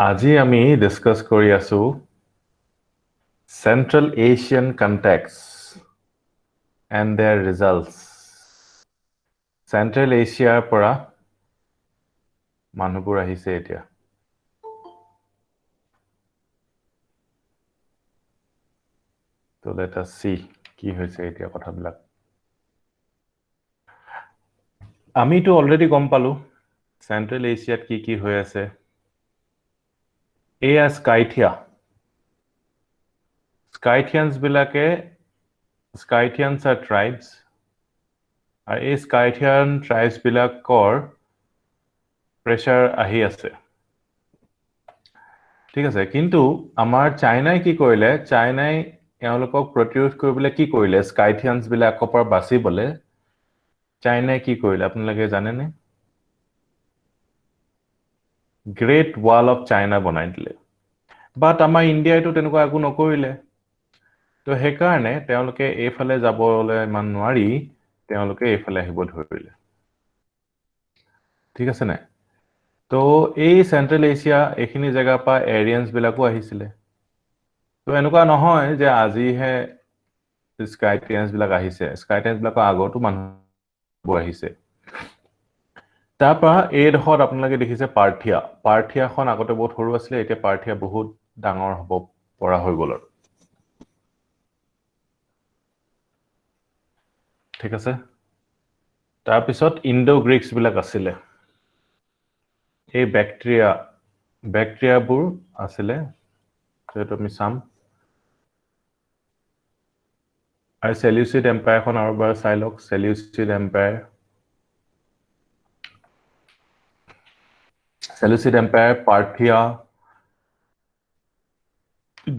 আজি আমি ডিসকাস কৰি আছো Central Asian contexts and their results. Central Asia পৰা মানুহবোৰ আহিছে এতিয়া তো let us see কি হৈছে এতিয়া কথাবিলাক আমিতো অলৰেডি গম পালো Central Asia কি হৈ আছে এয়া Scythians বিলাকে Scythians are tribes আৰু এই Scythian tribes বিলাকৰ প্ৰেসাৰ আহি আছে ঠিক আছে কিন্তু আমাৰ চাইনাই কি কৰিলে চাইনাই এওঁলোকক প্ৰতিৰোধ কৰিবলৈ কি কৰিলে Scythians বিলাকৰ পৰা বাচিবলৈ চাইনাই কি কৰিলে আপোনালোকে জানে নে গ্ৰেট ওয়াল অফ চাইনা বনাই দিলে বাট আমাৰ ইন্ডিয়াটো তেনেকুৱা একো নকৰিলে তো হে কাৰণে তেওঁলোকে এইফালে যাবলৈ মান নোৱাৰি তেওঁলোকে এইফালে আহিব ধৰিলে ঠিক আছে না তো এই সেন্ট্ৰাল এশিয়া এখিনি জায়গা পা এৰিয়ান্স বিলাকো আহিছিলে তো এনেকুৱা নহয় যে আজিহে স্কাইটিয়ান্স বিলাক আহিছে স্কাইটিয়ান্স বিলাকৰ আগতো মানুহ আহিছে তাৰপৰা এই দহত আপোনালোকে দেখিছে পাৰ্থিয়াখন আগতে বহুত সৰু আছিলে এতিয়া পাৰ্থিয়া বহুত ডাঙৰ হ'ব পৰা হৈ গ'ল ঠিক আছে তাৰ পিছত ইন্ডো গ্ৰীকছ বিলাক আছিলে এই ব্যাকটেৰিয়াবোৰ আছিলে যেটো আমি চাম আৰু সেলিউচিড এম্পায়াৰখন আৰু বাৰ চাই লওক সেলিউচিড এম্পায়াৰ পাৰ্থিয়া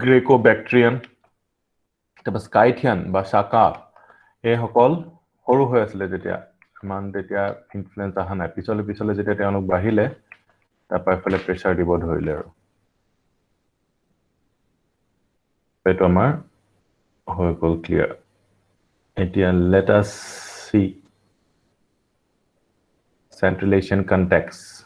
গ্ৰেকো ব্যাকট্ৰিয়ান তাৰপৰা স্কাইথিয়ান বা শাকা এই সকল সৰু হৈ আছিলে যেতিয়া মান তেতিয়া ইনফ্লুয়েন্স আহা নাই পিছলে যেতিয়া তেওঁলোক বাহিলে তাৰপৰা ফলে প্ৰেসাৰ দিব ধৰিলে আৰু এটো আমাৰ হৈ গ'ল ক্লিয়াৰ এতিয়া let us see Central Asian context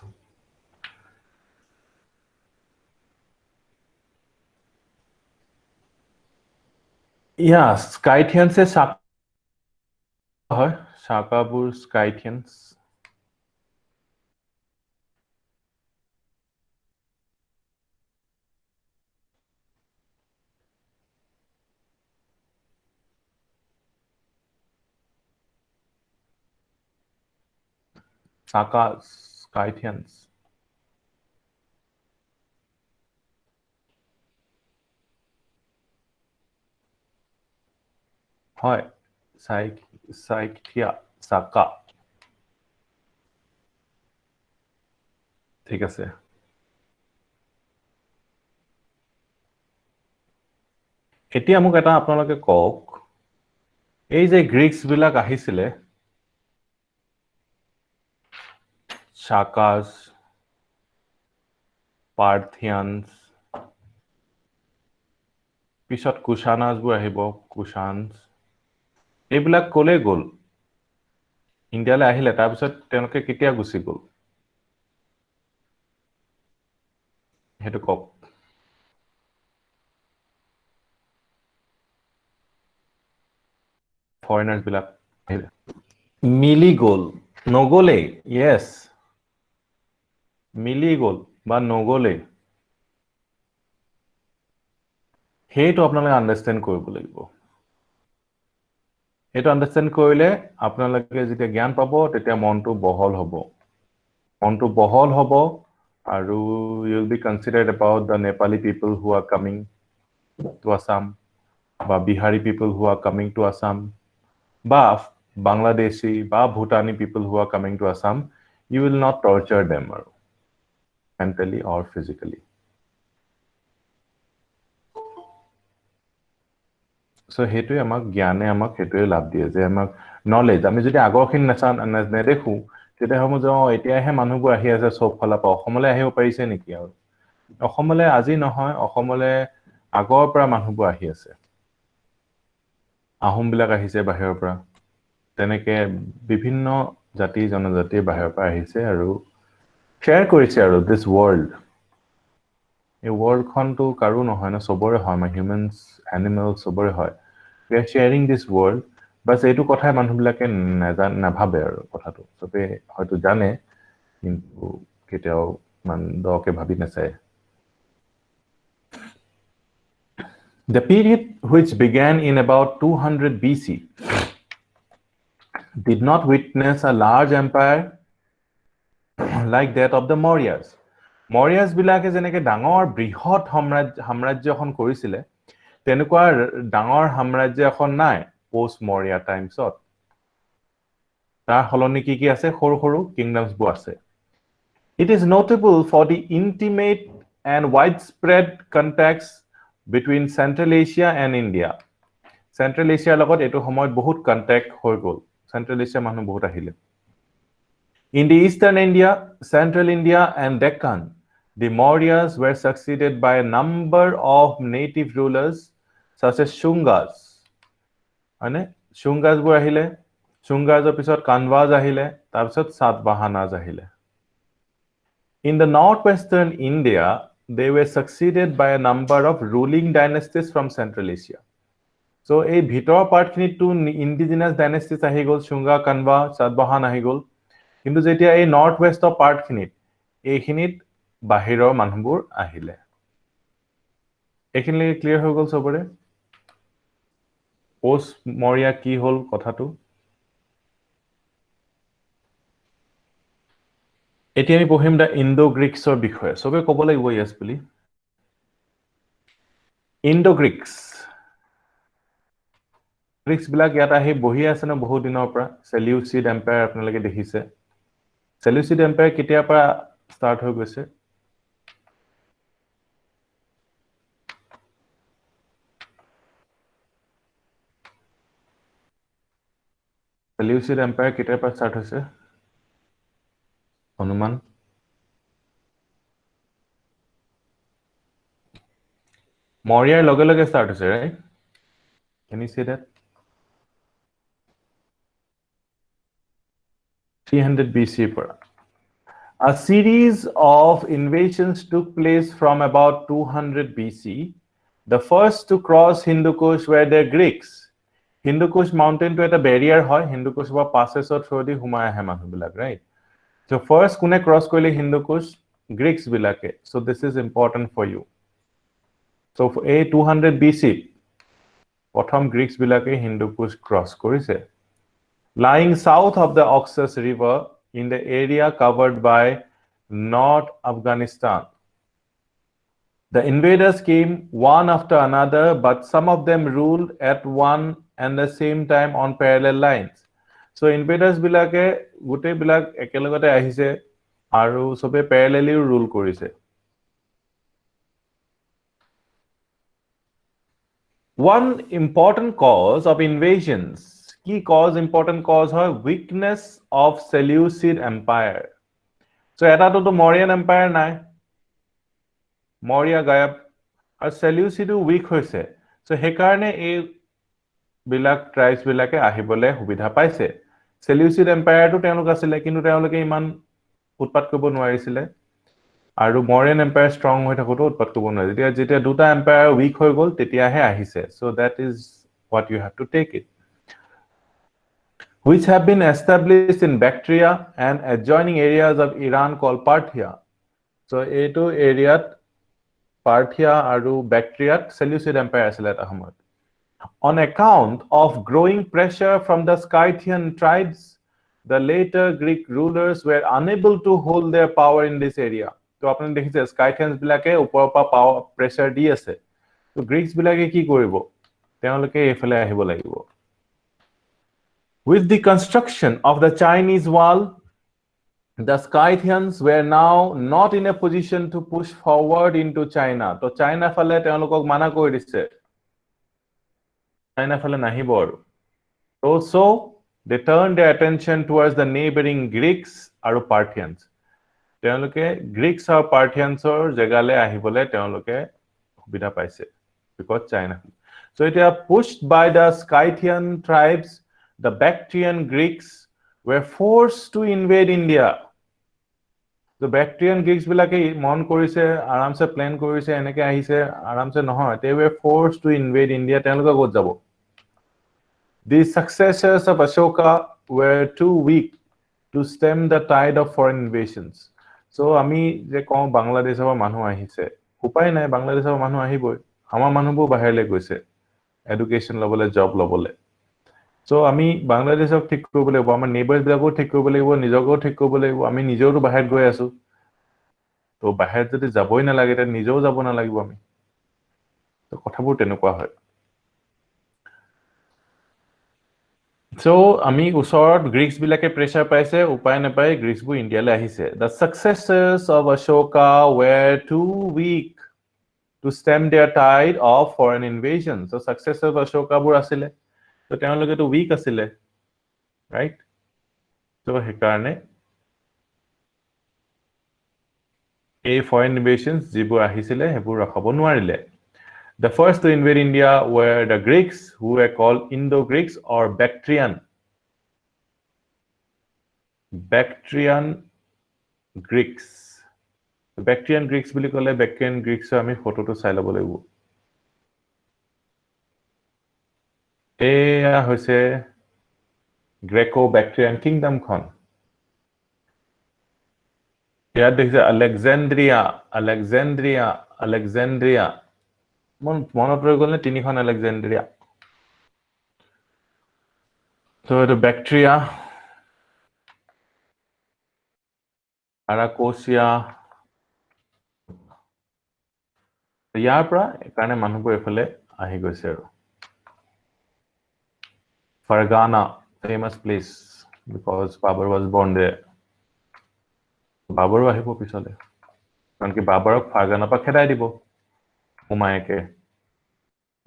Scythians is Shakabur Scythians Scythians হয় Scythia Saka ঠিক আছে এতিয়া মোক এটা আপোনালোকে কক এই যে গ্ৰীকছ বিলাক আহিছিলে Shakas Parthians পিছত কুশানাস বোৰ আহিব কুশানস এইবিলাক কোলে গল ইন্ডিয়ালৈ আহিলে তাৰ পিছত তেওঁলোকে কেতিয়া গুছি গল হেতু কক ফৰেনাৰ্স বিলাক মিলি গল নগলে ইয়েস মিলি গল বা নগলে হেতু আপোনালোকে আন্ডাৰস্ট্যান্ড কৰিব লাগিব এটো আন্ডাৰস্ট্যান্ড কৰিলে আপোনালোকে যেতিয়া জ্ঞান পাব তেতিয়া মনটো বহল হ'ব আৰু you will be considered about the Nepali people who are coming to Assam বা Bihari people who are coming to Assam বা Bangladeshi বা Bhutani people who are coming to Assam you will not torture them mentally or physically so হেতুই আমাক জ্ঞানে আমাক হেতুই লাভ দিয়ে যে আমাক knowledge আমি যদি আগৰখিন নেদেখো তেতিয়া হম যে এতিয়াহে মানুহবোৰ আহি আছে সব ফলা পা অসমলৈ আহিব পাৰিছে নেকি আৰু অসমলৈ আজি নহয় অসমলৈ আগৰ পৰা মানুহবোৰ আহি আছে আহোম বিলাক আহিছে বাহিৰৰ পৰা তেনেকে বিভিন্ন জাতি জনজাতি বাহিৰৰ পৰা আহিছে আৰু শেয়াৰ কৰিছে আৰু this world এই ৱৰ্ল্ডখনটো কাৰো নহয় ন, চবৰে হয়, আমাৰ হিউমেনছ এনিমেলছ চবৰে হয়। We are sharing this world, bus এইটো কথাই মানুহবিলাকে নাভাবে আৰু কথাটো চবে হয়তো জানে কিন্তু কেতিয়াও ইমান দকে ভাবি নাচায়। The period which began in about 200 BC did not witness a large empire like that of the Mauryas. Mauryas বিলাকে যেনেকে ডাঙৰ বৃহৎ সাম্ৰাজ্য এখন কৰিছিলে তেনেকুৱা ডাঙৰ সাম্ৰাজ্য এখন নাই পোষ্ট মৌৰ্য টাইমছত। তাৰ হলনি কি আছে, সৰু সৰু কিংডমছবোৰ আছে। It is notable for the intimate and widespread contacts between Central Asia and India. Central Asia লগত এইটো সময়ত বহুত কন্টেক্ট হৈ গ'ল, Central Asia মানুহ বহুত আহিলে। In the Eastern India, Central India and Deccan, the Mauryas were succeeded by a number of native rulers such as Shungas. মানে Shungasবোৰ আহিলে, Shungasৰ পিছত Kanvas আহিলে, তাৰপিছত Satvahanas আহিলে। In the northwestern India, they were succeeded by a number of ruling dynasties from Central Asia. So এই ভিতৰৰ পাৰ্টখিনিতো indigenous ডাইনেষ্টিছ আহি গ'ল, Shunga, Kanva, Satvahan আহি গ'ল। কিন্তু যেতিয়া এই নৰ্থ ৱেষ্টৰ পাৰ্টখিনিত এইখিনিত বাহিৰৰ মানুহবোৰ আহিলে। এইখিনিলৈকে ক্লিয়াৰ হৈ গ'ল চবৰে? পোষ্ট মৌৰ্য কি হ'ল কথাটো? এতিয়া আমি পঢ়িম দ্য ইণ্ডো গ্ৰীক্সৰ বিষয়ে। চবে ক'ব লাগিব য়েছ বুলি। ইণ্ডো গ্ৰীক্স বিলাক ইয়াত আহি বহি আছে ন বহুত দিনৰ পৰা। চেলিউচিড এম্পায়াৰ আপোনালোকে দেখিছে। চেলিউচিড এম্পায়াৰ কেতিয়াৰ পৰা ষ্টাৰ্ট হৈ গৈছে? চেলিউচিড এম্পায়াৰ কেতিয়াৰ পৰা ষ্টাৰ্ট হৈছে অনুমান? মৌৰ্যৰ লগে লগে ষ্টাৰ্ট হৈছে, right? Can you say that? 300 BC পৰা। A series of invasions took place from about 200 BC. The first to cross Hindu Kush were the Greeks. Hindu Kush mountain to এটা barrier হয়, Hindu Kush বা passes through দি সোমাই আহে মানুহবিলাক, right? So first কোনে cross কৰিলে Hindu Kush? Greeks বিলাকে. So this is important for you. So এই 200 BC প্ৰথম Greeks বিলাকে Hindu Kush cross কৰিছে। Lying south of the Oxus River in the area covered by North Afghanistan. The invaders came one after another, but some of them ruled at one and the same time on parallel lines. So invaders বিলাকে গোটেই বিলাক একেলগতে আহিছে আৰু সবে parallelly rule কৰিছে। One important cause of invasions, key cause, important cause হয় weakness of Seleucid Empire. So এটাতো Mauryan Empire নাই, Maurya গায়ব, আৰু Seleucidও weak হৈছে। So সেইকাৰণে এই বিলাক ট্ৰাইবছ বিলাকে আহিবলৈ সুবিধা পাইছে। Seleucid Empireটো তেওঁলোক আছিলে কিন্তু তেওঁলোকে ইমান উৎপাত কৰিব নোৱাৰিছিলে আৰু Mauryan Empire strong হৈ থাকোঁতো উৎপাত কৰিব নোৱাৰিছিলে। যেতিয়া দুটা এম্পায়াৰ weak হৈ গ'ল তেতিয়াহে আহিছে। So that is what you have to take it. Which have been established in Bactria and adjoining areas of Iran called Parthia. So এইটো এৰিয়াত Parthia আৰু Bactriaত Seleucid Empire আছিলে এটা সময়ত। On account of growing pressure from the Scythian tribes, the later Greek rulers were unable to hold their power in this area. তো আপুনি দেখিছে Scythians বিলাকে ওপৰৰ পৰা পাৱাৰ প্ৰেছাৰ দি আছে। তো গ্ৰীক্স বিলাকে কি কৰিব? তেওঁলোকে এইফালে আহিব লাগিব। With the construction of the Chinese wall, the Scythians were now not in a position to push forward into China. তো চাইনা ফালে তেওঁলোকক মানা কৰি দিছে, চাইনা ফালে নাহিব আৰু। So they turned their attention towards the neighboring Greeks আৰু Parthians. তেওঁলোকে গ্ৰীক্স আৰু পাৰ্থিয়ানছৰ জেগালৈ আহিবলৈ তেওঁলোকে সুবিধা পাইছে because China. So এতিয়া pushed by the Scythian tribes, the Bactrian Greeks were forced to invade India. The Bactrian Greeks বিলাকে মন কৰিছে আৰামছে প্ল্যান কৰিছে এনেকে আহিছে আৰামছে নহয় they were forced to invade India তেওঁলোকে ক'ত যাব The successors of Ashoka were too weak to stem the tide of foreign invasions so আমি যে কওঁ বাংলাদেশৰ মানুহ আহিছে উপায় নাই বাংলাদেশৰ মানুহ আহিবই আমাৰ মানুহবোৰ বাহিৰলৈ গৈছে এডুকেশ্যন লবলৈ জব লবলৈ So আমি বাংলাদেশক ঠিক কৰিব লাগিব আমাৰ নেবাৰ্স বিলাকো ঠিক কৰিব লাগিব নিজকো ঠিক কৰিব লাগিব আমি নিজেও বাহিৰত গৈ আছো তো বাহিৰত যদি যাবই নালাগে তে নিজেও যাব নালাগিব আমি তো কথাবোৰ তেনেকুৱা হয় So আমি ওচৰত গ্ৰীক্স বিলাকে প্ৰেছাৰ পাইছে উপায় নাপায় গ্ৰীক্সবোৰ ইণ্ডিয়ালৈ আহিছে The successors of Ashoka were too weak to stem their tide of foreign invasion So successors of Ashoka বোৰ আছিলে তো তেওঁলোকে তো weak আছিলে right So সেইকাৰণে এই foreign invasions যিবোৰ আহিছিলে সেইবোৰ ৰখাব নোৱাৰিলে The first to invade India were the Greeks who were called Indo-Greeks or Bactrian Greeks Bactrian Greeks বুলি ক'লে Bactrian Greeks আমি ফটোটো চাই ল'ব লাগিব এয়া হৈছে Greco-Bactrian kingdom খন ইয়াত দেখিছে Alexandria মনত ৰৈ গ'ল নে তিনিখন Alexandria So এইটো Bactria Aracosia ইয়াৰ পৰা কাৰণে মানুহবোৰ এফালে আহি গৈছে আৰু Fargana famous place because Babur was born there Babur আহিব পিছলে কাৰণ কি বাবৰক ফাৰগানা পৰা খেদাই দিব হুমায়ুকে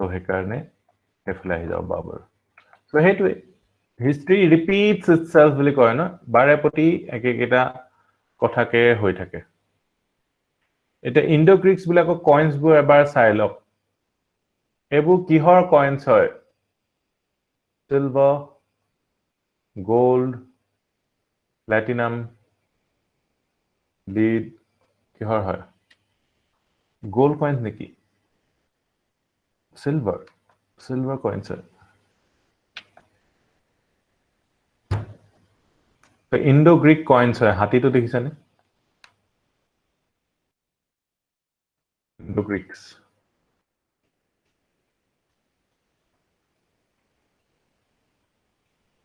তো সেইকাৰণে এফালে আহি যাব বাবৰ so সেইটোৱে history repeats itself বুলি কয় ন বাৰে প্ৰতি একেটা কথাকে হৈ থাকে এটা ইন্ডো গ্ৰীক্স বিলাকৰ কয়েন্স বোৰ এবাৰ চাই লওক এবোৰ কিহৰ কয়েন্স হয় silver gold platinum lead কিহৰ হয় gold coins নেকি silver coins হয় তো ইন্ডো গ্ৰীক কয়েন্স হয় হাতীটো দেখিছানে ইন্ডো গ্ৰীক্স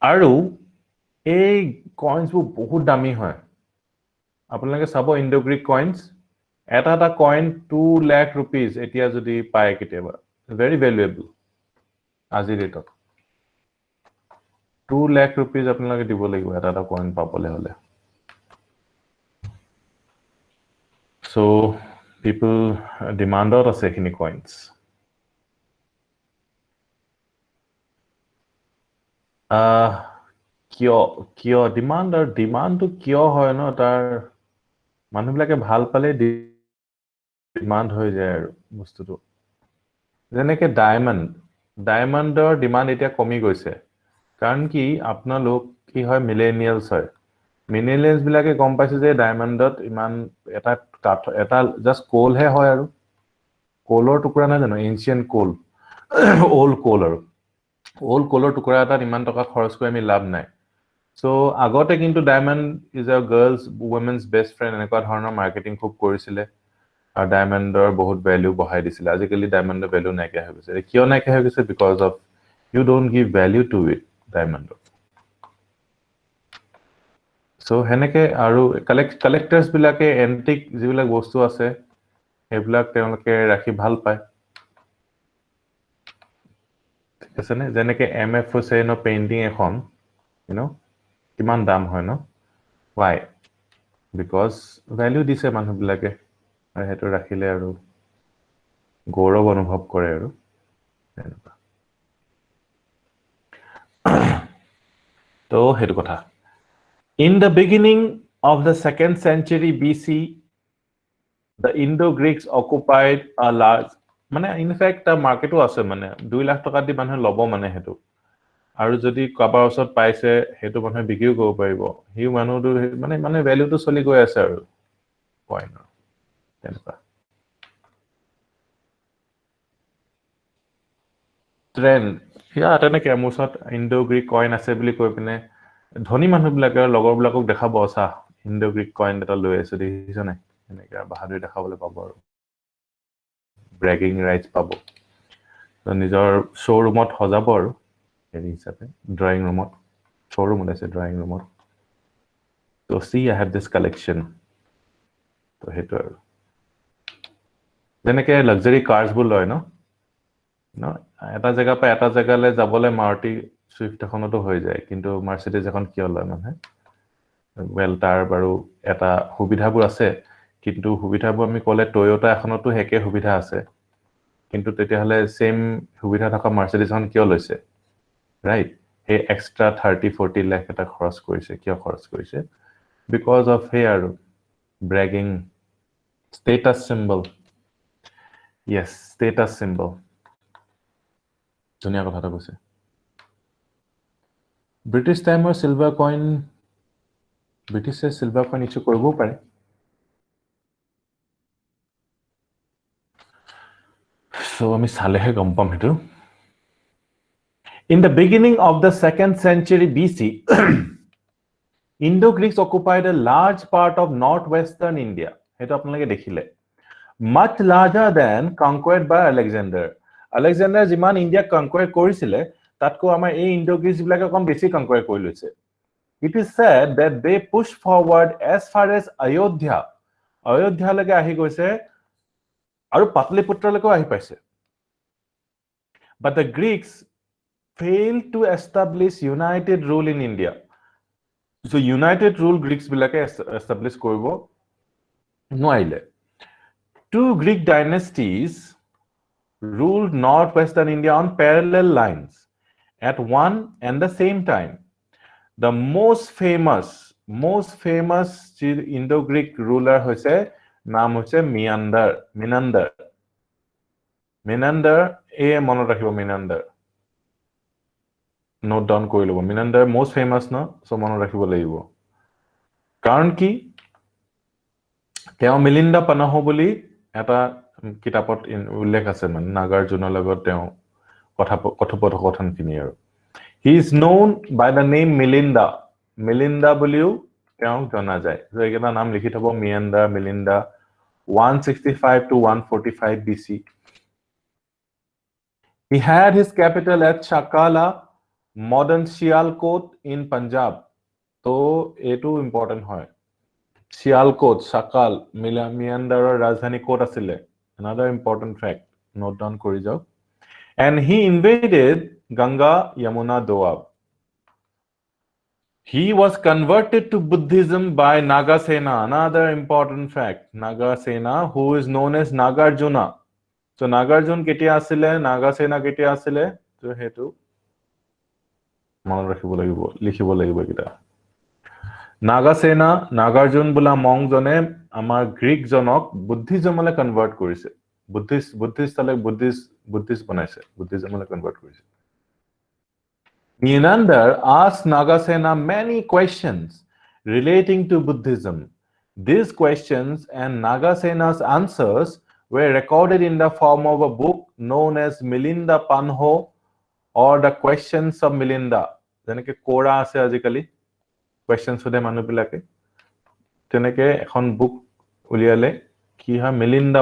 আৰু এই কয়েন্স বোৰ বহুত দামী হয় আপোনালোকে চাব ইন্ডো গ্ৰীক কয়েন্স এটা কয়েন 2 লাখ रुपीस এতিয়া যদি পায় কেতিয়াবা very valuable আজি ৰেটত 2 লাখ रुपीस আপোনালোকে দিব লাগিব এটা কয়েন পাবলে হলে so people demanded আছে খিনি কয়েন্স কিয় ডিমান্ড তো কিয় হয় ন তাৰ মানুহবিলাকে ভাল পালে ডিমান্ড হৈ যায় আৰু বস্তুটো যেনেকে ডায়মণ্ডৰ ডিমান্ড এতিয়া কমি গৈছে কাৰণ কি আপোনালোক কি হয় মিলেনিয়ালস হয় মিলেনিয়ালস বিলাকে গম পাইছে যে ডায়মণ্ডত ইমান এটা জাস্ট কোল হে হয় আৰু কোলৰ টুকুৰা নাই জানো এনশিয়েন্ট কোল ওল্ড কোল আৰু ওল্ড কোলৰ টুকুৰা এটা ইমান টকা খৰচ কৰি আমি লাভ নাই So আগতে কিন্তু diamond is a girls women's best friend এনেকুৱা ধৰণৰ মাৰ্কেটিং খুব কৰিছিলে আৰু ডায়মণ্ডৰ বহুত ভ্যালু বঢ়াই দিছিলে আজিকালি ডায়মণ্ডৰ ভ্যালু নাইকিয়া হৈ গৈছে কিয় নাইকিয়া হৈ গৈছে because of you don't give value to it diamond So হেনেকে আৰু কালেক্টৰ্স বিলাকে এন্টিক যিবিলাক বস্তু আছে সেইবিলাক তেওঁলোকে ৰাখি ভাল পায় ঠিক আছে নে যেনেকে এমএফ হুছেইন পেইন্টিং এখন you know কিমান দাম হয় ন why because value দিছে মানুহবিলাকে আৰু হেতু ৰাখিলে আৰু গৌৰৱ অনুভৱ কৰে আৰু তো হেতু কথা in the beginning of the 2nd century BC the Indo-Greeks occupied a large মানে in fact the marketও আছে মানে 2 লাখ টকা দি মানুহে লব মানে হেতু আৰু যদি কাবাৰ ওচৰত পাইছে হেতু মানুহে বিক্ৰীও কৰিব পাৰিব হিউ মানুহটো মানে ভ্যালুটো চলি গৈ আছে আৰু coin তেনেকুৱা ট্ৰেন্ড তেনেকে মোৰ ওচৰত ইণ্ডো গ্ৰীক কইন আছে বুলি কৈ পিনে ধনী মানুহবিলাকে লগৰবিলাকক দেখাব চা ইণ্ডো গ্ৰীক কইন এটা লৈ আছে দেখিছ নাই এনেকে বাহাদুৰি দেখাবলৈ পাব আৰু ব্ৰেগিং ৰাইটছ পাব নিজৰ শ্ব'ৰুমত সজাব আৰু হেৰি হিচাপে ড্ৰয়িং ৰুমত শ্ব'ৰুমত আছে ড্ৰয়িং ৰুমত তো C I have this collection তো সেইটো আৰু যেনেকে লাক্সাৰী কাৰ্ছবোৰ লয় ন এটা জেগাৰ পৰা এটা জেগালৈ যাবলৈ মাৰুতি চুইফ্ট এখনতো হৈ যায় কিন্তু মাৰ্চিডিজ এখন কিয় লয় মানুহে ৱেল তাৰ বাৰু এটা সুবিধাবোৰ আছে কিন্তু সুবিধাবোৰ আমি ক'লে টয়োটা এখনতো একে সুবিধা আছে কিন্তু তেতিয়াহ'লে সেম সুবিধা থকা মাৰ্চিডিজ এখন কিয় লৈছে ৰাইট সেই এক্সট্ৰা 30-40 লাখ এটা খৰচ কৰিছে কিয় খৰচ কৰিছে বিকজ অফ হে আৰু ব্ৰেগিং ষ্টেটাছ চিম্বল য়েছ ষ্টেটাছ চিম্বল ধুনীয়া কথাটো কৈছে ব্ৰিটিছ টাইমৰ চিলভাৰ কইন ব্ৰিটিছে চিলভাৰ কইন ইছ্যু কৰিবও পাৰে so আমি চালেহে গম পাম সেইটো in the beginning of the 2nd century BC Indo-Greeks occupied a large part of northwestern India সেইটো আপোনালোকে দেখিলে much larger than conquered by Alexander যিমান ইণ্ডিয়া কনকুৱাৰ কৰিছিলে তাতকৈ আমাৰ এই ইণ্ডো-গ্ৰীক বিলাকে কম বেছি কনকুৱাৰ কৰি লৈছে it is said that they pushed forward as far as Ayodhya লৈকে আহি গৈছে আৰু পাটলিপুত্ৰলৈকে আহি পাইছে but the Greeks failed to establish united rule in India so united rule Greeks বিলাকে establish কৰিব নোৱাৰিলে two Greek dynasties ruled northwestern India on parallel lines at one and the same time the most famous Indo-Greek ruler hoise naam hoise Menander a monot rakhibo Menander note down kori lobo Menander most famous no so monot rakhibo lagibo karon ki teo Milinda Panaho boli eta কিতাপত উল্লেখ আছে মানে নাগাৰ্জুনৰ লগত তেওঁ কথোপকথন খিনি আৰু he is known by the name Milinda বুলিও তেওঁ জনা যায় so এইকেইটা নাম লিখি থব Milinda 165 to 145 BC he had his capital at Chakala modern Sialkot in Punjab তো এটো ইম্পৰ্টেন্ট হয় Sialkot Sakal Meandaৰৰ ৰাজধানী ক'ত আছিল another important fact note down kori jao and he invaded Ganga Yamuna Doab he was converted to Buddhism by Nagasena another important fact Nagasena who is known as Nagarjuna so Nagarjun ketia asile Nagasena ketia asile to hetu mon rakhibo lagibo likhibo lagibo kita Nagasena Nagarjun bula mong jone amar Greek jonok Buddhismলে convert কৰিছে Buddhist বনাইছে Buddhismলে convert কৰিছে Menander asked Nagasena many questions relating to Buddhism these questions and Nagasena's answers were recorded in the form of a book known as Milinda Panho or the Questions of Milinda যেনেকে Kora আছে আজিকালি questions for them manupilake teneke ekhon book uliale ki ha Milinda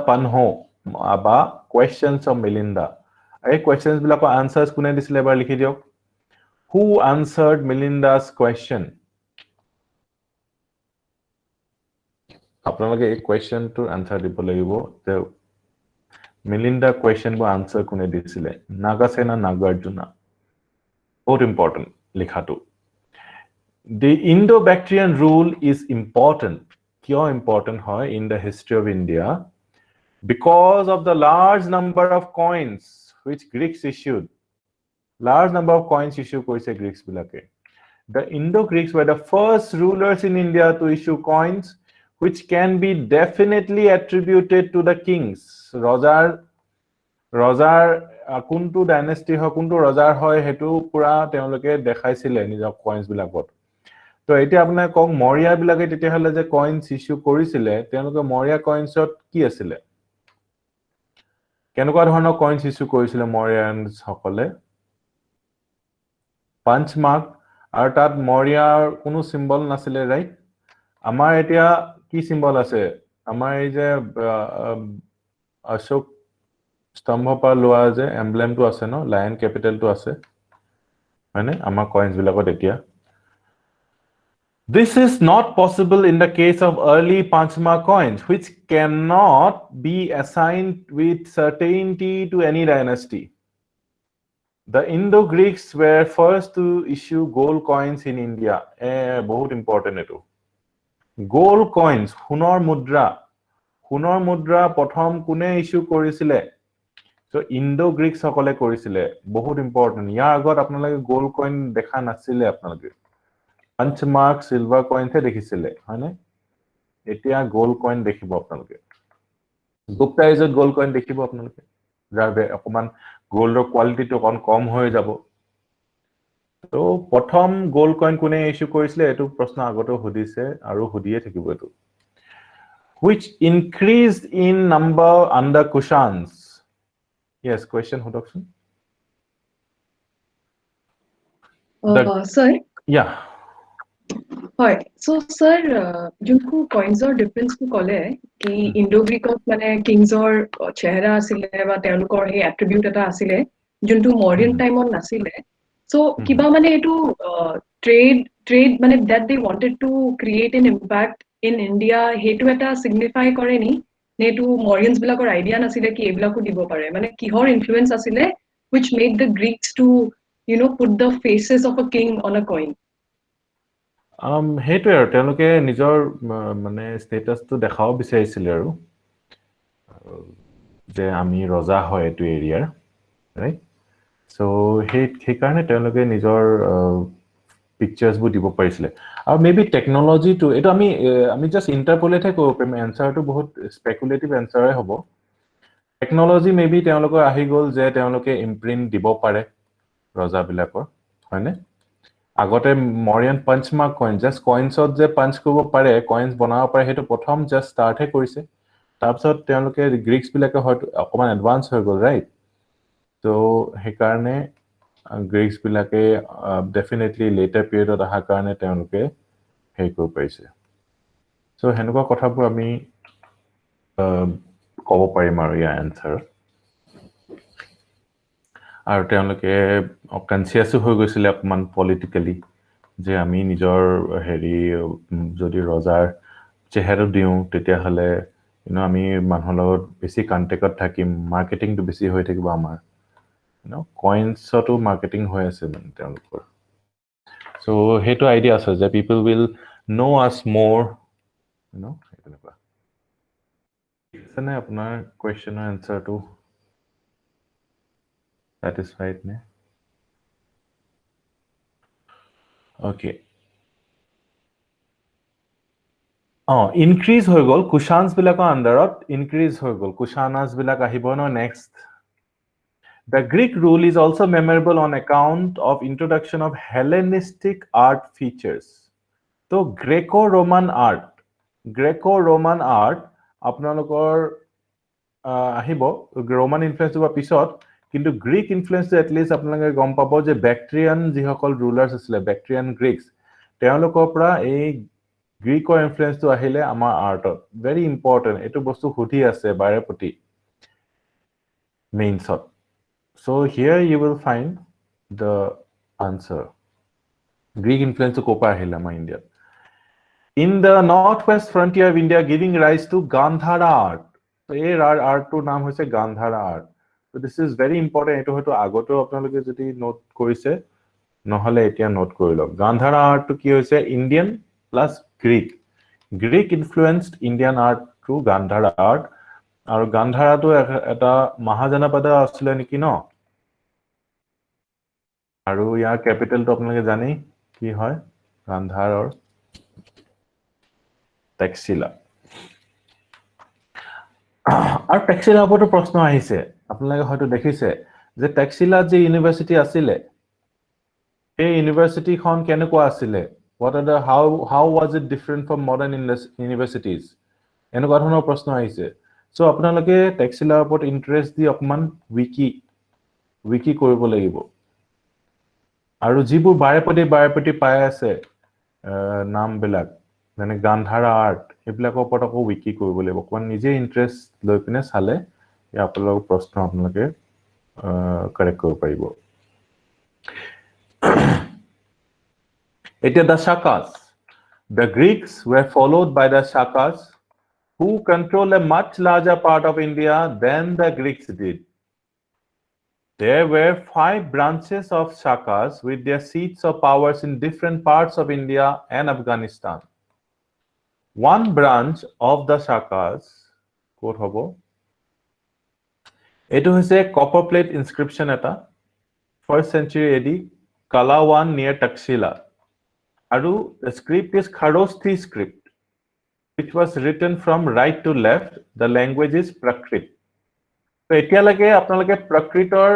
Panho aba questions of Milinda ei questions bilako answers kune disile ebar likhi diok who answered Milinda's question apnaloke ei question to answer dibo lagibo the Milinda question bo answer kune disile Nagasena Nagarjuna बहुत important लिखाटो the Indo-Bactrian rule is important क्यों important है in the history of India because of the large number of coins which Greeks issued large number of coins issued koise Greeks bilake the Indo-Greeks were the first rulers in India to issue coins which can be definitely attributed to the kings Rojar কোনটো dynasty হয় কোনটো ৰজাৰ হয় হেতু পুৰা তেওঁলোকে দেখাইছিলে নিজৰ কয়েন্স বিলাকত তো এতিয়া আপোনাৰ কক মৰিয়া বিলাকে তেতিয়া হলে যে কইনস ইস্যু কৰিছিলে তেওঁলোকে মৰিয়া কইনছত কি আছিলে কেনেকুৱা ধৰণৰ কইনস ইস্যু কৰিছিলে মৰিয়ানছ সকলে পাঞ্চ মাৰ্ক আৰু তাত মৰিয়াৰ কোনো সিম্বল নাছিলে ৰাইট আমাৰ এতিয়া কি সিম্বল আছে আমাৰ এই যে অশোক স্তম্ভ পৰা লোৱা যে এমব্লেমটো আছে ন লায়ন ক্যাপিটেলটো আছে হয়নে আমাৰ কইনস বিলাকত এতিয়া This is not possible in the case of early Panchma coins, which cannot be assigned with certainty to any dynasty. The Indo-Greeks were first to issue gold coins in India. बहुत important है तो. Gold coins, हुनर मुद्रा प्रथम कुने issue কৰিছিলে? So Indo-Greeks সকলে কৰিছিলে. बहुत important. ইয়াৰ আগত আপোনালোকে gold coin দেখা নাছিলে আপোনালোকে. Punch mark silver coin थे দেখিছিলে হয়নে এতিয়া gold coin দেখিব আপোনালোকে Gupta এজত gold coin দেখিব আপোনালোকে যাৰ অকমান গোল্ডৰ কোৱালিটিটো অকন কম হৈ যাব তো প্ৰথম gold coin কোনে ইস্যু কৰিছিলে এটো প্ৰশ্ন আগতে সুধিছে আৰু সুধিয়ে থাকিব এটো which increased in number under Kushans yes question Hudokson sir yeah হয় সো স্যার যোনকো কইনছৰ ডিফাৰেন্সটো কলে কি ইন্ডো-গ্ৰীকত মানে কিংছৰ চেহাৰা আছিলে বা তেওঁলোকৰ হে এট্ৰিবিউট এটা আছিলে যোনটো মডাৰ্ন টাইমত নাছিলে সো কিবা মানে এটো ট্ৰেড মানে that they wanted to create N impact in India হেতু এটা সিগনিফাই কৰে নি নেটো মৰিয়ানছ বিলাকৰ আইডিয়া নাছিলে কি এবিলাকো দিব পাৰে মানে কিহৰ ইনফ্লুয়েন্স আছিলে which made the Greeks to put the faces of a king on a coin হেইটো আৰু তেওঁলোকে নিজৰ মানে ষ্টেটাসটো দেখাও বিচাৰিছিল আৰু যে আমি ৰজা হয় এটো এৰিয়াৰ ৰাইট সো সেই কাৰণে তেওঁলোকে নিজৰ পিকচাৰছ বু দিব পাৰিছিল আৰু মেবি টেকনলজি টু এটো আমি জাস্ট ইন্টাৰপোলেটে কৰিব পাৰিম এনসাৰটো বহুত স্পেকুলেটিভ এনসাৰে হ'ব টেকনলজি মেবি তেওঁলোকৰ আহি গল যে তেওঁলোকে ইম্প্ৰিন্ট দিব পাৰে ৰজা বিলাকৰ হয়নে আগতে মৰিয়ান পাঞ্চ মাৰ্ক কইন জাস্ট কইনছত যে পাঞ্চ কৰিব পাৰে কইনছ বনাব পাৰে হেতু প্ৰথম জাস্ট ষ্টাৰ্ট হে কৰিছে তাৰপিছত তেওঁলোকে গ্ৰীকছ বিলাকে হয়তো অকমান এডভান্স হৈ গল ৰাইট তো হে কাৰণে গ্ৰীকছ বিলাকে ডেফিনেটলি লেটাৰ পিৰিয়ডত আহা কাৰণে তেওঁলোকে হে কৰিব পাৰিছে সো হেনেকুৱা কথাবোৰ আমি ক'ব পাৰিম আৰু ইয়াৰ এনসাৰ আৰু তেওঁলোকে কনসিয়াসো হৈ গৈছিল অকমান পলিটিক্যালি যে আমি নিজৰ হেৰি যদি ৰজাৰ চেহাৰা দিও তেতিয়া হলে আমি মানুহৰ লগত বেছি কন্টেক্টত থাকিম মাৰ্কেটিংটো বেছি হৈ থাকিব আমাৰ কইনছটো মাৰ্কেটিং হৈ আছে মানে তেওঁলোকৰ সো হেতু আইডিয়া আছে যে people will know us more হেতুবা এনে আপোনাৰ কোৱেশ্চনৰ এনসাৰটো satisfied ne okay increase হৈ গল কুশানস বিলাকৰ আন্ডাৰত increase হৈ গল কুশানাস বিলাক আহিব ন next The Greek rule is also memorable on account of introduction of Hellenistic art features. So Greco-Roman art আপোনালোকৰ আহিব Roman influence বা পিছত কিন্তু Greek influence at least আপোনালোকে গম পাব যে Bactrian যিসকল rulers আছিলে Bactrian Greeks তেওঁলোকৰ পৰা এই Greek-ৰ influence টো আহিলে আমাৰ আৰ্টত very important এটো বস্তু খুটি আছে বাৰেপতি মেইনছত So here you will find the answer. Greek influence kopa ahila ma India. In the northwest frontier of India giving rise to Gandhara art. So art to naam hoise Gandhara art. So this is very important. Eto hoyto agoto apnaloke jodi note korise nohole etia note korilok. Gandhara art to ki hoise Indian plus Greek. Greek influenced Indian art to Gandhara art. আৰু গান্ধাৰাটো এটা মহাজনপদ আছিল নেকি ন আৰু ইয়াৰ ক্যাপিটেলটো আপোনালোকে জানি কি হয় গান্ধাৰৰ টেক্সিলা আৰু টেক্সিলা ওপৰতো প্ৰশ্ন আহিছে আপোনালোকে হয়তো দেখিছে যে টেক্সিলা যে ইউনিভাৰ্সিটি আছিল এই ইউনিভাৰ্সিটিখন কেনেকুৱা আছিল What are the how was it different from modern universities? এনেকুৱা ধৰণৰ প্ৰশ্ন আহিছে সো আপোনালোকে টেক্সিলাৰ ওপৰত ইন্টাৰেষ্ট দি অকমান উইকি কৰিব লাগিব আৰু যিবোৰ বাৰেপতি পাই আছে নাম বিলাক মানে গান্ধাৰা আৰ্ট এইবিলাকৰ ওপৰত আকৌ উইকি কৰিব লাগিব অকমান নিজে ইন্টাৰেষ্ট লৈ পিনে চালে এই আপোনালোকৰ প্ৰশ্ন আপোনালোকে কাৰেক্ট কৰিব পাৰিব এতিয়া the Shakas. The Greeks were followed by the Shakas, who control a much larger part of India than the Greeks did. There were 5 branches of Shakas with their seats of powers in different parts of India and Afghanistan. One branch of the Shakas, quote hobo, etu hoise copper plate inscription eta 1st century AD, Kalawan near Takshila. Aru the script is Kharosti script, which was written from right to left. The language is Prakrit. So etialage apnaloke Prakritor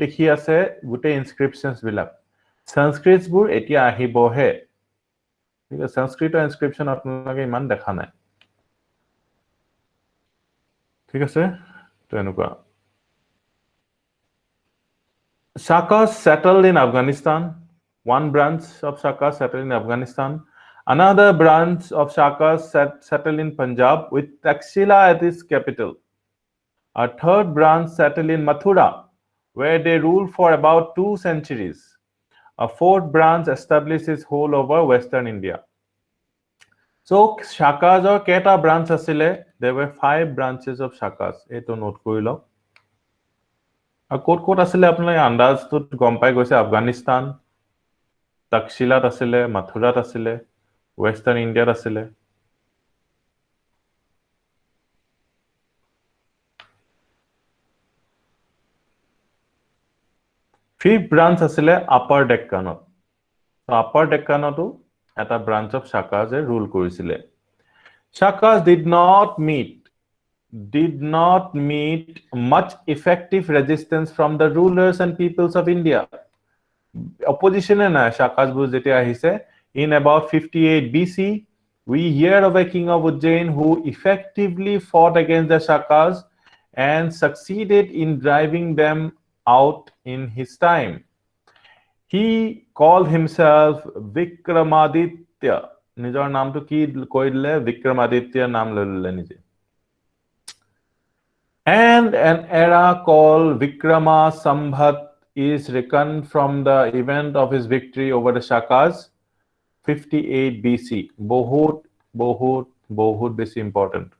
dekhi ase gute inscriptions bilak. Sanskrits bur etia ahibo he. Because Sanskrit inscription apnaloke iman dekha nai. Thik ase? To enukwa. Shakas settled in Afghanistan. One branch of Shakas settled in Afghanistan. Another branch of Shakas settled in Punjab with Takshila as its capital. A third branch settled in Mathura, where they ruled for about 2 centuries. A fourth branch established its hold over Western India. So Shakas or keta branch asile, there were 5 branches of Shakas. Eto note korilo. A kot asile apnalage andaz to gom pai goise Afghanistan, Takshilat asile, Mathurat asile, Western India asile. Fifth branch asile Upper Deccan. So Upper Deccan to eta branch of Shakas rule korisile. Shakas did not meet much effective resistance from the rulers and peoples of India. Opposition na Shakas bur jetia ahise in about 58 BC, we hear of a king of Ujjain who effectively fought against the Shakas and succeeded in driving them out in his time. He called himself Vikramaditya. Nijor naam to ki koidle Vikramaditya naam lele nije. And an era called Vikrama Sambhat is reckoned from the event of his victory over the Shakas, 58 BC. Bahut besi important.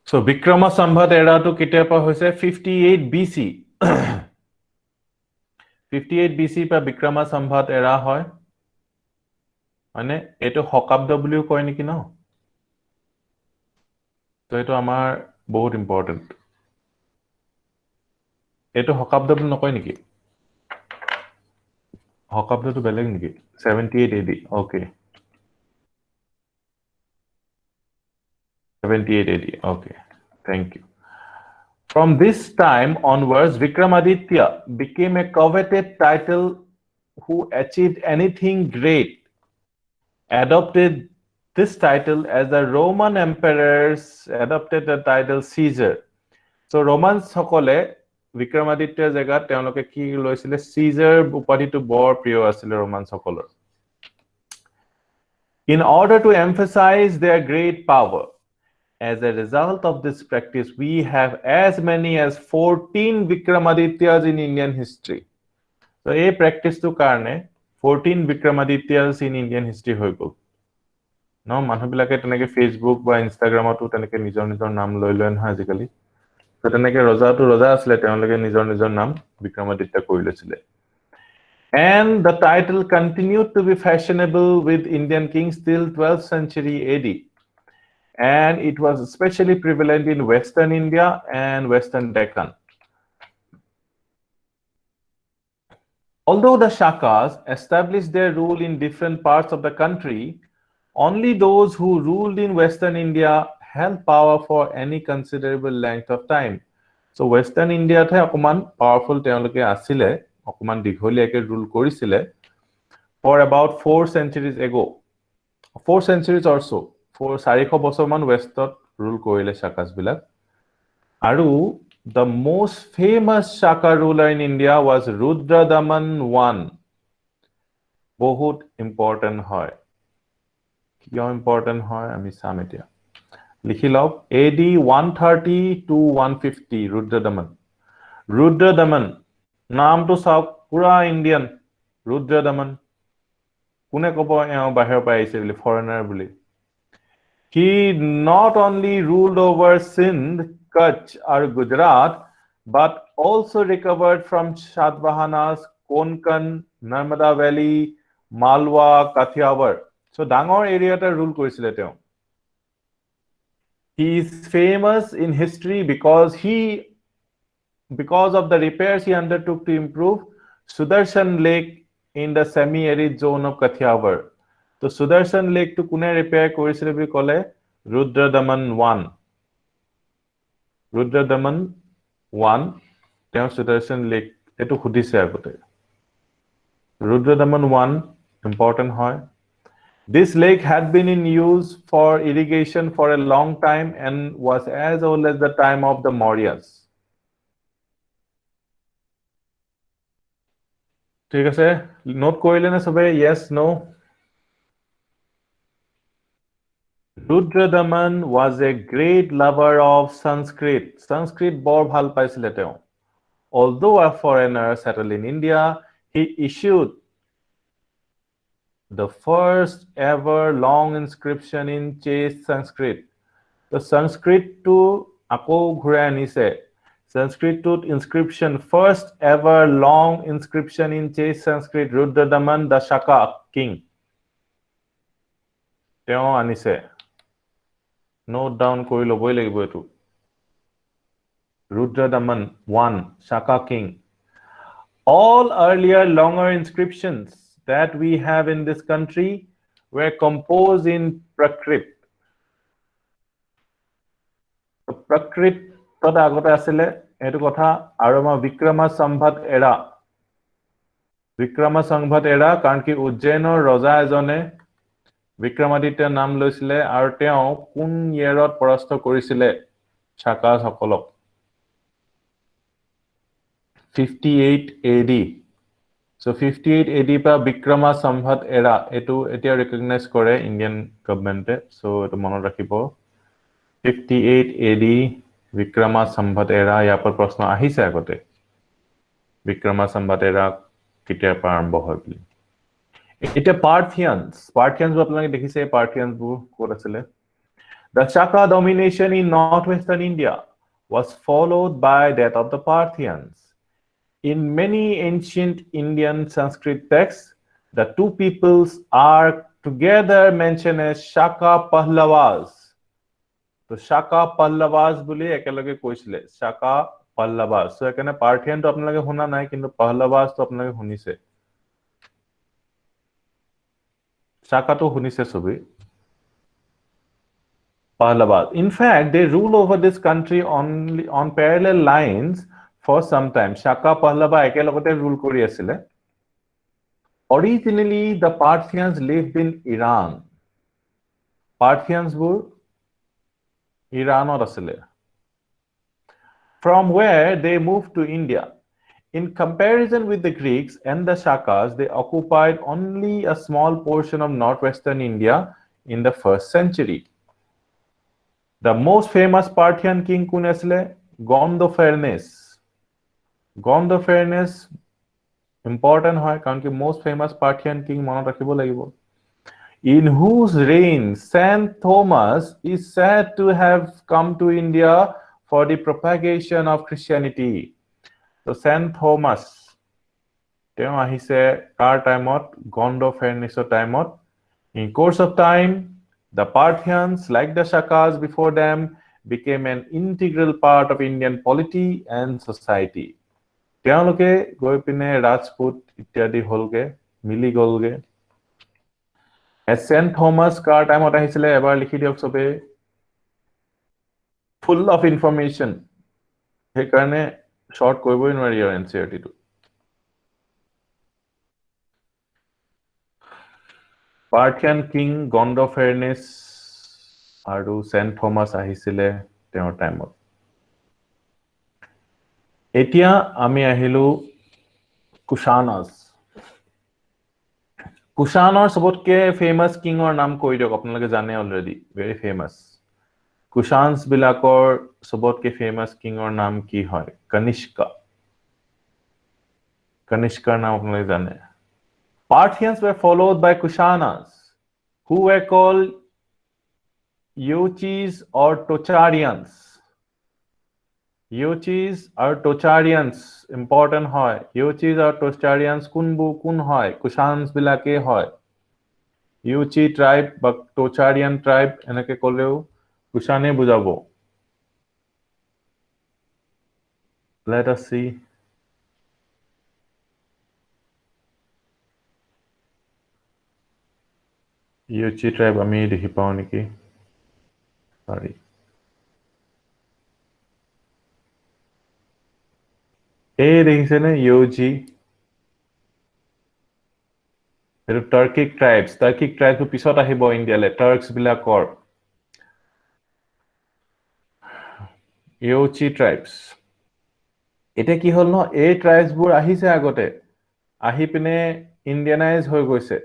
So Vikrama Sambhat era to kitepa hoise 58 BC. 58 BC pa Vikrama Sambhat era hoy. Mane eto Hokabda buliu koy niki no? So eto amar bahut important. Eto Hokabda buli nokoy niki? Hokabda to beleg niki? 78 AD. Okay. 78 AD. Okay. Thank you. From this time onwards, Vikramaditya became a coveted title who achieved anything great. Adopted this title as the Roman emperors adopted the title Caesar. So Romans সকলে Vikramaditya জায়গা তেওঁলোকে কি লৈছিলে Caesar উপাধিটো বৰ প্ৰিয় আছিল Romans সকলৰ. In order to emphasize their great power, as a result of this practice, we have as many as 14 Vikramadityas in Indian history. So, a practice to karne 14 Vikramadityas in Indian history hoy gol. No, মানুহ বিলাকে তেনেকে Facebook বা Instagramতো তেনেকে নিজৰ নাম লৈ লয় নহয় আজিকালি. So, তেনেকে ৰজা আছিলে তেওঁলোকে নিজৰ নাম Vikramaditya কৰি লৈছিলে. And the title continued to be fashionable with Indian kings till 12th century AD. And it was especially prevalent in Western India and Western Deccan. Although the Shakas established their rule in different parts of the country, only those who ruled in Western India held power for any considerable length of time. So Western India the okuman powerful teoloke asile, okuman digholiake rule korisile. for about 4 centuries ago. 4 centuries or so. 400 বছৰমান ৱেষ্টত rule কৰিলে শাকাস বিলাক আৰু the most famous Shaka ruler in India was Rudradaman I. বহুত important হয় কিয় important হয় আমি চাম এতিয়া লিখি লওক AD 130 to 150 Rudradaman নামটো চাওক পুৰা ইণ্ডিয়ান Rudradaman কোনে ক'ব এওঁ বাহিৰৰ পৰা আহিছে বুলি ফৰেনাৰ বুলি He not only ruled over Sindh, Kutch or Gujarat, but also recovered from Satavahanas, Konkan, Narmada Valley, Malwa, Kathiawar. So Dangor area ta rule korisile teo. He is famous in history because of the repairs he undertook to improve Sudarshan Lake in the semi-arid zone of Kathiawar. So Sudarshan Lake to kune repair korisile boli kole Rudradaman I. Rudradaman I teo Sudarshan Lake etu khudise agote. Rudradaman I important hoy. This lake had been in use for irrigation for a long time and was as old as the time of the Mauryas. ঠিক আছে note কৰিলে না সবে yes no Rudradaman was a great lover of Sanskrit বৰ ভাল পাইছিলে তেওঁ although a foreigner settled in India he issued the first ever long inscription in chaste Sanskrit the Sanskrit to আকৌ ঘূৰাই আনিছে Sanskrit to inscription first ever long inscription in chaste Sanskrit Rudradaman the Shaka king তেওঁ আনিছে note down কৰি লবই লাগিব এটো Rudradaman I Shaka king all earlier longer inscriptions that we have in this country were composed in Prakrit তত আগতে আছিলে এটো কথা আৰু মা বিক্ৰমা সম্ভত এৰা কাৰণ কি উজ্জয়নৰ ৰজা এজনে বিক্ৰমাদিত্যৰ নাম লৈছিলে আৰু তেওঁ কোন ইয়েৰত পৰাস্ত কৰিছিলে শাকা সকলক 58 AD so 58 AD পা বিক্ৰমা সম্ভত এৰা এটো এতিয়া ৰিকগনাইজ কৰে ইন্ডিয়ান গভৰ্নমেন্টে সো এটো মনত ৰাখিব 58 AD বিক্ৰমা সম্ভত এৰা ইয়াৰ পৰা প্ৰশ্ন আহিছে আগতে বিক্ৰমা সম্ভত এৰা কেতিয়া আৰম্ভ হয় বুলি এটা Parthians আপোনালোকে দেখিছে Parthians বোৰ ক'ত আছিলে The Shaka domination in northwestern India was followed by that of the Parthians In many ancient Indian Sanskrit texts the two peoples are together mentioned as Shaka Pallavas তো Shaka Pallavas বুলি একেলগে কৈছিলে Shaka Pallavas so এখানে Parthian তো আপোনালোকে শুনা নাই কিন্তু Pallavas তো আপোনালোকে শুনিছে Shaka to hunise sobi Pallavas in fact they rule over this country only on parallel lines for some time Shaka Pallava ekelogote rule kori asile originally the Parthians lived in Iran Parthians bur Iranot asile from where they moved to India In comparison with the Greeks and the Shakas, they occupied only a small portion of northwestern India in the 1st century. The most famous Parthian king Kunesle, Gondophares, important hoy karon ki most famous Parthian king monot rakhibo lagibo. In whose reign Saint Thomas is said to have come to India for the propagation of Christianity. So Saint Thomas তেওঁ আহিছে কাৰ টাইমত Gondopharesৰ টাইমত In course of time the Parthians like the Shakas before them became an integral part of Indian polity and society তেওঁলোকে গৈ পিনে ৰাজপুত ইত্যাদি হলগে মিলি গলগে As Saint Thomas কাৰ টাইমত আহিছিলে এবাৰ লিখি দিয়ক সবে full of information সেইকাৰণে short কৰিবই নোৱাৰি আৰু NCERT টো Parthian king Gondophares আৰু Saint Thomas আহিছিলে তেওঁৰ টাইমত এতিয়া আমি আহিলো কুশানাস কুশানৰ সবতকে ফেমাস কিঙৰ নাম কৈ দিয়ক আপোনালোকে জানে অলৰেডি ভেৰি ফেমাস কুশানস বিলাকৰ সবতকে ফেমাস কিঙৰ নাম কি হয় কনিষ্কাৰ নাম আপোনালোকে জানে Parthians were followed by Kushanas who were called Yochis or Tocharians Yochis or Tocharians important hoy Yochis or Tocharians kun hoy Kushans bilake hoy Yochi tribe but Tocharian tribe enake koleu Kushane bujabo let us see Yochi tribe ami dekhi pao niki sorry এই দেখিছে নে UG এটো টার্কিক tribes পিছত আহিব ইন্ডিয়ালে Turk's বিলাকৰ Yuezhi ট্ৰাইবস এটা কি হল ন এই ট্ৰাইবস বোৰ আহিছে আগতে আহি পিনে ইন্ডিয়ানাইজ হৈ গৈছে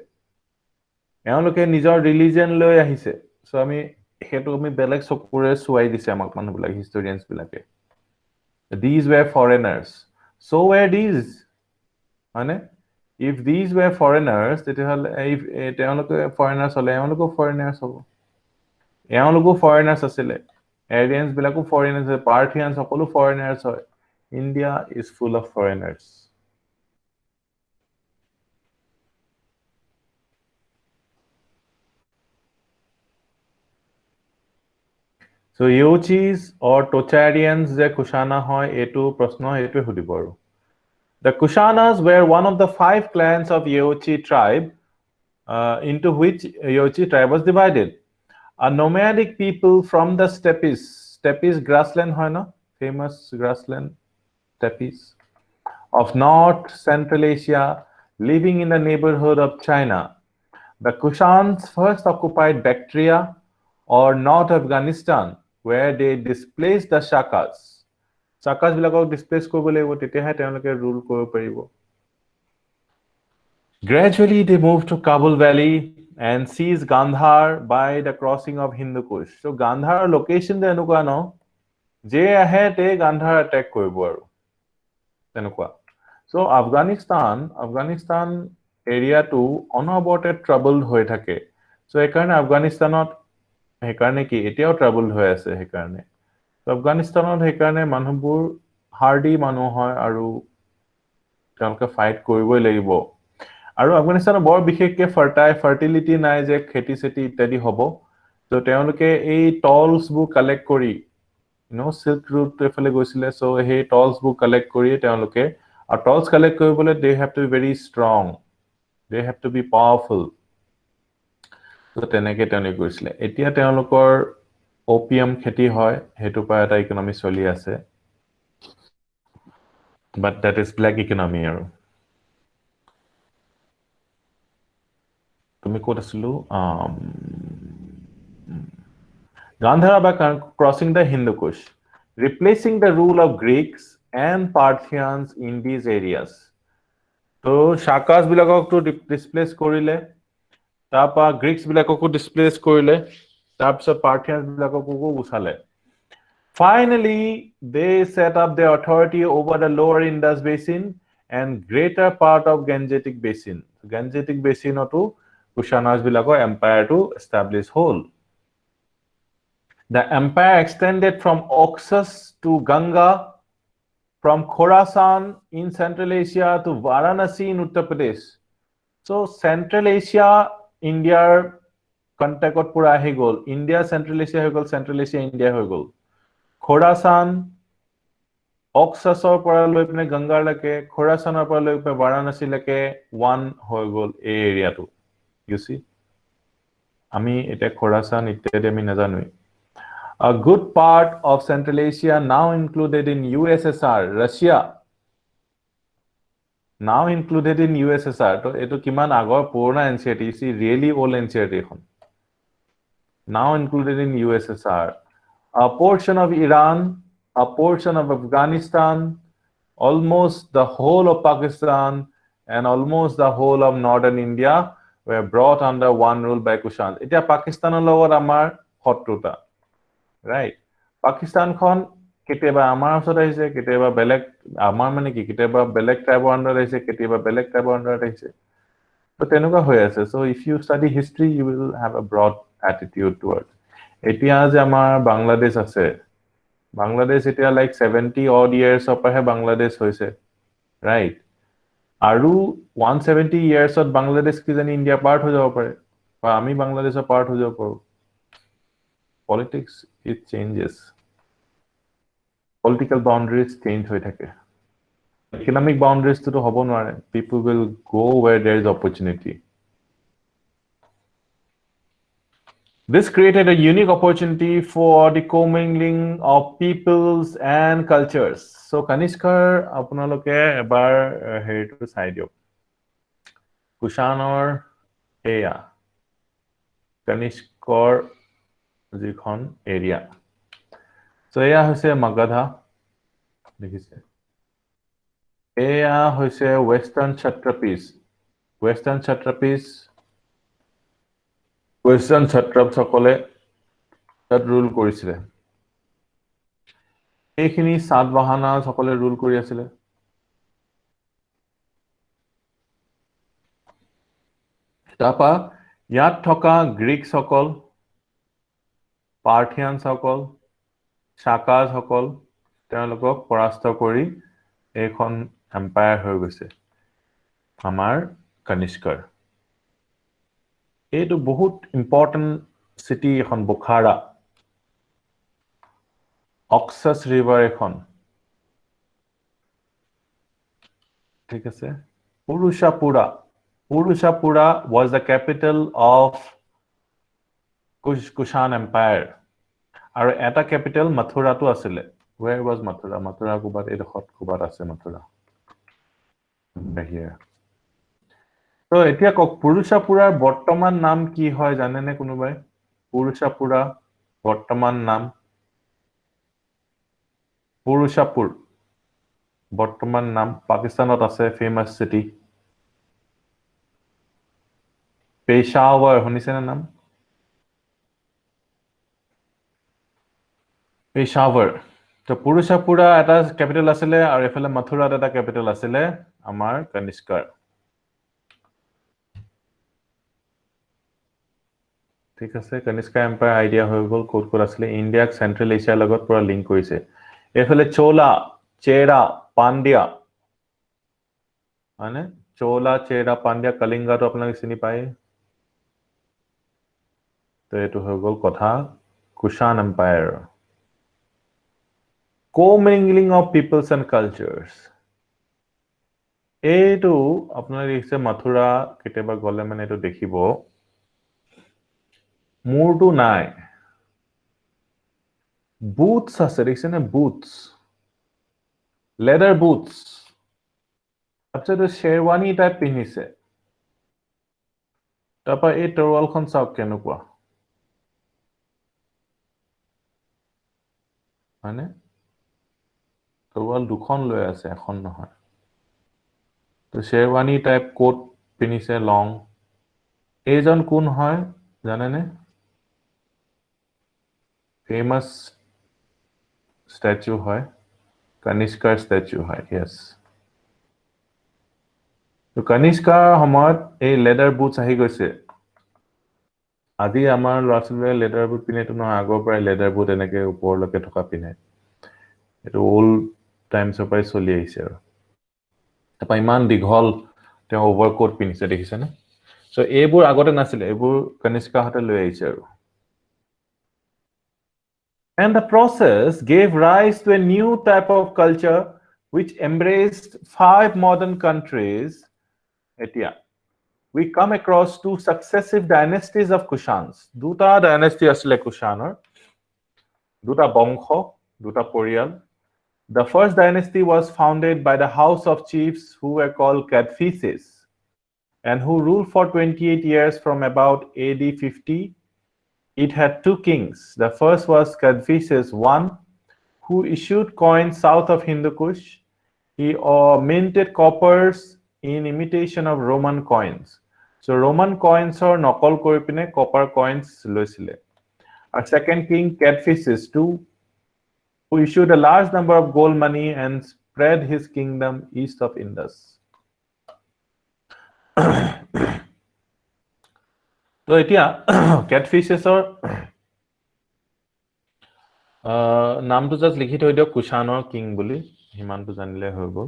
এওঁলোকে নিজৰ ৰিলিজন লৈ আহিছে সো আমি হেতু আমি বেলেগ চকুৰে সুৱাই দিছে আমাক মানুহবিলাক হিষ্টৰিয়ানস বিলাকে these were foreigners so were these মানে if these were foreigners তেতিয়াহলে if তেওঁলোকে foreigners হলে এওঁলোকো foreigners হ'ব এওঁলোকো foreigners আছিলে Aryans বিলাকো foreigners Parthians সকলো foreigners হয় India is full of foreigners so Yochis or Tocharians je Kushana hoy etu prashno etu hudibo aru The Kushanas were one of the 5 clans of Yochi tribe into which Yochi tribe was divided. A nomadic people from the steppes grassland hoy na famous grassland steppes of North Central Asia living in the neighborhood of China. The Kushans first occupied Bactria or North Afghanistan where they displaced the Shakas. Shakas bilakok displace কৰিব লাগিব তেতিয়াহে তেওঁলোকে rule কৰিব পাৰিব Gradually they moved to Kabul Valley and seized Gandhar by the crossing of Hindu Kush. So Gandhar location de enukwa no je ahe te Gandhar attack কৰিব আৰু তেনেকুৱা So Afghanistan area to unabated troubled হৈ থাকে So একাৰণে আফগানিস্তানত হেকাৰণে কি এতিয়াও troubled হৈ আছে হেকাৰণে আফগানিস্তানত হেকাৰণে মানুহবোৰ হাৰ্ডি মানুহ হয় আৰু তেওঁলোকে ফাইট কৰিবই লাগিব আৰু আফগানিস্তানৰ বৰ বিশেষকে ফাৰ্টিলিটি নাই যে খেতি সেতি ইত্যাদি হ'ব তো তেওঁলোকে এই টলস বোৰ কালেক্ট কৰি সিল্ক ৰুট এফালে গৈছিলে সো হে টলস বোৰ কালেক্ট কৰি তেওঁলোকে আৰু টলস কালেক্ট কৰিবলৈ they have to be very strong they have to be powerful তো তেনেকে তেওঁলোকে কৰিছিলে এতিয়া তেওঁলোকৰ opium খেতি হয় হেতু পা এটা ইকোনমি চলি আছে but that is black economy আৰু তুমি কোত আছিলো Gandhara by crossing the Hindu Kush replacing the rule of Greeks and Parthians in these areas so Shakas bilakok to displace korile tapa Greeks bilakok displace korile tapsa Parthians bilakok usale Finally, they set up their authority over the lower Indus basin and greater part of Gangetic basin. Gangetic basin to Kushanas bilako empire to establish whole. The empire extended from Oxus to Ganga, from Khorasan in Central Asia to Varanasi in Uttar Pradesh. So Central Asia, India contact pura hi gol. India, Central Asia hi gol, Central Asia, India hi gol. Khorasan, Oxusor পৰা লৈ পিনে গংগাৰ লৈকে খোৰাসানৰ পৰা লৈ পিনে বাৰাণসী লৈকে one হৈ গল এই এৰিয়াটো you see আমি এটা খোৰাসান ইত্যাদি আমি নাজানোই A good part of Central Asia now included in USSR Russia now included in USSR. So eto kiman agor purana NCERT, you see really old NCERT ekhon. Now included in USSR. A portion of Iran, a portion of Afghanistan, almost the whole of Pakistan, and almost the whole of northern India were brought under one rule by Kushans. Etia Pakistan logot amar shotruta. Right? Pakistan khon keteba amar osot aise, keteba belek amar mane ki keteba belek tribe under aise, keteba belek tribe under aise. So tenuka hoy ase. So if you study history, you will have a broad attitude towards. Etia je amar Bangladesh ase. Bangladesh etia like 70 odd years of Bangladesh hoise. Right? Aru 170 years of Bangladesh ki jani India part ho jabo pare. Ba ami Bangladesh part ho jabo paru. Politics, it changes. Political boundaries change hoi thake. Economic boundaries to hobo nware. People will go where there is opportunity. This created a unique opportunity for the commingling of peoples and cultures. So Kanishkar apnaloke ebar heritu sai diok. Kushanor eya. Kanishkar jikhon area. So eya hoise Magadha. Dekhise. Eya hoise Western Satrapies. Western Satrapies. Western Satrap সকলে তাত rule কৰিছিলে। এইখিনি সাতবাহানা সকলে rule কৰি আছিলে। তাপা ইয়াত থকা গ্ৰীক সকল, পাৰ্থিয়ান সকল, শাকাজ সকল তেওঁলোকক পৰাস্ত কৰি এইখন এম্পায়াৰ হৈ গৈছে। আমাৰ কনিষ্কৰ এইটো বহুত ইম্পৰ্টেন্ট সিটি এখন বুখাৰা অক্সাছ ৰিভাৰ এখন ঠিক আছে পুৰুষাপুৰা was the capital of Kushan empire আৰু এটা capital মথুৰাটো আছিল where was Mathura কুবাত এডখত কুবাত আছে Mathura here So এতিয়া কক পুৰুষাপুৰাৰ বৰ্তমান নাম কি হয় জানে নে কোনোবাই পুৰুষাপুৰা বৰ্তমান নাম পুৰুষাপুৰ বৰ্তমান নাম পাকিস্তানত আছে ফেমাস সিটি পেশাৱাৰ শুনিছে না নাম পেশাৱাৰ তো পুৰুষাপুৰা এটা ক্যাপিটেল আছিল আৰু এফালে মথুৰাত এটা ক্যাপিটেল আছিল আমাৰ কনিষ্কৰ ঠিক আছে কনিষ্কা এম্পায়াৰ আইডিয়া হৈ গল কোড কোড আছিল ইন্ডিয়াক সেন্ট্ৰাল এছিয়াৰ লগত পুৰা লিংক কৰিছে এফালে চোলা চেৰা পাণ্ডিয়া মানে চোলা চেৰা পাণ্ডিয়া কলিঙ্গাটো আপোনালোকে চিনি পায় তো এটো হৈ গল কথা কুশান empire co-mingling of peoples and cultures এটো আপোনালোকে দেখিছে মথুৰা কেতিয়াবা গলে মানে এটো দেখিব মূৰটো নাই boots আছে দেখিছে না boots leather boots তাৰপিছত শেৰৱানী টাইপ পিন্ধিছে তাৰপা এই তৰোৱালখন চাওক কেনেকুৱা মানে তৰোৱাল দুখন লৈ আছে এখন নহয় তো শেৰৱানী টাইপ কোট পিন্ধিছে লং এইজন কোন হয় জানে নে famous statue hai Kanishka statue hai yes to Kanishka hamar ei leather boots ahi goise adi amar lorasule leather boot pine to no agor prai leather boot enake upor loke thoka pine eto old times opai choli aise aru tapa iman dighol te overcoat pinise dekhise na so ebur agote nasile ebur Kanishka hate loi aise aru And the process gave rise to a new type of culture which embraced 5 modern countries. Etia. We come across 2 successive dynasties of Kushans. Duta dynasty asle Kushanor. Duta bongkho, duta porial. The first dynasty was founded by the house of chiefs who were called Cadphises and who ruled for 28 years from about AD 50. It had two kings. The first was Cadphises I, who issued coins south of Hindu Kush. He minted coppers in imitation of Roman coins. So Roman coins or নকল কৰি পিনে copper coins লৈছিলে. Our second king, Cadphises II, who issued a large number of gold money and spread his kingdom east of Indus. তো এতিয়া Cadphysesৰ নামটো just লিখি থৈ দিয়ক কুশানৰ কিং বুলি হিমানটো জানিলে হৈ গ'ল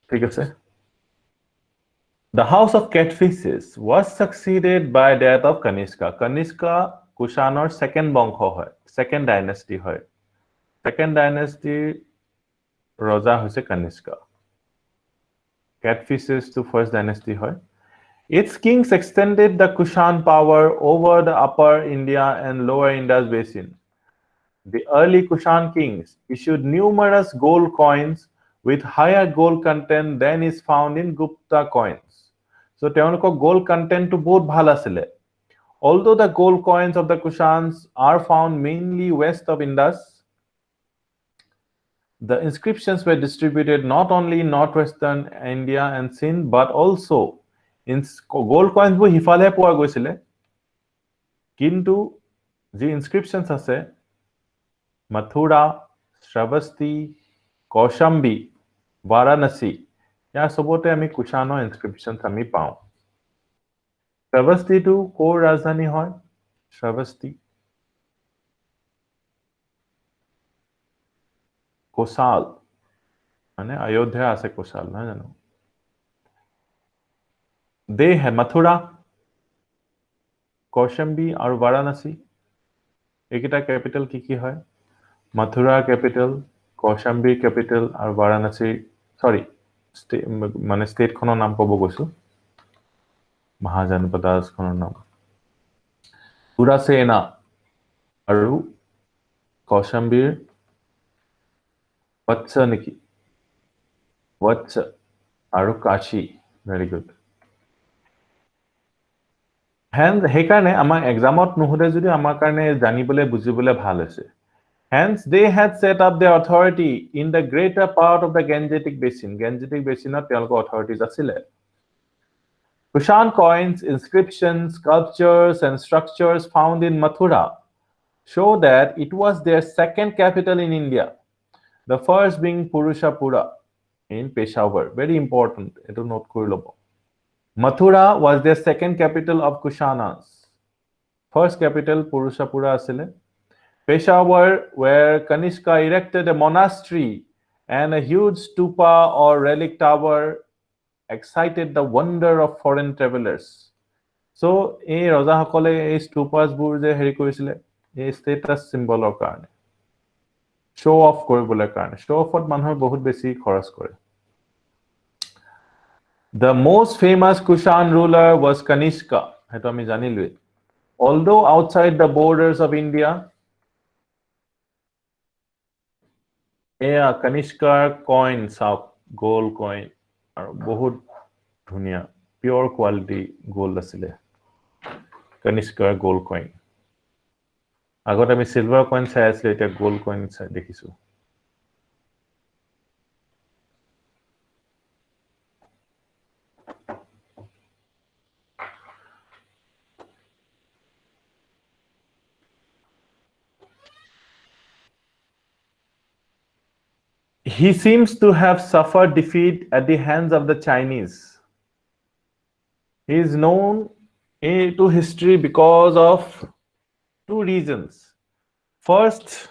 ঠিক আছে The house of Cadphises was succeeded by that of Kanishka. Kanishka Kushanor second bongho hoy, second dynasty hoy. Second dynasty Raja hoise Kanishka. Cadphises to first dynasty hoy. Its kings extended the Kushan power over the upper India and lower Indus basin. The early Kushan kings issued numerous gold coins with higher gold content than is found in Gupta coins. So তেওঁলোকৰ gold content to বহুত ভাল আছিলে. Although the gold coins of the Kushans are found mainly west of Indus, the inscriptions were distributed not only in northwestern India and Sindh but also in gold coins বোৰ হিফালে পোৱা গৈছিলে কিন্তু যি inscriptions আছে Mathura, Shravasti, Kaushambi, Varanasi ইয়াৰ সবতে আমি কুশানৰ ইনস্ক্ৰিপশনছ আমি পাওঁ শ্ৰাৱস্তিটো কোৰ ৰাজধানী হয় শ্ৰাৱস্তি কোশাল মানে অযোধ্যা আছে কোশাল নহয় জানো দে হে মথুৰা কৌশম্বী আৰু বাৰাণসী এইকেইটা ক্যাপিটাল কি হয় মথুৰা ক্যাপিটাল কৌশম্বী ক্যাপিটাল আৰু বাৰাণসী সৰি মানে স্টেট খনৰ নাম কব গৈছো মহাজনপদাস খনৰ নাম পুৰাসেনা আৰু কৌশম্বীৰ বৎস নেকি বৎস আৰু কাশী ভেৰি গুড হেন্স হেকাৰণে আমাৰ এক্সামত নহলে যদি আমাৰ কাৰণে জানিবলে বুজিবলে ভাল হৈছে Hence, they had set up their authority in the greater part of the Gangetic Basin. Gangetic Basin of Telko authorities asile. Kushan coins, inscriptions, sculptures, and structures found in Mathura show that it was their second capital in India. The first being Purushapura in Peshawar. Very important. It will note Kurilobo. Mathura was their second capital of Kushanas. First capital Purushapura asile. Peshawar, where Kanishka erected a monastery and a huge stupa or relic tower, excited the wonder of foreign travelers. So, এই ৰজাসকলে এই stupas-বোৰ যে হেৰি কৰিছিলে, এই status symbol-ৰ কাৰণে, show off কৰিবলৈ কাৰণে, show off-ত মানুহৰ বহুত বেছি খৰচ কৰে. The most famous Kushan ruler was Kanishka. সেইটো আমি জানিলোৱে. Although outside the borders of India, Kanishkar coin, gold coin, আৰু বহুত ধুনীয়া pure quality gold আছিলে Kanishkar gold coin আগত আমি silver coin চাই আছিলো এতিয়া gold coin চাই দেখিছো He seems to have suffered defeat at the hands of the Chinese. He is known to history because of two reasons. First,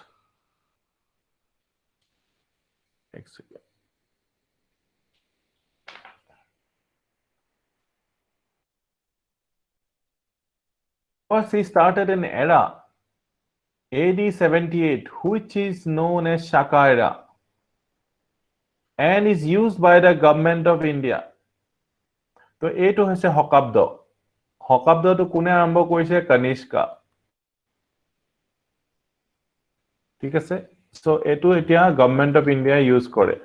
he started an era, AD 78, which is known as Shaka era. And is used by the government of India. So, এইটো হৈছে হকাব্দ হকাব্দটো কোনে আৰম্ভ কৰিছে Kanishka ঠিক আছে so এটো এতিয়া government of India use কৰে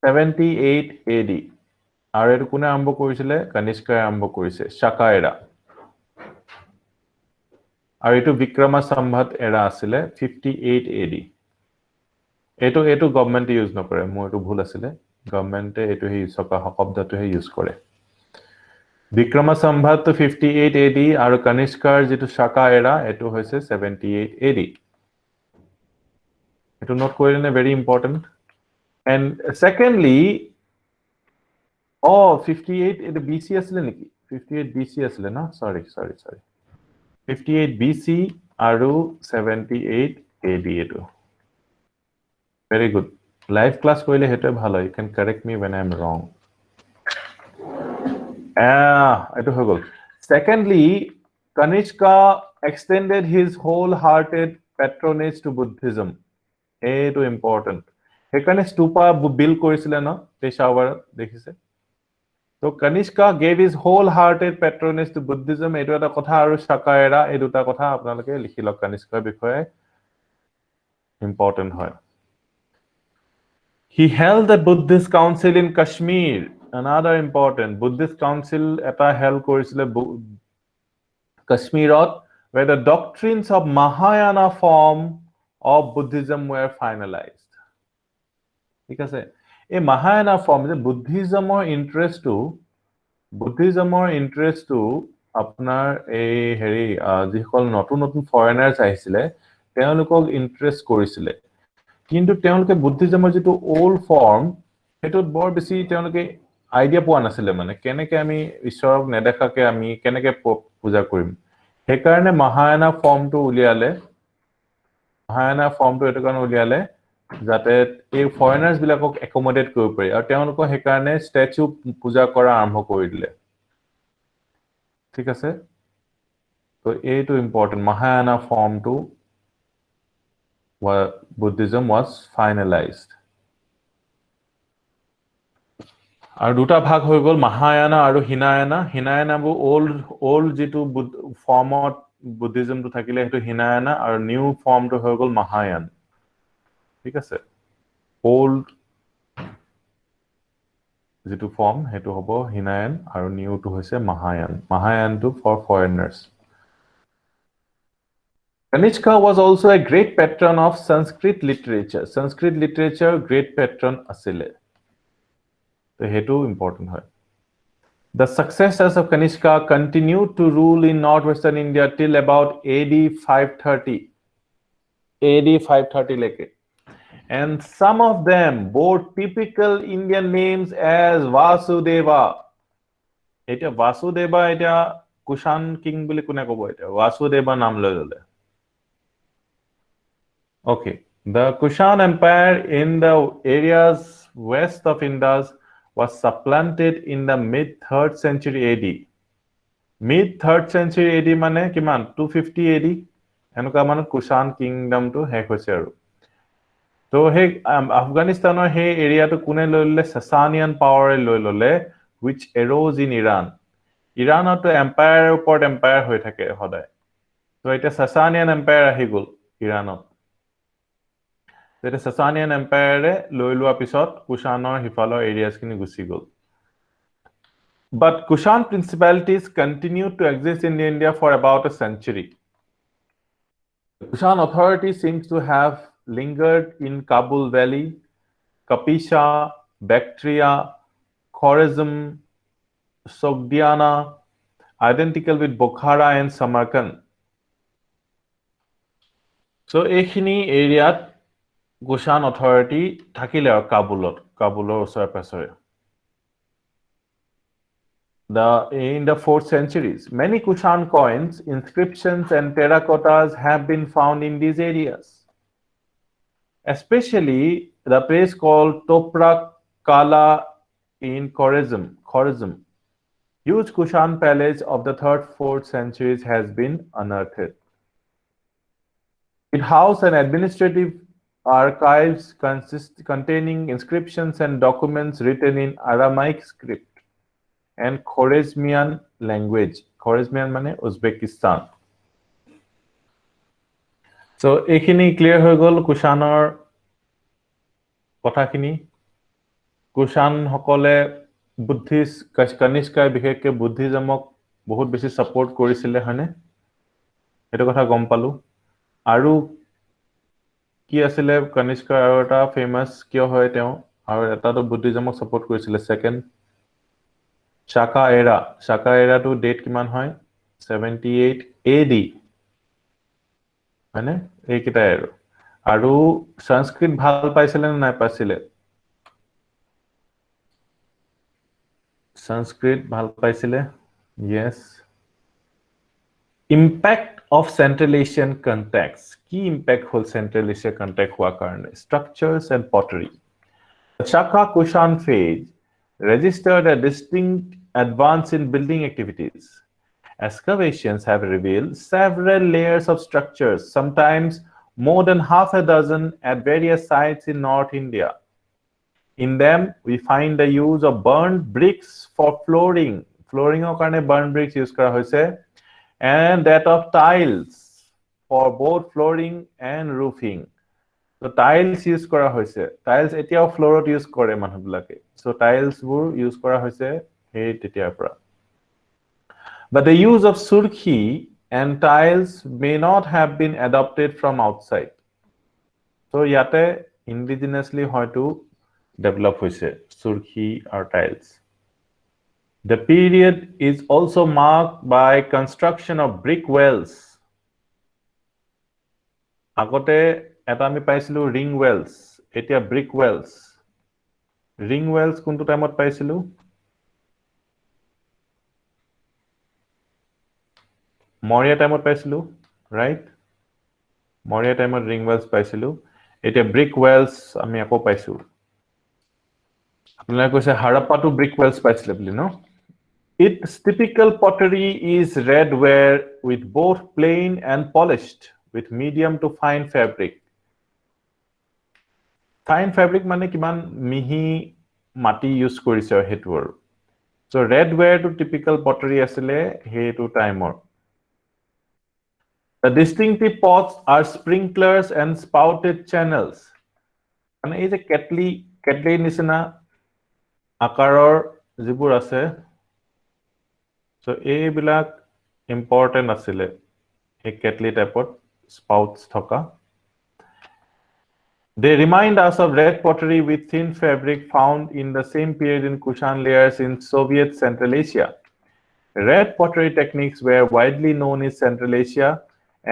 78 AD আৰু এটো কোনে আৰম্ভ কৰিছিলে কনিষ্কাই আৰম্ভ কৰিছে শাকা এৰা আৰু এটো বিক্ৰমা সম্ভত এৰা আছিলে 58 AD এটো গভৰ্নমেন্ট ইউজ নকৰে মোৰ এটো ভুল আছিলে গভৰ্নমেন্টে এটো হি শাকা শব্দটো হে ইউজ কৰে বিক্ৰমা সম্ভত 58 AD আৰু কনিষ্কাৰ যেটো শাকা এৰা এটো হৈছে 78 AD এটো নোট কৰিলে very important and secondly 58 এটো BC আছিলে নেকি 58 BC আছিলে না sorry 58 BC আৰু 78 AD এটো very good live class কৰিলে হেতে ভাল হয় you can correct me when I am wrong এটো হৈ গল secondly Kanishka extended his wholehearted patronage to Buddhism এটো important হেকানে স্তূপা বিল কৰিছিলে না পেশাৱাৰ দেখিছে So Kanishka gave his wholehearted patronage to Buddhism. এটো এটা কথা আৰু শাকা এৰা এই দুটা কথা আপোনালোকে লিখি লওক Kanishkar বিষয়ে important হয় He held the Buddhist council in Kashmir another important Buddhist council এটা held কৰিছিলে Kashmirot where the doctrines of Mahayana form of Buddhism were finalized ঠিক আছে এই Mahayana form যে বুদ্ধিজমৰ ইন্টাৰেস্টটো আপোনাৰ এই হেৰি যিসকল নতুন ফৰেনাৰ্স আহিছিলে তেওঁলোকক ইন্টাৰেস্ট কৰিছিলে কিন্তু তেওঁলোকে বুদ্ধিজমৰ যেটো ওল্ড ফৰ্ম হেতু বৰ বেছি তেওঁলোকে আইডিয়া পোৱা নাছিলে মানে কেনেকে আমি ঈশ্বৰক নেদেখাকে আমি কেনেকে পূজা কৰিম হেকাৰণে Mahayana ফৰ্মটো উলিয়ালে এটো কাৰণ উলিয়ালে যাতে এই ফৰেনাৰ্স বিলাকক একমোডেট কৰিব পাৰি আৰু তেওঁলোকক হেকাৰণে স্ট্যাচু পূজা কৰা আৰম্ভ কৰি দিলে ঠিক আছে তো এইটো important Mahayana form to Buddhism was finalized আৰু দুটা ভাগ হৈ গল Mahayana আৰু Hinayana বু old যেটো ফৰ্মত বুদ্ধিজম তো থাকিলে হেতু Hinayana আৰু নিউ ফৰ্মটো হৈ গল Mahayana ঠিক আছে old যেটো ফৰ্ম হেতু হ'ব Hinayan আৰু নিউ টু হৈছে Mahayana to for foreigners Kanishka was also a great patron of Sanskrit literature great patron asile to hetu important hoy The successors of Kanishka continued to rule in northwestern India till about AD 530 leke and some of them bore typical Indian names as Vasudeva eta Kushan king boli kune kobo eta Vasudeva naam lole Okay, the Kushan Empire in the areas west of Indus was supplanted in the mid-3rd century AD. Mid-3rd century AD mane kiman 250 AD. Enuka mane Kushan kingdom to hek hoise aru. So he Afghanistan he area to kune lole Sasanian power lole which arose in Iran. Iran to empire upor empire hoi thake hoday. So eta Sasanian empire ahi gol Iranot. The Sasanian Empire loilu episode Kushanor Hifalo areas kini gusi gol. But Kushan principalities continued to exist in India for about a century. The Kushan authority seems to have lingered in Kabul Valley, Kapisha, Bactria, Khorazm, Sogdiana, identical with Bukhara and Samarkand. So ekhini area Kushan authority thakile aru Kabulor osore pasore in the 4th centuries many Kushan coins inscriptions and terracottas have been found in these areas especially the place called Toprak Kala in Khorazm huge Kushan palace of the 3rd 4th centuries has been unearthed it housed an administrative archives containing inscriptions and documents written in Aramaic script and Khwarezmian language Khwarezmian মানে Uzbekistan. So এইখিনি clear হৈ গ'ল কুশানৰ কথাখিনি কুশান সকলে Buddhist কনিষ্কাই বিশেষকৈ বুদ্ধিজমক বহুত বেছি support কৰিছিলে হয়নে এটো কথা গম পালো আৰু কি আছিলে কনিষ্কাৰ আৰু এটা ফেমাস কিয় হয় তেওঁ আৰু এটাটো বুদ্ধিজমক সাপোৰ্ট কৰিছিলে সেকেন্ড শাকা এৰা টু ডেট কিমান হয় 78 AD হয়নে এইকিটাই আৰু সংস্কৃত ভাল পাইছিলে নে নাই পাইছিলে Sanskrit ভাল পাইছিলে yes impact of Central Asian context key impact hall Central Asia context হোৱা কাৰণে structures and pottery the Shaka Kushan phase registered a distinct advance in building activities excavations have revealed several layers of structures sometimes more than half a dozen at various sites in North India In them, we find the use of burnt bricks for flooring. Flooring or karne burnt bricks use kara hoise, and that of tiles for both flooring and roofing. So tiles use kara hoise. Tiles etiao floorot use kore manhublake. So tiles bur use kara hoise he tetiar pora. But the use of surkhi and tiles may not have been adopted from outside. So yate indigenously hoitu develop hoise surkhi or tiles the period is also marked by construction of brick wells agote eta ami paisilu ring wells etia brick wells kuntu time ot paisilu Maurya time ot paisilu right Maurya time ot ring wells paisilu etia brick wells ami ako paisu Apnalok koise Harappa to brick wells paisile boli no Its typical pottery is redware with both plain and polished with medium to fine fabric fine fabric mane kiman mihi mati use korise hetur so redware to typical pottery asile hetu timer The distinctive pots are sprinklers and spouted channels মানে এই যে কেটলি নিচিনা আকাৰৰ যিবোৰ আছে so এইবিলাক important asile এই কেটলি টাইপত spouts থকা They remind us of red pottery with thin fabric found in the same period in Kushan layers in Soviet Central Asia. Red pottery techniques were widely known in Central Asia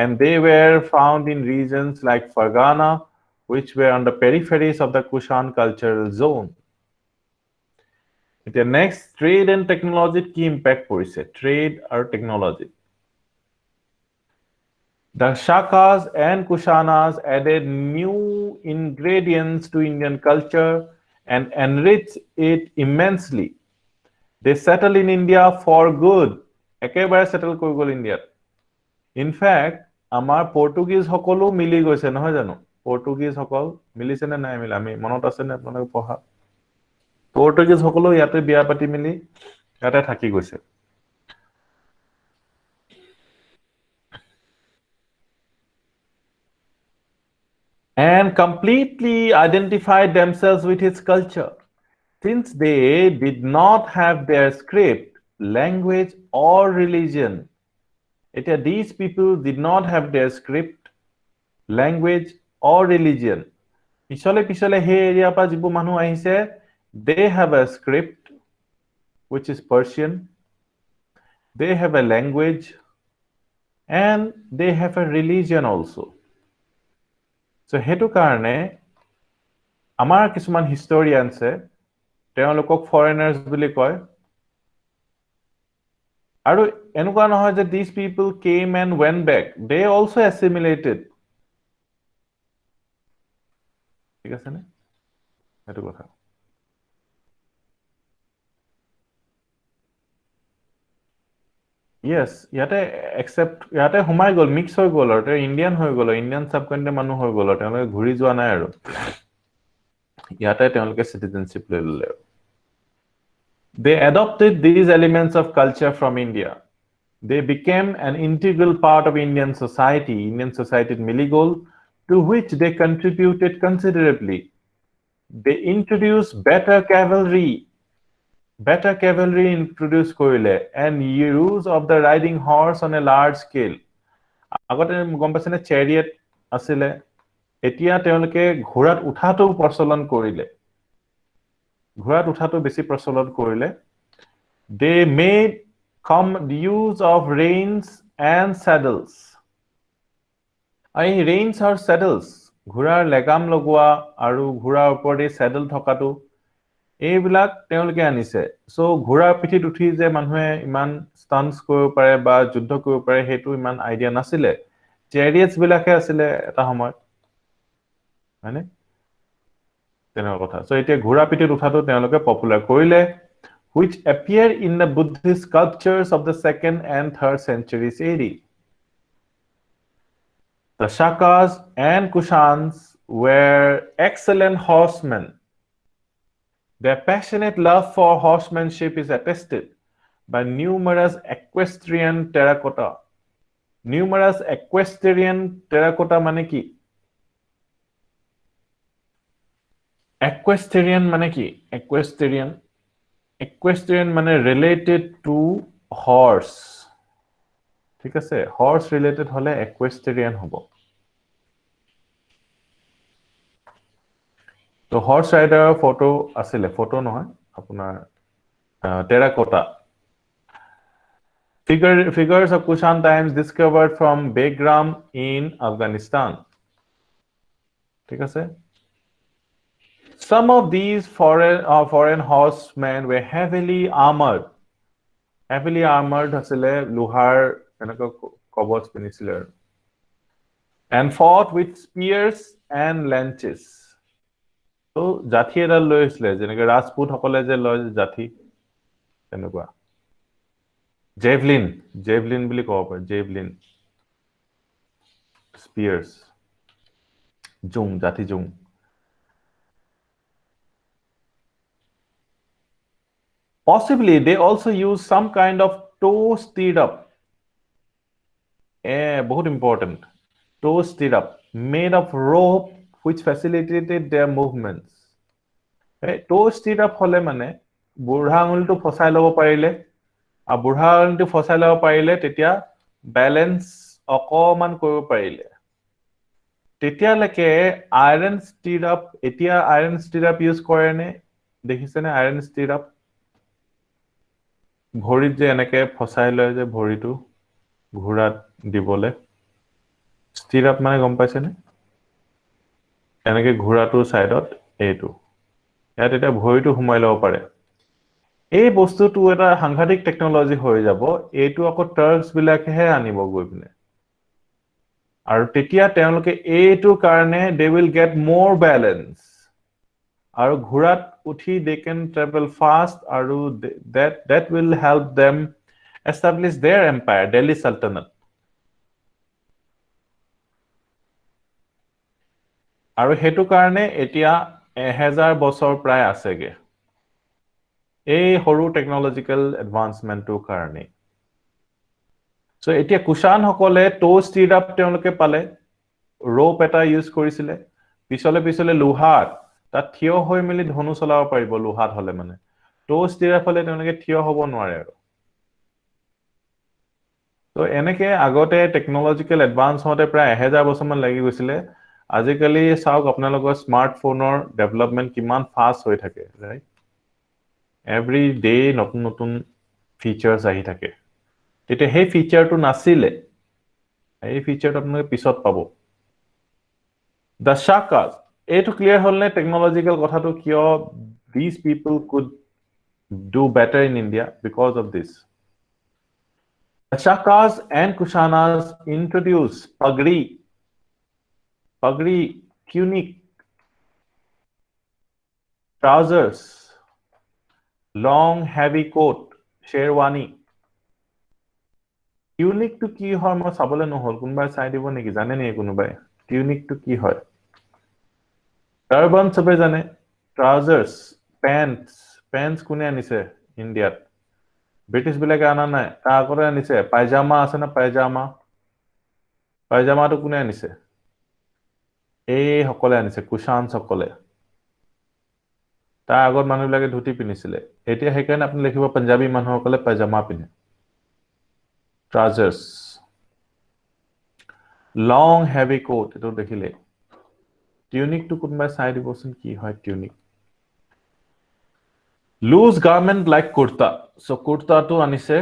and they were found in regions like Fargana which were on the peripheries of the Kushan cultural zone. The next trade and technology key impact porise trade or technology The Shakas and Kushanas added new ingredients to Indian culture and enriched it immensely. They settled in India for good. Ekebare settle koi gol India. In fact, amar Portuguese hokolo mili goise nohoy jano. Portuguese hokol milise na nai mila ami monot ase na apnalok poha. Portuguese hokolo yate biya pati mili yate thaki goise. And completely identified themselves with his culture. Since they did not have their script, language, or religion, these people did not have their script, language, or religion. Pichole he area pa jibu manu ahise, they have a script, which is Persian, they have a language, and they have a religion also. So hetu karone amar kisuman historians তেওঁলোকক foreigners বুলি কয় আৰু এনেকুৱা নহয় যে these people came and went back they also assimilated ঠিক আছে নে এটো কথা yes ইয়াতে except ইয়াতে হুমাই গল মিক্স হৈ গল আৰু ইন্ডিয়ান হৈ গল ইন্ডিয়ান সাবকন্টিনেন্ট মানুহ হৈ গল তেওঁলোকে ঘুৰি যোৱা নাই আৰু ইয়াতে তেওঁলোকে citizenship লৈ ললে They adopted these elements of culture from India. They became an integral part of Indian society Miligol, to which they contributed considerably. They introduced better cavalry introduced Koile and use of the riding horse on a large scale. আগতে গম পাইছেনে chariot আছিলে এতিয়া তেওঁলোকে ঘোঁৰাত উঠাটো প্ৰচলন কৰিলে ঘোঁৰাত উঠাটো বেছি প্ৰচলন কৰিলে they made use of reins and saddles এই reins or saddles ঘোঁৰাৰ লেগাম লগোৱা আৰু ঘোঁৰাৰ ওপৰতে saddle থকাটো এইবিলাক তেওঁলোকে আনিছে সো ঘোঁৰাৰ পিঠিত উঠি যে মানুহে ইমান ষ্টান্টস কৰিব পাৰে বা যুদ্ধ কৰিব পাৰে হেতু ইমান আইডিয়া নাছিলে chariots বিলাকে আছিলে এটা সময়ত মানে তেনেকুৱা কথা সো এতিয়া ঘোঁৰা পিঠিত উঠাটো তেওঁলোকে পপুলাৰ কৰিলে which appear in the Buddhist sculptures of the 2nd and 3rd centuries AD. The Shakas and Kushans were excellent horsemen. Their passionate love for horsemanship is attested by numerous equestrian terracotta. Numerous equestrian terracotta mane ki? Equestrian mane ki? Equestrian mane related to horse. ঠিক আছে horse related হলে equestrian হবো তো horse rider photo asile photo নহয় আপোনাৰ terracotta figures of Kushan times discovered from Begram in Afghanistan ঠিক আছে some of these foreign horsemen were heavily armored asile luhar enaka কবচ পিনিছিলে and fought with spears and lances so jathi edal loisle jeneke rajput hokole je loy jathi tenukwa javelin bili kobo pare javelin spears jathi jung possibly they also use some kind of toe stirrup बहुत important toe stirrup made of rope which facilitated their movements toe stirrup hole mane burha angultu fosai lobo parile a burha angultu fosai lobo parile tetia balance okoman koribo parile tetia leke iron stirrup use kore ne dekhisene iron stirrup bhorit je enake fosai loy je bhoritu ঘোঁৰাত দিবলে stirrup মানে গম পাইছে নে এনেকে ঘোঁৰাটোৰ সাইডত এইটো ইয়াত এটা ভৰিটো ঘুমাই লব পাৰে এই বস্তুটো এটা সাংঘাতিক টেকনলজি হৈ যাব এইটো আকৌ টাৰ্কস বিলাকেহে আনিব গৈ পিনে আৰু তেতিয়া তেওঁলোকে এইটো কাৰণে they will get more balance আৰু ঘোঁৰাত উঠি they can travel fast আৰু that will help them establish their empire Delhi Sultanate আৰু হেতু কাৰণে এতিয়া 1000 বছৰ প্ৰায় আছেগে এই হৰু টেকনলজিক্যাল এডভান্সমেন্টৰ কাৰণে সো এতিয়া কুশান হকলে টো স্টিড আপ তেওঁলোকে পালে rope এটা ইউজ কৰিছিলে পিছলে লোহাৰ তাত থিয় হৈ মিলি ধনু চলাব পাৰিব লোহাত হলে মানে টো স্টিড আপ হলে তেওঁলোকে থিয় হ'ব নোৱাৰে আৰু তো এনেকে আগতে টেকনলজিক্যাল এডভান্স হতে প্ৰায় 1000 বছৰ মান লাগি গৈছিলে আজিকালি চাওক আপোনালোকৰ স্মাৰ্টফোনৰ ডেভেলপমেন্ট কিমান ফাস্ট হৈ থাকে ৰাইট এভৰি ডে নতুন ফিচাৰ্স আহি থাকে তেতিয়া সেই ফিচাৰটো নাছিলে এই ফিচাৰটো আপোনালোকে পিছত পাব the shakas এইটো ক্লিয়াৰ হল নে টেকনলজিক্যাল কথাটো কিয় these people could do better in India because of this The Shakas and Kushanas introduced pagri, tunic, trousers, long heavy coat, sherwani. Tunic to ki hoy mo sabole no hol kunba sai dibo neki jane nei kunubai tunic to ki hoy turban sobe jane trousers pants kune anise India British বিলাকে আনা নাই তাৰ আগতে আনিছে পায়জামা আছে না পায়জামাটো কোনে আনিছে এই সকলে আনিছে কুশান সকলে তাৰ আগত মানুহবিলাকে ধুতি পিন্ধিছিলে এতিয়া সেইকাৰণে আপুনি লিখিব পাঞ্জাবী মানুহসকলে পায়জামা পিন্ধে trousers long heavy coat এটো দেখিলে টিউনিক টু কোনবাই চাই দিবচোন কি হয় tunic loose garment like kurta so kurta to anise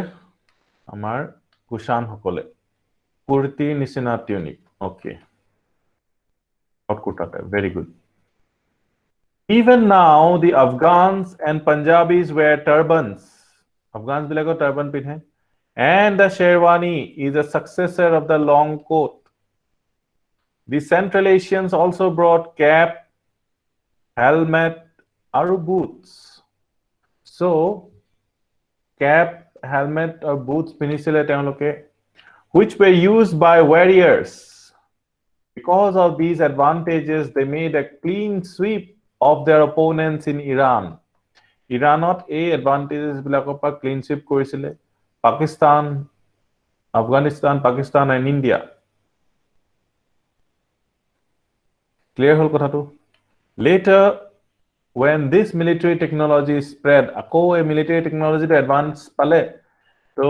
amar kushan hokole kurti nisina tunic okay out kurta very good even now the Afghans and Punjabis wear turbans Afghans bilago turban pindhe and the sherwani is a successor of the long coat the Central Asians also brought cap helmet aru boots so cap helmet or boots pinisile teoloke which were used by warriors because of these advantages they made a clean sweep of their opponents in Iranot a advantages bilakor pa clean sweep korisile Pakistan Afghanistan Pakistan and India clear hol kotha to later when this military technology spread ako a military technology to advance pale to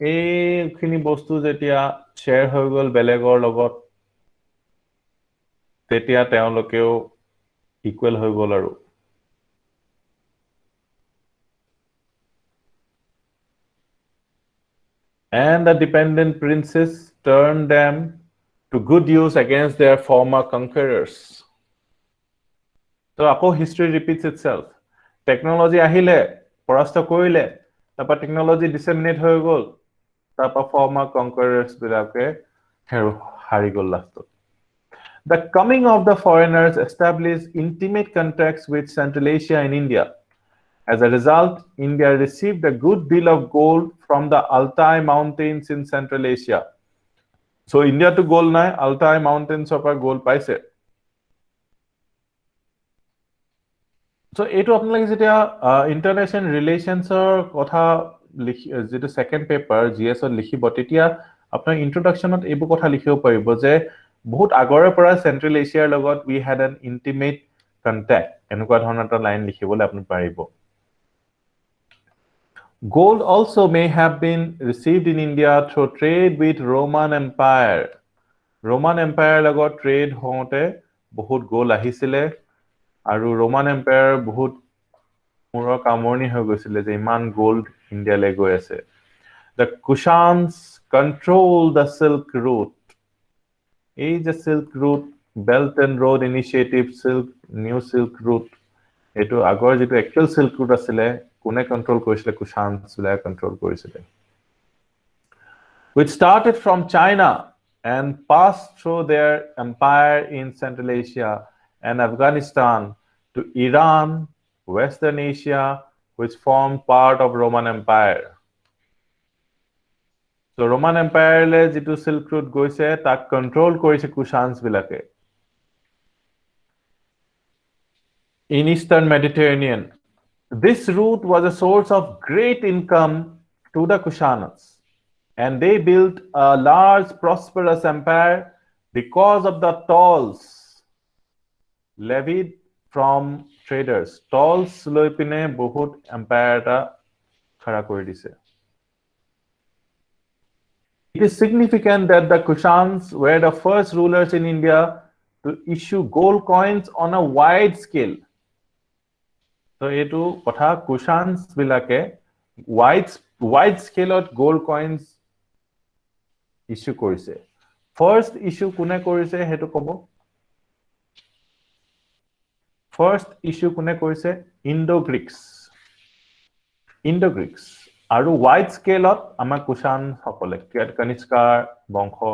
ei khini bostu jetia share hoy gol belegor logot tetia teolokeo equal hoy gol aru and the dependent princes turned them to good use against their former conquerors so ako history repeats itself technology ahile porasta korile tapa technology disseminate hoy gol tapa former conquerors bilake hari gol last the coming of the foreigners established intimate contacts with Central Asia and India as a result India received a good deal of gold from the Altai mountains in Central Asia so India to gold nai Altai mountains opar gold paise so eto apnalage jetia international relations or kotha jeto second paper GS or likhibo tetia apnar introduction ot ebu kotha likhibo paribo je bahut agore pora Central Asia logot we had an intimate contact enukwa dhona ta line likhibole apni paribo gold also may have been received in India through trade with Roman Empire logot trade hote bahut gold ahisile aru Roman Empire bahut muro kamorni hoy goisile je iman gold India le goi ase the Kushans controlled the Silk Route is a Silk Route Belt and Road Initiative New Silk Route eto agor jeto actual Silk Route asile kone control korisile Kushans la control korisile which started from China and passed through their empire in Central Asia and Afghanistan to Iran Western Asia which formed part of Roman Empire so Roman Empire le jitu Silk Route goise tak control korise Kushans bilake in Eastern Mediterranean this route was a source of great income to the Kushanas and they built a large prosperous empire because of the tolls levied from traders tolls loi pine bahut empire ta khara kori dise it is significant that the Kushans were the first rulers in India to issue gold coins on a wide scale so etu kotha Kushans bilake wide scale of gold coins issue korise first issue kune korise hetu kobo first issue kune korise Indo-Greeks aru wide scale of amar Kushan hokole Kanishkar bongho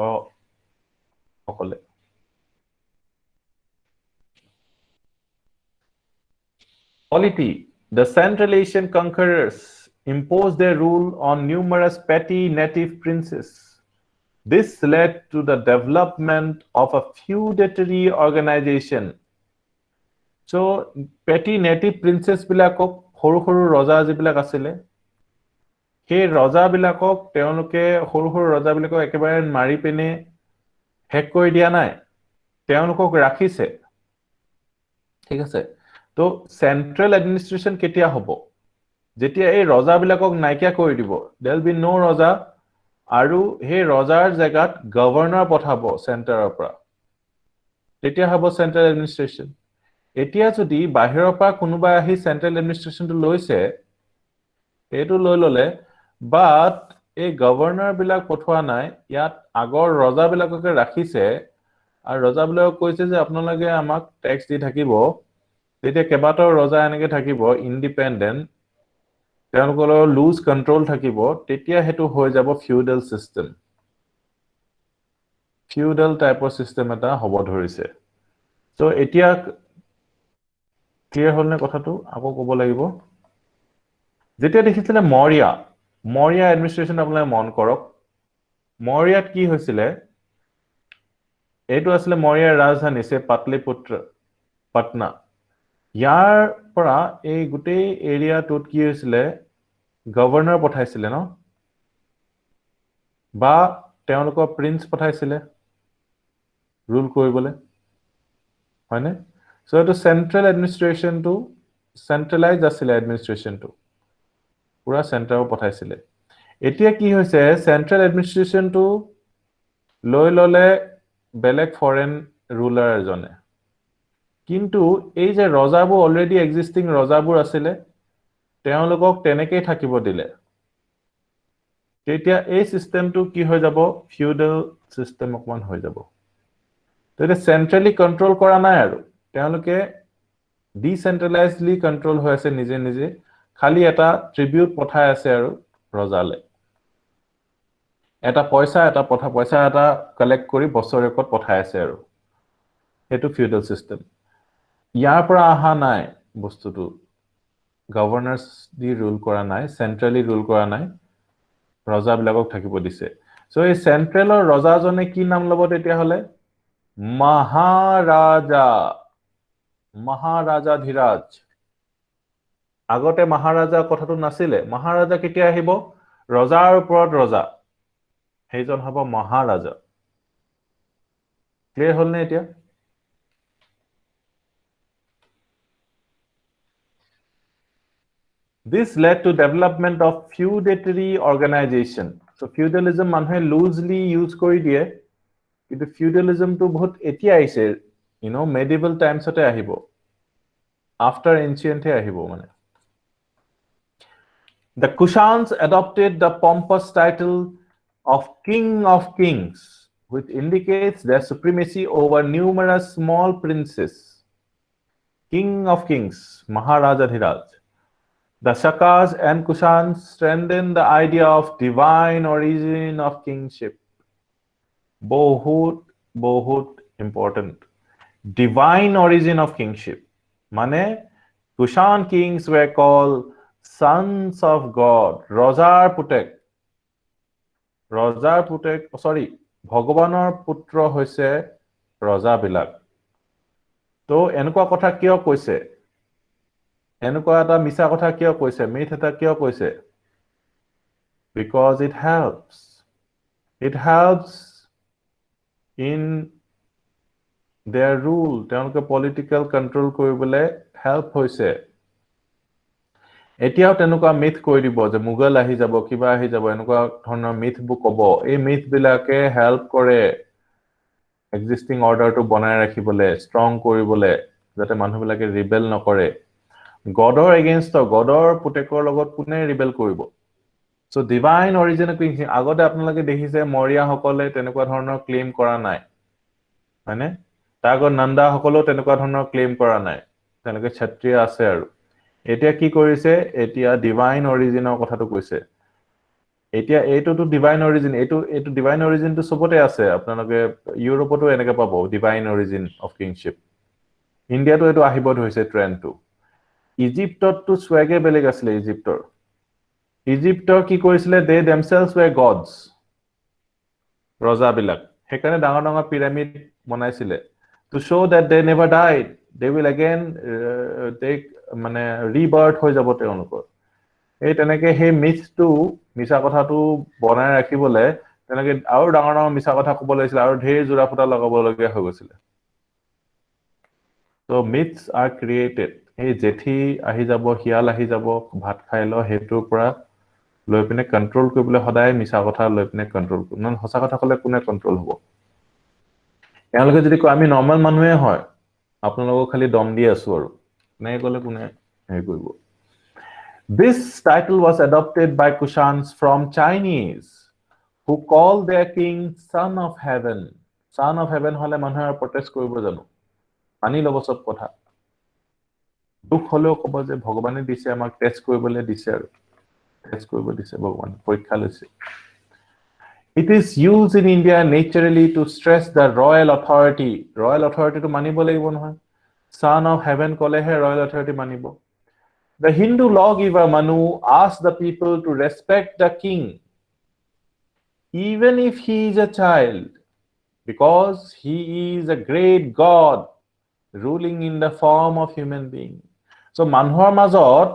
hokole polity the Central Asian conquerors imposed their rule on numerous petty native princes this led to the development of a feudatory organization so petty native princes bilakok horu raja jibilak asile সেই ৰজাবিলাকক তেওঁলোকে সৰু সৰু ৰজাবিলাকক একেবাৰে মাৰি পিনে hack কৰি দিয়া নাই তেওঁলোকক ৰাখিছে ঠিক আছে তো সেন্ট্ৰেল এডমিনিষ্ট্ৰেচন কেতিয়া হ'ব যেতিয়া এই ৰজাবিলাকক নাইকিয়া কৰি দিব দেয়াৰ বি নো ৰজা আৰু সেই ৰজাৰ জায়গাত গভৰ্ণৰ পঠাব সেন্টাৰৰ পৰা তেতিয়া হ'ব সেন্ট্ৰেল এডমিনিষ্ট্ৰেচন এতিয়া যদি বাহিৰৰ পৰা কোনোবা আহি সেন্ট্ৰেল এডমিনিষ্ট্ৰেচনটো লৈছে এইটো লৈ ললে বাট এই গভৰ্ণৰ বিলাক পঠোৱা নাই ইয়াত আগৰ ৰজাবিলাককে ৰাখিছে আৰু ৰজাবিলাকক কৈছে যে আপোনালোকে আমাক ট্যাক্স দি থাকিব তেতিয়া কেবাটাও ৰজা এনেকে থাকিব ইন্ডিপেন্ডেন্ট তেওঁলোকৰ লুজ কন্ট্ৰোল থাকিব তেতিয়া হেতু হৈ যাব ফিউডাল সিস্টেম ফিউডাল টাইপৰ সিস্টেম এটা হ'ব ধৰিছে সো এতিয়া ক্লিয়াৰ হ'ল নে কথাটো আকৌ ক'ব লাগিব যেতিয়া দেখিছিলে মৌৰ্য এডমিনিষ্ট্ৰেচন আপোনালোকে মন কৰক মৌৰ্যত কি হৈছিলে এইটো আছিলে মৌৰ্যৰ ৰাজধানী সে পাটলিপুত্ৰ পাটনা ইয়াৰ পৰা এই গোটেই এৰিয়াটোত কি হৈছিলে গভৰ্ণৰ পঠাইছিলে ন বা তেওঁলোকৰ প্ৰিন্স পঠাইছিলে ৰুল কৰিবলৈ হয়নে সো এইটো সেন্ট্ৰেল এডমিনিষ্ট্ৰেচনটো সেন্ট্ৰেলাইজ আছিলে এডমিনিষ্ট্ৰেচনটো পুৰা সেন্টাৰৰ পঠাইছিলে এতিয়া কি হৈছে সেন্ট্ৰেল এডমিনিষ্ট্ৰেচনটো লৈ ললে বেলেগ ফৰেন ৰুলাৰ এজনে কিন্তু এই যে ৰজাবোৰ অলৰেডি এক্সিস্টিং ৰজাবোৰ আছিলে তেওঁলোকক তেনেকৈ থাকিব দিলে তেতিয়া এই সিস্টেমটো কি হৈ যাব ফিউডাল সিস্টেম অকমান হৈ যাব তেতিয়া সেন্ট্ৰেলি কন্ট্ৰোল কৰা নাই আৰু তেওঁলোকে ডিসেন্ট্ৰেলাইজলি কন্ট্ৰোল হৈ আছে নিজে নিজে খালি এটা ট্ৰিবিউট পঠাই আছে আৰু ৰজালে এটা পইচা এটা কালেক্ট কৰি বছৰেকত পঠাই আছে আৰু হেতু ফিউডাল সিস্টেম ইয়াৰ পৰা আহা নাই বস্তুটো গভৰ্ণৰ্স দি ৰুল কৰা নাই সেন্ট্ৰেলি ৰুল কৰা নাই ৰজাবিলাকক থাকিব দিছে সো এই সেন্ট্ৰেলৰ ৰজাজনে কি নাম ল'ব তেতিয়া হলে মহাৰাজাধিৰাজ আগতে মহাৰাজা কথাটো নাছিলে মহাৰাজা কেতিয়া আহিব ৰজাৰ ওপৰত ৰজা সেইজন হ'ব মহাৰাজা ক্লিয়াৰ হ'ল নে এতিয়া This led to development of feudatory organization. So feudalism মানুহে loosely use কৰি দিয়ে কিন্তু feudalism to বহুত এতিয়া আইছে medieval times তে আহিব after ancient হে আহিব মানে The Kushans adopted the pompous title of King of Kings which indicates their supremacy over numerous small princes King of Kings Maharajadhiraj The Shakas and Kushans strengthened the idea of divine origin of kingship. Bahut important. Divine origin of kingship. Mane, Kushan kings were called sons of God. Rojar Putek. Bhagavanor putra hoise Roja Bilak. To enukwa kotha kiyo koise? এনেকুৱা এটা মিছা কথা কিয় কৈছে myth এটা কিয় কৈছে because it helps in their rule তেওঁলোকে পলিটিক্যাল কন্ট্ৰোল কৰিবলৈ হেল্প হৈছে এতিয়াও তেনেকুৱা মিথ কৈ দিব যে মুগল আহি যাব কিবা আহি যাব এনেকুৱা ধৰণৰ মিথবোৰ ক'ব এই মিথ বিলাকে হেল্প কৰে এক্সিস্টিং অৰ্ডাৰটো বনাই ৰাখিবলৈ ষ্ট্ৰং কৰিবলৈ যাতে মানুহবিলাকে ৰিবেল নকৰে গডৰ এগেইনষ্ট গডৰ পুতেকৰ লগত কোনে ৰিবেল কৰিব so divine origin of Kings আগতে আপোনালোকে দেখিছে মৌৰ্য সকলে তেনেকুৱা ধৰণৰ ক্লেম কৰা নাই মানে তাগৰ নন্দা সকলেও তেনেকুৱা ধৰণৰ ক্লেম কৰা নাই তেনেকৈ ক্ষত্ৰিয় আছে আৰু এতিয়া কি কৰিছে এতিয়া ডিভাইন অৰিজিনৰ কথাটো কৈছে এতিয়া এইটোটো ডিভাইন অৰিজিন এইটো ডিভাইন অৰিজিনটো সবতে আছে আপোনালোকে ইউৰোপতো এনেকৈ পাব ডিভাইন অৰিজিন অফ কিংশিপ ইণ্ডিয়াটো এইটো আহিব ধৰিছে ট্ৰেন্ডটো ইজিপ্টতো স্ৱেগে বেলেগ আছিল ইজিপ্টৰ কি কৰিছিলে দে themselves were gods ৰজাবিলাক হেকানে ডাঙৰ ডাঙৰ পিৰামিড বনাইছিলে to show that they never died they will again take মানে rebirth হৈ যাব তেওঁলোকৰ এই তেনেকে সেই মিথটো মিছা কথাটো বনাই ৰাখিবলে তেনেকে আৰু ডাঙৰ ডাঙৰ মিছা কথা ক'ব লাগিছিল আৰু ঢেৰ জোৰা ফুটা লগাবলগীয়া হৈ গৈছিলে So myths are created. এই জেঠি আহি যাব হিয়াল আহি যাব ভাত খাই ল হেতুৰ পৰা লৈ পিনে কন্ট্ৰোল কৰিবলৈ সদায় মিছা কথা লৈ পিনে কন্ট্ৰোল কৰিব নন হসা কথা ক'লে কোনে কন্ট্ৰোল হ'ব এওঁলোকে যদি কয় আমি নৰ্মাল মানুহে হয় আপোনালোকক খালি দম দি আছো আৰু নাই ক'লে কোনে হেৰি কৰিব This title was adopted by Kushans from Chinese who call their king son of heaven son of heaven হলে মানুহে প্ৰটেষ্ট কৰিব জানো মানি ল'ব সব কথা দুখ হলেও ক'ব যে ভগৱানে দিছে আমাক টেষ্ট কৰিবলৈ দিছে আৰু টেষ্ট কৰিব দিছে ভগৱান পৰীক্ষা লৈছে It is used in India naturally to stress the royal authority to মানিব লাগিব নহয় son of heaven কলেহে royal authority মানিব The Hindu lawgiver Manu asked the people to respect the king even if he is a child because he is a great god ruling in the form of human being So মানুহৰ মাজত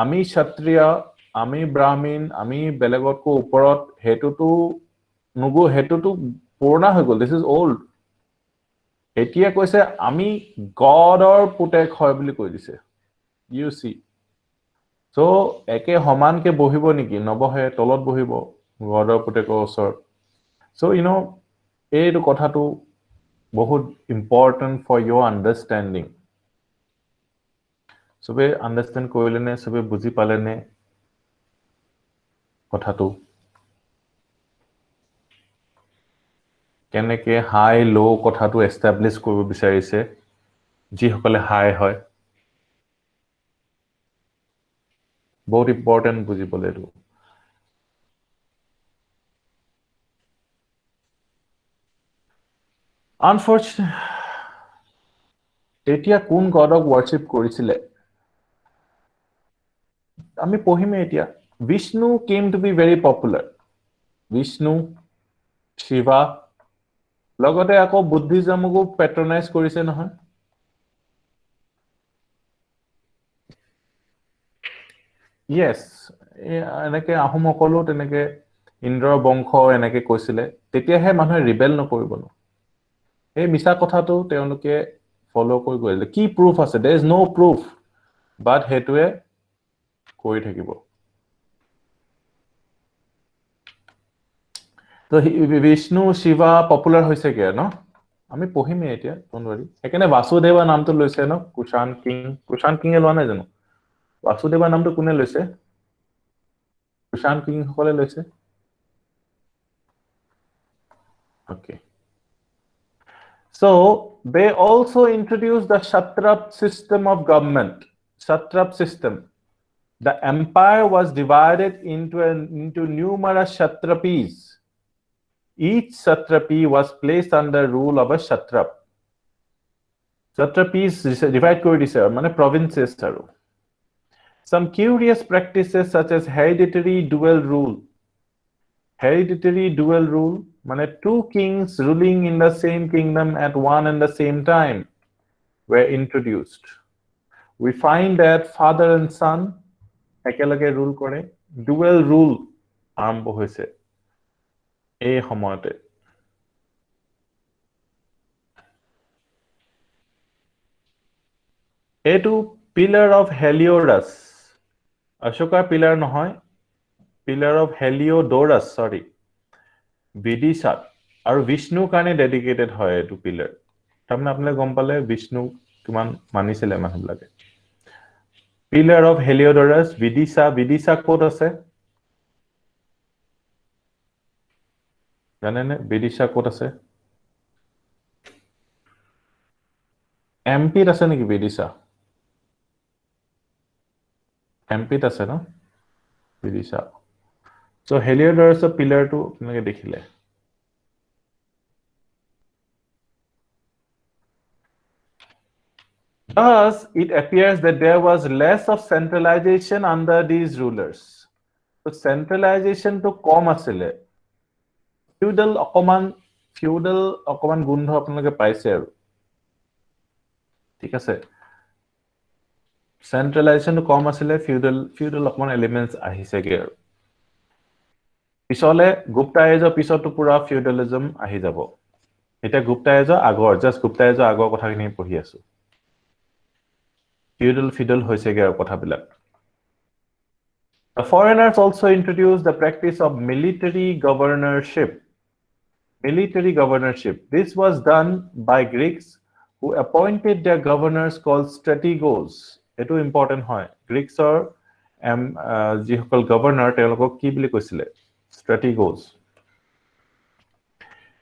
আমি ক্ষত্ৰিয় আমি ব্ৰাহ্মণ আমি বেলেগতকৈ ওপৰত হেতুটো নুগো হেতুটো পুৰণা হৈ গ'ল দিস ইজ ওল্ড এতিয়া কৈছে আমি গডৰ পুতেক হয় বুলি কৈ দিছে ইউ সি সো একে সমানকে বহিব নেকি নবহে তলত বহিব গডৰ পুতেকৰ ওচৰত সো ইউ নো এইটো কথাটো বহুত ইম্পৰ্টেন্ট ফৰ your understanding সবে আন্ডাৰস্ট্যান্ড কৰিলে নে সবে বুজি পালে নে কথাটো কেনেকে হাই লো কথাটো এস্টাবলিশ কৰিব বিচাৰিছে যি সকলে হাই হয় বহুত ইম্পৰ্টেন্ট বুজিবলৈ এইটো আনফৰ্চুনেট এতিয়া কোন গডক worship কৰিছিলে আমি পঢ়িমে এতিয়া Vishnu came to be very popular Vishnu Shiva লগতে আকৌ বুদ্ধিজমকো পেট্ৰনাইজ কৰিছে নহয় Yes এনেকে আহোমসকলো তেনেকে ইন্দ্ৰ বংশ এনেকে কৈছিলে তেতিয়াহে মানুহে ৰিবেল নকৰিব ন এই মিছা কথাটো তেওঁলোকে ফলো কৰি গৈছে কি প্ৰুফ আছে there is no proof but হেতুৱে কৰি থাকিব তো বিষ্ণু শিৱা পপুলাৰ হৈছে কি ন আমি পঢ়িমে এতিয়া ডোন্ট वरी এখানে বাসুদেৱা নামটো লৈছে ন কুশান কিং লোৱা নাই জানো বাসুদেৱা নামটো কোনে লৈছে কুশান কিং সকলে লৈছে okay So they also introduced the Kshatrap system of government. Kshatrap system. The empire was divided into numerous Kshatrapis. Each Kshatrapi was placed under rule of a Kshatrap. Kshatrapis divide kore dise mane provinces aru. Some curious practices such as hereditary dual rule. Hereditary dual rule mane two kings ruling in the same kingdom at one and the same time were introduced. We find that father and son ekelage rule kore dual rule আৰম্ভ হৈছে এই সময়তে এটো pillar of Heliodorus অশোকাৰ pillar নহয় pillar of Heliodorus sorry Bidisha আৰু বিষ্ণু কাৰণে dedicated হয় এটো pillar তাৰমানে আপোনালে গম পালে বিষ্ণু কিমান মানিছিলে মানুহবিলাকে pillar of Heliodorus বিদিশা ক'ত আছে জানেনে বিদিশা ক'ত আছে এমপিত আছে নেকি বিদিশা এমপিত আছে ন বিদিশা সো হেলিওডোৰাছৰ পিলাৰটো আপোনালোকে দেখিলে Thus, it appears that there was less of centralization under these rulers. So, centralization to কম আছিলে feudal অকমান গুন্ধ আপোনালোকে পাইছে আৰু ঠিক আছে Centralization কম আছিলে, feudal অকমান elements আহিছেগে আৰু পিছলে গুপ্তা এজৰ পিছতো পুৰা feudalism আহি যাব এটা গুপ্তা এজৰ আগৰ জাস্ট গুপ্তা এজৰ আগৰ কথাখিনি পঢ়ি আছো feudal হৈছেগে আৰু কথাবিলাক The foreigners also introduced the practice of military governorship. This was done by Greeks who appointed their governors called strategos. Eto important hoy. Greeks are jihokol governor telokok ki boli koisile strategos.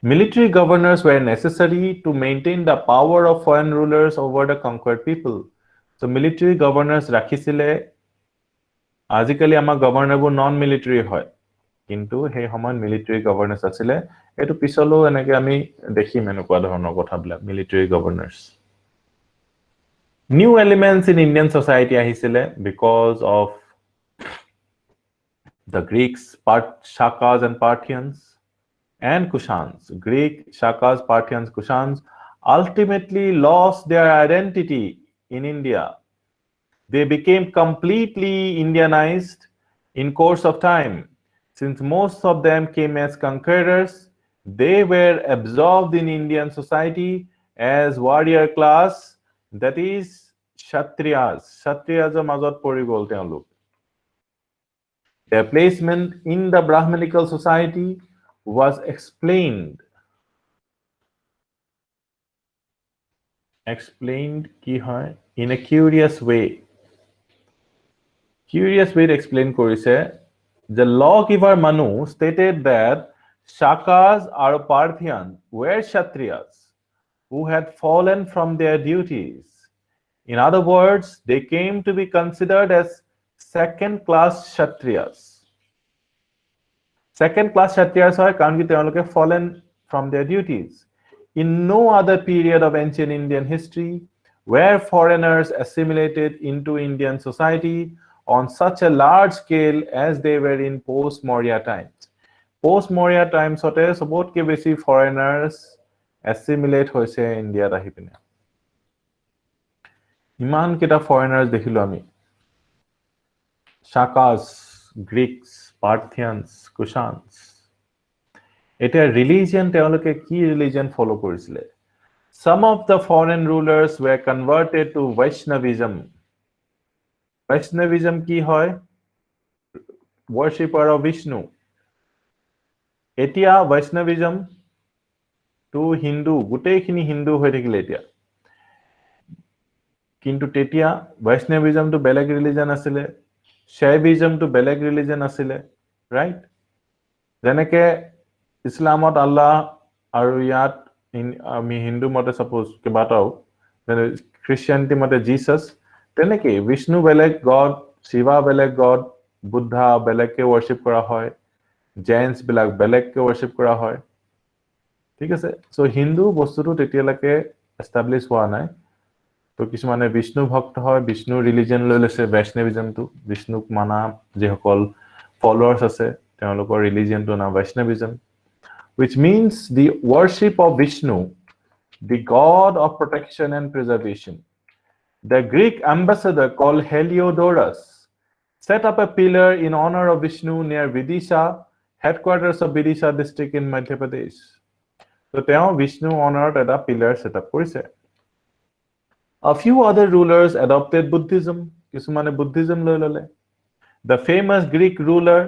Military governors were necessary to maintain the power of foreign rulers over the conquered people. So military governors rakhisile আজিকালি আমাৰ গভৰ্ণৰবোৰ non military হয় কিন্তু সেই সময়ত military গভৰ্ণৰ্ছ আছিল এটো পিছলো এনেকে আমি দেখিম এনেকুৱা ধৰণৰ কথাবিলাক military governors new elements in Indian society আহিছিল because of the Greeks, Shakas and Parthians and Kushans. Greek, Shakas, Parthians, Kushans ultimately lost their identity in India. They became completely Indianized in course of time. Since most of them came as conquerors, they were absorbed in Indian society as warrior class, that is Kshatriyas. Kshatriyas are mazot pori bolte hain log. Their placement in the Brahmanical society was explained ki hoy in a curious way. Curious way to explain korise the lawgiver Manu stated that Shakas or Parthians were Kshatriyas who had fallen from their duties. In other words, they came to be considered as second-class Kshatriyas. Second-class Kshatriyas are karon ki teoloke fallen from their duties. In no other period of ancient Indian history were foreigners assimilated into Indian society on such a large scale as they were in post-Maurya times. Post-Maurya times hote sobot ke beshi foreigners assimilate hoise India ahi pine. Iman kita foreigners dekhilo ami. Shakas, Greeks, Parthians, Kushans. Eta religion teoloke ki religion follow korisile. Some of the foreign rulers were converted to Vaishnavism. Vaishnavism ki hoy worshipper of Vishnu. Etia Vaishnavism to Hindu gutei khini Hindu hoy thakile etia. Kintu tetia Vaishnavism to beleg religion asile, Shaivism to beleg religion asile, right? Jeneke Islamot Allah aru yat ami Hindu mote suppose kebatao Christianity mote Jesus teneke Vishnu beleg God, Shiva beleg God, Buddha beleg ke worship kora hoy, Jains beleg ke worship kora hoy. ঠিক আছে so Hindu বস্তুটো তেতিয়ালৈকে establish হোৱা নাই তো কিছুমানে বিষ্ণু ভক্ত হয় বিষ্ণু ৰিলিজন লৈ লৈছে বৈষ্ণৱিজমটো বিষ্ণুক মানা যেসকল ফলোৱাৰ্স আছে তেওঁলোকৰ ৰিলিজনটো নাম বৈষ্ণৱিজম which means the worship of Vishnu, the god of protection and preservation. The Greek ambassador called Heliodorus set up a pillar in honor of Vishnu near Vidisha, headquarters of Vidisha district in Madhya Pradesh. So teo Vishnu honored at a pillar set up korise. A few other rulers adopted Buddhism. Kisumane Buddhism loi lole. The famous Greek ruler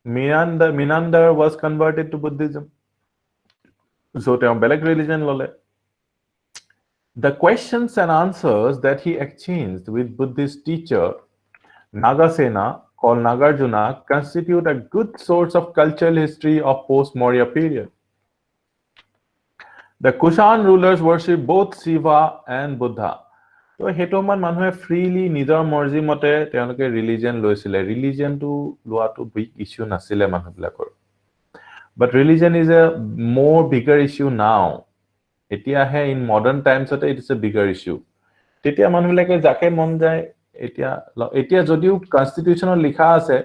Menander was converted to Buddhism. So teo beleg religion lole. The questions and answers that he exchanged with Buddhist teacher Nagasena called Nagarjuna constitute a good source of cultural history of post-Maurya period. The Kushan rulers worship both Shiva and Buddha. So hetoman manhe freely nijor morji mote teoloke religion loisile. Religion to loato big issue nasile manhubilakor. But religion is a more bigger issue now. Etia he in modern times it is a bigger issue. Tetia manhubilake jake mon jay etia jodiu constitutional likha ase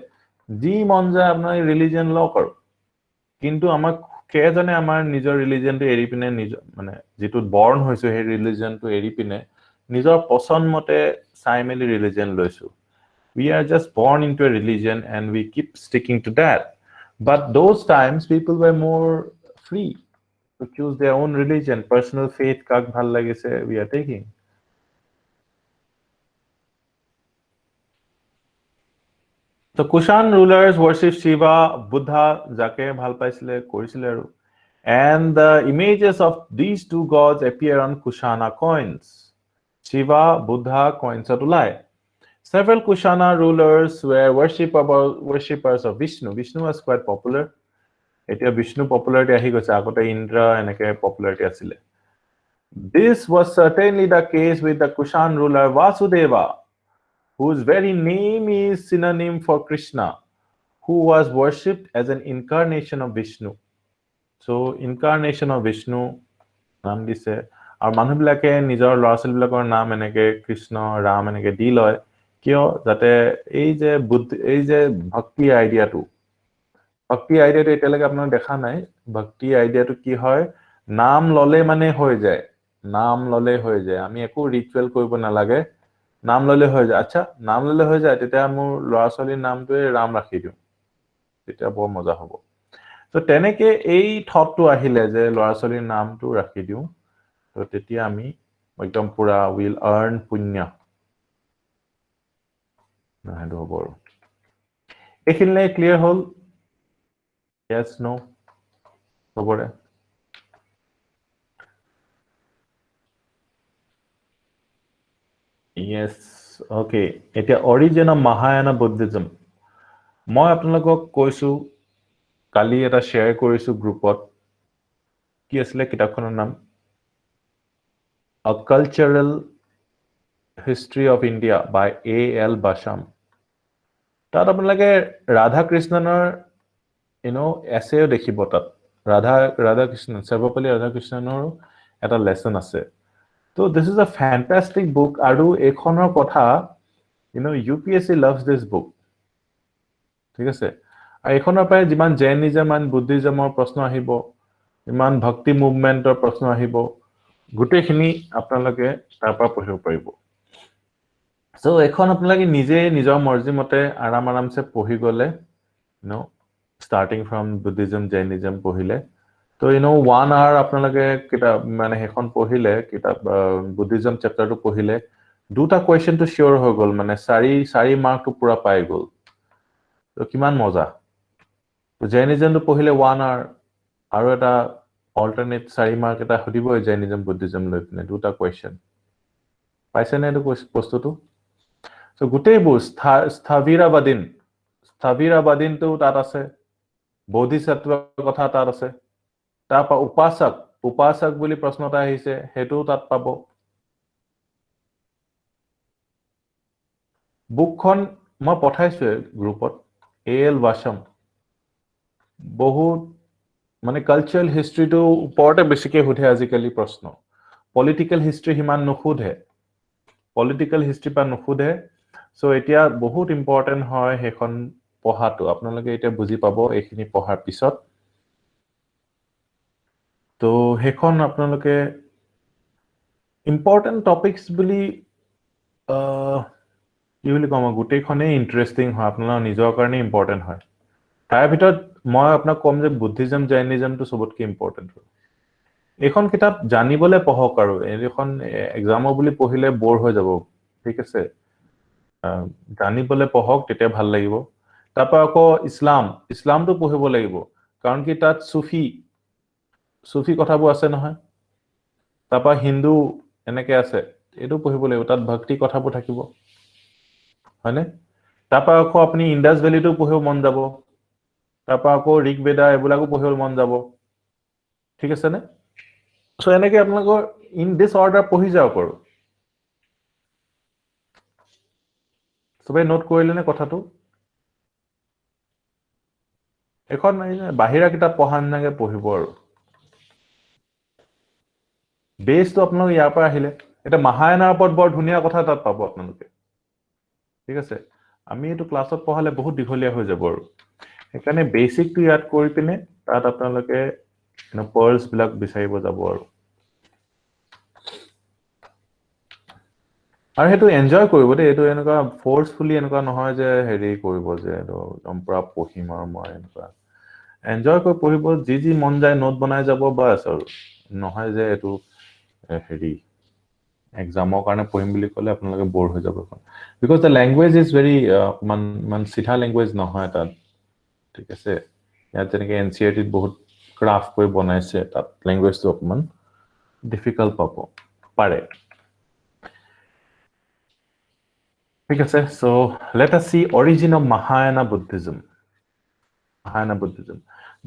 ji mon jay apnar religion law kor. Kintu amak কেজনে আমাৰ নিজৰ ৰিলিজনটো এৰি পিনে নিজৰ মানে যেটো born হৈছে সেই ৰিলিজনটো এৰি পিনে নিজৰ পছন্দ মতে চাই মেলি ৰিলিজন লৈছো we are just born into a religion and we keep sticking to that but those times people were more free to choose their own religion personal faith kak bhal lagise we are taking so kushan rulers worship shiva buddha jake bhal paisile korisile aru and the images of these two gods appear on kushana coins shiva buddha coins atulai several kushana rulers were worshippers of vishnu vishnu was quite popular etia vishnu popularity ahi goise agote indra enake popularity asile this was certainly the case with the kushan ruler vasudeva whose very name is synonym for krishna who was worshipped as an incarnation of vishnu so incarnation of vishnu নাম দিছে আৰু মানুহবিলাকে নিজৰ লৰাছলবিলাকৰ নাম এনেকে কৃষ্ণ ৰাম এনেকে দি লয় কিয় যাতে এই যে ভক্তি আইডিয়াটো এতিয়ালৈকে আপোনাক দেখা নাই ভক্তি আইডিয়াটো কি হয় নাম ললে মানে হৈ যায় আমি একো ৰিচুৱেল কৰিব নালাগে নাম ললে হৈ যায় আচ্ছা নাম ললে হৈ যায় তেতিয়া মোৰ লৰাছলিৰ নামটোৱে ৰাম ৰাখি দিওঁ তেতিয়া বৰ মজা হ'ব তো তেনেকে এই থটটো আহিলে যে লৰাছলিৰ নামটো ৰাখি দিওঁ তো তেতিয়া আমি একদম পুৰা উইল আৰ্ন পুণ্য নাহেটো হ'ব আৰু এইখিনিলে ক্লিয়াৰ হ'ল yes no sobore yes okay eta origin of Mahayana Buddhism মই আপোনালোকক কৈছো কালি এটা শেয়াৰ কৰিছো গ্ৰুপত কি আছিল কিতাপখনৰ নাম A Cultural History of India by A.L. Basham তাত আপোনালোকে ৰাধা কৃষ্ণনৰ এছেও দেখিব তাত ৰাধা কৃষ্ণ সৰ্বপল্লী ৰাধা কৃষ্ণনৰ এটা লেসন আছে তো this is a fantastic book আৰু এখনৰ কথা UPSC loves this book ঠিক আছে আৰু এখনৰ পৰাই যিমান জৈনিজম আৰু বুদ্ধিজমৰ প্ৰশ্ন আহিব ইমান ভক্তি মুভমেন্টৰ প্ৰশ্ন আহিব গুটেখিনি আপোনালোকে তাৰ পৰা পঢ়িব পাৰিব সো এখন আপোনালোকে নিজে নিজৰ মৰ্জি মতে আৰামছে পঢ়ি গলে starting from Buddhism Jainism পঢ়িলে তো 1 hour আপোনালোকে কিতাপ মানে হেখন পঢ়িলে কিতাপ Buddhism chapter টো পঢ়িলে দুটা কোৱেশ্চন টো শিওৰ হৈ গল মানে 4 মাৰ্ক টো পুৰা পাই গল তো কিমান মজা তো Jainism টো পঢ়িলে 1 hour আৰু এটা অল্টাৰনেট 4 মাৰ্ক এটা হদিব Jainism Buddhism লৈ পিনে দুটা কোৱেশ্চন পাইছে নে এটো বস্তুটো সো গুটেইবোৰ স্থবিৰাবাদিন তো তাত আছে বোধিসত্ত্বৰ কথা তাত আছে তাৰপা উপাসক বুলি প্ৰশ্ন এটা আহিছে হেতু তাত পাব বুকখন মই পঠাইছো গ্ৰুপত A.L. Basham বহুত মানে কালচাৰাল হিষ্ট্ৰীটো ওপৰতে বেছিকে হোধে আজিকালি প্ৰশ্ন পলিটিক্যাল হিষ্ট্ৰী হিমান নুখুধে পলিটিক্যাল হিষ্ট্ৰী পা নুখুধে সো এতিয়া বহুত ইম্পৰ্টেন্ট হয় হেখন পঢ়াটো আপোনালোকে এতিয়া বুজি পাব এইখিনি পঢ়াৰ পিছত তো হেখন আপোনালোকে ইম্পৰ্টেন্ট টপিকস বুলি কি বুলি কম গুটেইখনে ইন্টাৰেষ্টিং হয় আপোনালোকৰ নিজৰ কাৰণে ইম্পৰ্টেন্ট হয় তাৰ ভিতৰত মই আপোনাক কম যে বুদ্ধিজম জৈনিজমটো সবতকে ইম্পৰ্টেন্ট হয় এখন কিতাপ জানিবলে পঢ়ক আৰু এখন এক্সামৰ বুলি পঢ়িলে বৰ হৈ যাব ঠিক আছে জানিবলে পঢ়ক তেতিয়া ভাল লাগিব তাৰপা আকৌ ইছলামটো পঢ়িব লাগিব কাৰণ কি তাত সুফি কথাবোৰ আছে নহয় তাৰপা হিন্দু এনেকে আছে এটো পঢ়িব লাগিব তাত ভক্তি কথাবোৰ থাকিব হয়নে তাৰপা আকৌ আপুনি ইন্দাস ভ্যালিটো পঢ়িব মন যাব তাৰপা আকৌ ঋগবেদা এবিলাকো পঢ়িব মন যাব ঠিক আছে নে সো এনেকে আপোনালোকৰ ইন দিস অৰ্ডাৰ পঢ়ি যাওক আৰু সবে নোট কৰিলে নে কথাটো এখন বাহিৰা কিতাপ পঢ়া নাগে পঢ়িব আৰু বেসটো আপোনালোক ইয়াৰ পৰা আহিলে এটা মহায়ানাৰ ওপৰত বৰ ধুনীয়া কথা তাত পাব আপোনালোকে ঠিক আছে আমি এটো ক্লাছত পঢ়ালে বহুত দীঘলীয়া হৈ যাব আৰু সেইকাৰণে বেসিকটো ইয়াত কৰি পিনে তাত আপোনালোকে পৰ্লছ বিলাক বিচাৰিব যাব আৰু আৰু হেতু এনজয় কৰিব দে এটো এনেকুৱা ফোৰ্সফুলি এনেকুৱা নহয় যে হেৰি কৰিব যে এটো পুৰা পঢ়িম আৰু মই এনেকুৱা এনজয় কৰি পঢ়িব যি মন যায় নোট বনাই যাব বাস আৰু নহয় যে এটো হেৰি এক্সামৰ কাৰণে পঢ়িম বুলি ক'লে আপোনালোকে বৰ হৈ যাব because the language is very মান সিধা ল্যাঙ্গুৱেজ নহয় তাত ঠিক আছে ইয়াত যেনেকে এনসিআৰটিত বহুত ক্ৰাফট কৰি বনাইছে তাত ল্যাঙ্গুৱেজটো অকমান ডিফিকাল্ট পাব পাৰে ঠিক আছে so let us see origin of Mahayana Buddhism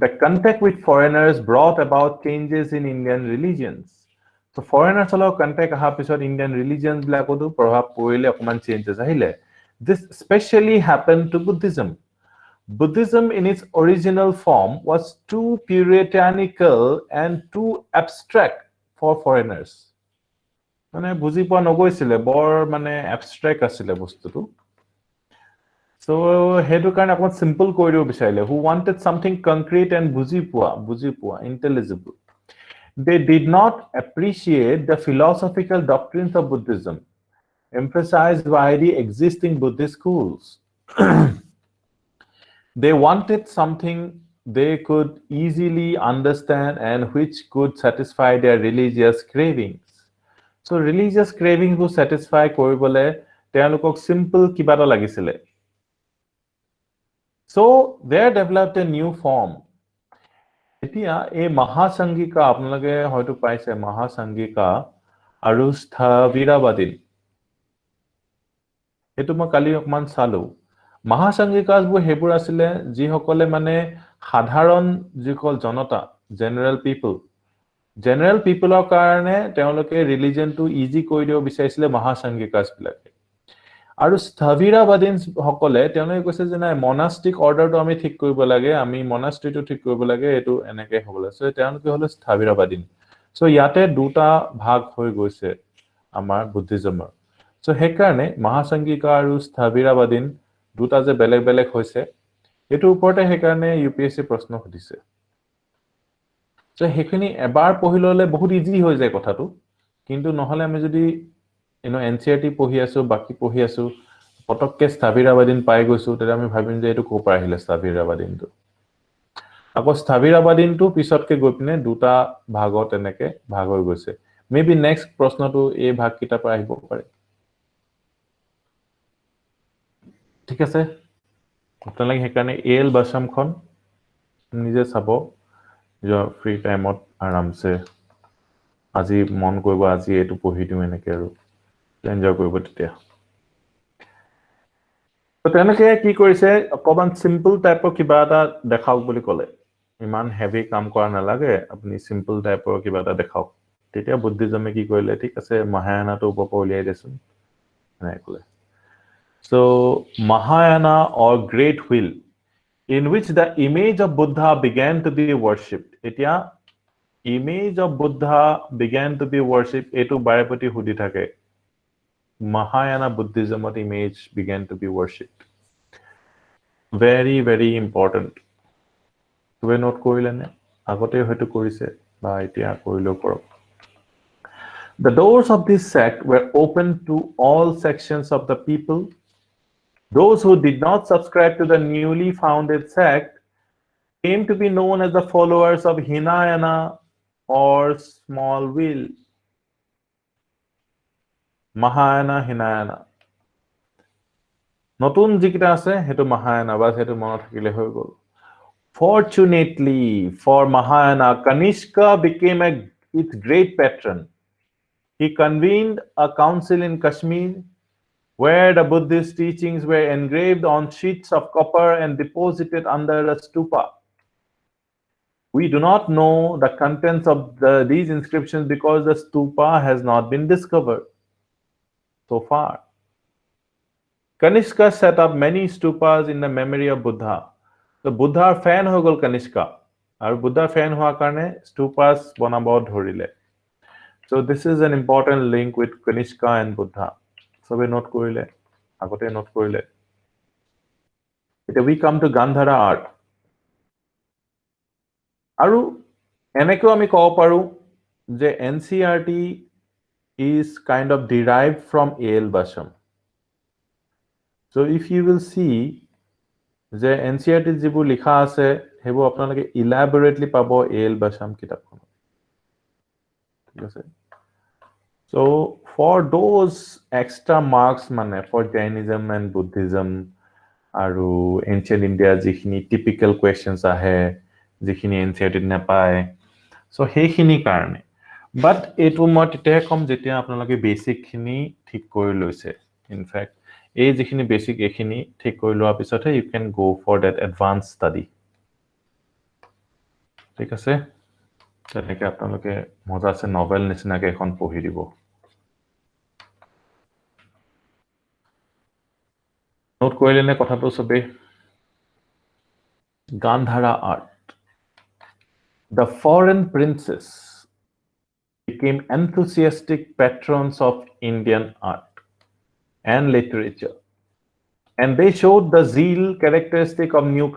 the contact with foreigners brought about changes in Indian religions so foreigners allow contact aha pisot Indian religions blakodu prabhav porile okman changes ahile this especially happened to Buddhism in its original form was too puritanical and too abstract for foreigners মানে বুজি পোৱা নগৈছিলে বৰ মানে abstract আছিলে বস্তুটো so হেতু কাৰণে অকমান simple কৰি দিব বিচাৰিলে who wanted something concrete and বুজি পোৱা intelligible they did not appreciate the philosophical doctrines of Buddhism emphasized by the existing Buddhist schools they wanted something they could easily understand and which could satisfy their religious cravings so religious cravings who satisfy koribole তেওঁলোকক simple কিবা এটা লাগিছিলে so they developed a new form এতিয়া এই মহাসংগিকা আপোনালোকে হয়তো পাইছে মহাসংগিকা আৰু স্থবিৰবাদী এটো মই কালি অকমান চালো মহাসংগিকাবোৰ হেবোৰ আছিলে যি সকলে মানে সাধাৰণ যিকল জনতা জেনাৰেল পিপলৰ কাৰণে তেওঁলোকে ৰিলিজিয়নটো ইজি কৰি দিব বিচাৰিছিলে মহাসংগিকাস বিলাকে আৰু স্থবিৰবাদী সকলে তেওঁলোকে কৈছে যে নাই মনাস্টিক অৰ্ডাৰটো আমি ঠিক কৰিব লাগে আমি মনাস্ট্ৰিটো ঠিক কৰিব লাগে এটো এনেকে হ'বলে সো তেওঁলোকে হলো স্থবিৰবাদী সো ইয়াতে দুটা ভাগ হৈ গৈছে আমাৰ বুদ্ধিজমৰ সো হেকাৰণে মহাসংগিকা আৰু স্থবিৰবাদী দুটা যে বেলেগ হৈছে এটো ওপৰতে হেকাৰণে UPSC প্ৰশ্ন সুধিছে সো হেখিনি এবাৰ পঢ়িললে বহুত ইজি হৈ যায় কথাটো কিন্তু নহলে আমি যদি NCERT পঢ়ি আছো বাকি পঢ়ি আছো পটককে স্থবিৰবাদীন পাই গৈছো তেতিয়া আমি ভাবিম যে এটো কোপা আহিলে স্থবিৰবাদীনটো আকৌ স্থবিৰবাদীনটো পিছতকে গৈ পিনে দুটা ভাগত এনেকে ভাগ হৈ গৈছে মেবি নেক্সট প্ৰশ্নটো এই ভাগ কিটা পৰা আহিব পাৰে ঠিক আছে আপোনালোকে হেকাৰণে এল বাসামখন নিজে চাব your free time ত আৰামছে আজি মন কৰিব আজি এটো পঢ়ি দিও এনেকে আৰু এনজয় কৰিব তেতিয়া তো তেনেকে কি কৰিছে অকমান সিম্পল টাইপৰ কিবা এটা দেখাওক বুলি ক'লে ইমান হেভি কাম কৰা নালাগে আপুনি সিম্পল টাইপৰ কিবা এটা দেখাওক তেতিয়া বুদ্ধিজমে কি কৰিলে ঠিক আছে মহায়ানাটো উপৰ উলিয়াই দেচোন নাই ক'লে so Mahayana or great wheel in which the image of Buddha began to be worshipped etia image of Buddha began to be worshipped etu barepoti hudi thake Mahayana Buddhism image began to be worshipped very important we not korile ne agote hoyto korise ba etia korilo korok the doors of this sect were open to all sections of the people those who did not subscribe to the newly founded sect came to be known as the followers of Hinayana or small wheel Mahayana Hinayana নতুন যিকিটা আছে হেতু Mahayana বা হেতু মনত থাকিলে হৈ গল fortunately for Mahayana Kanishka became its great patron he convened a council in Kashmir where the Buddhist teachings were engraved on sheets of copper and deposited under a stupa we do not know the contents of these inscriptions because the stupa has not been discovered so far Kanishka set up many stupas in the memory of Buddha so Buddha fan হৈ গল Kanishka আৰু Buddha fan হোৱা কাৰণে stupas বনাব ধৰিলে so this is an important link with Kanishka and Buddha সবে note কৰিলে আগতে note কৰিলে we come to Gandhara art আৰু এনেকৈ আমি কব পাৰো যে NCERT is kind of derived from A.L. Basham. So if you will see, the NCERT যিবোৰ লিখা আছে হেবো আপোনালোকে elaborately পাব A.L. Basham কিতাপখন ঠিক আছে so for those extra marks মানে for Jainism and Buddhism আৰু ancient India যিখিনি typical questions আহে যিখিনি NCERT নাপায় so সেইখিনি কাৰণে but এটো মই তেতিয়াহে কম যেতিয়া আপোনালোকে বেসিক খিনি ঠিক কৰি লৈছে in fact এই যিখিনি বেসিক এখিনি ঠিক কৰি লোৱাৰ পিছতহে you can go for that advanced study ঠিক আছে তেনেকে আপোনালোকে মজা আছে নভেল নিচিনাকে এখন পঢ়ি দিব নোট কৰিলে নে কথাটো সবে Gandhara art the foreign princes became enthusiastic patrons of Indian art and literature and they showed the zeal characteristic of new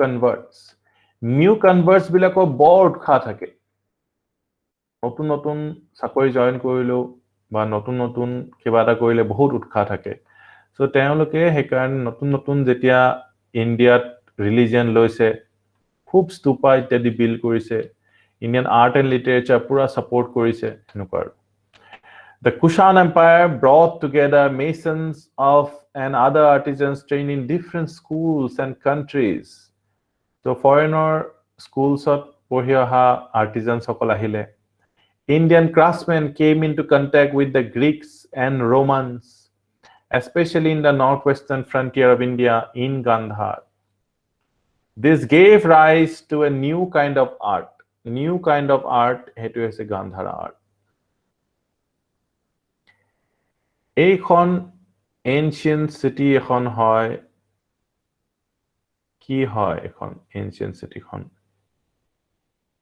converts bilako board kha thake নতুন নতুন চাকৰি জয়েন কৰিলো বা নতুন নতুন কিবা এটা কৰিলে বহুত উৎসাহ থাকে সো তেওঁলোকে হেকাৰণ নতুন নতুন যেতিয়া ইন্ডিয়াত ৰিলিজিয়ন লৈছে খুব স্তূপা ইত্যাদি বিল কৰিছে ইন্ডিয়ান আৰ্ট এণ্ড লিটাৰেচাৰ পুৰা সাপোৰ্ট কৰিছে হেনুকাৰ The Kushan Empire brought together masons of and other artisans trained in different schools and countries. So foreigner schools of Pohioha artisans সকল আহিলে Indian craftsmen came into contact with the Greeks and Romans, especially in the northwestern frontier of India in Gandhar. This gave rise to a new kind of art. New kind of art, hetu hoise Gandhara art. Ekhon ancient city ekhon hoy. Ki hoy ekhon ancient city khon?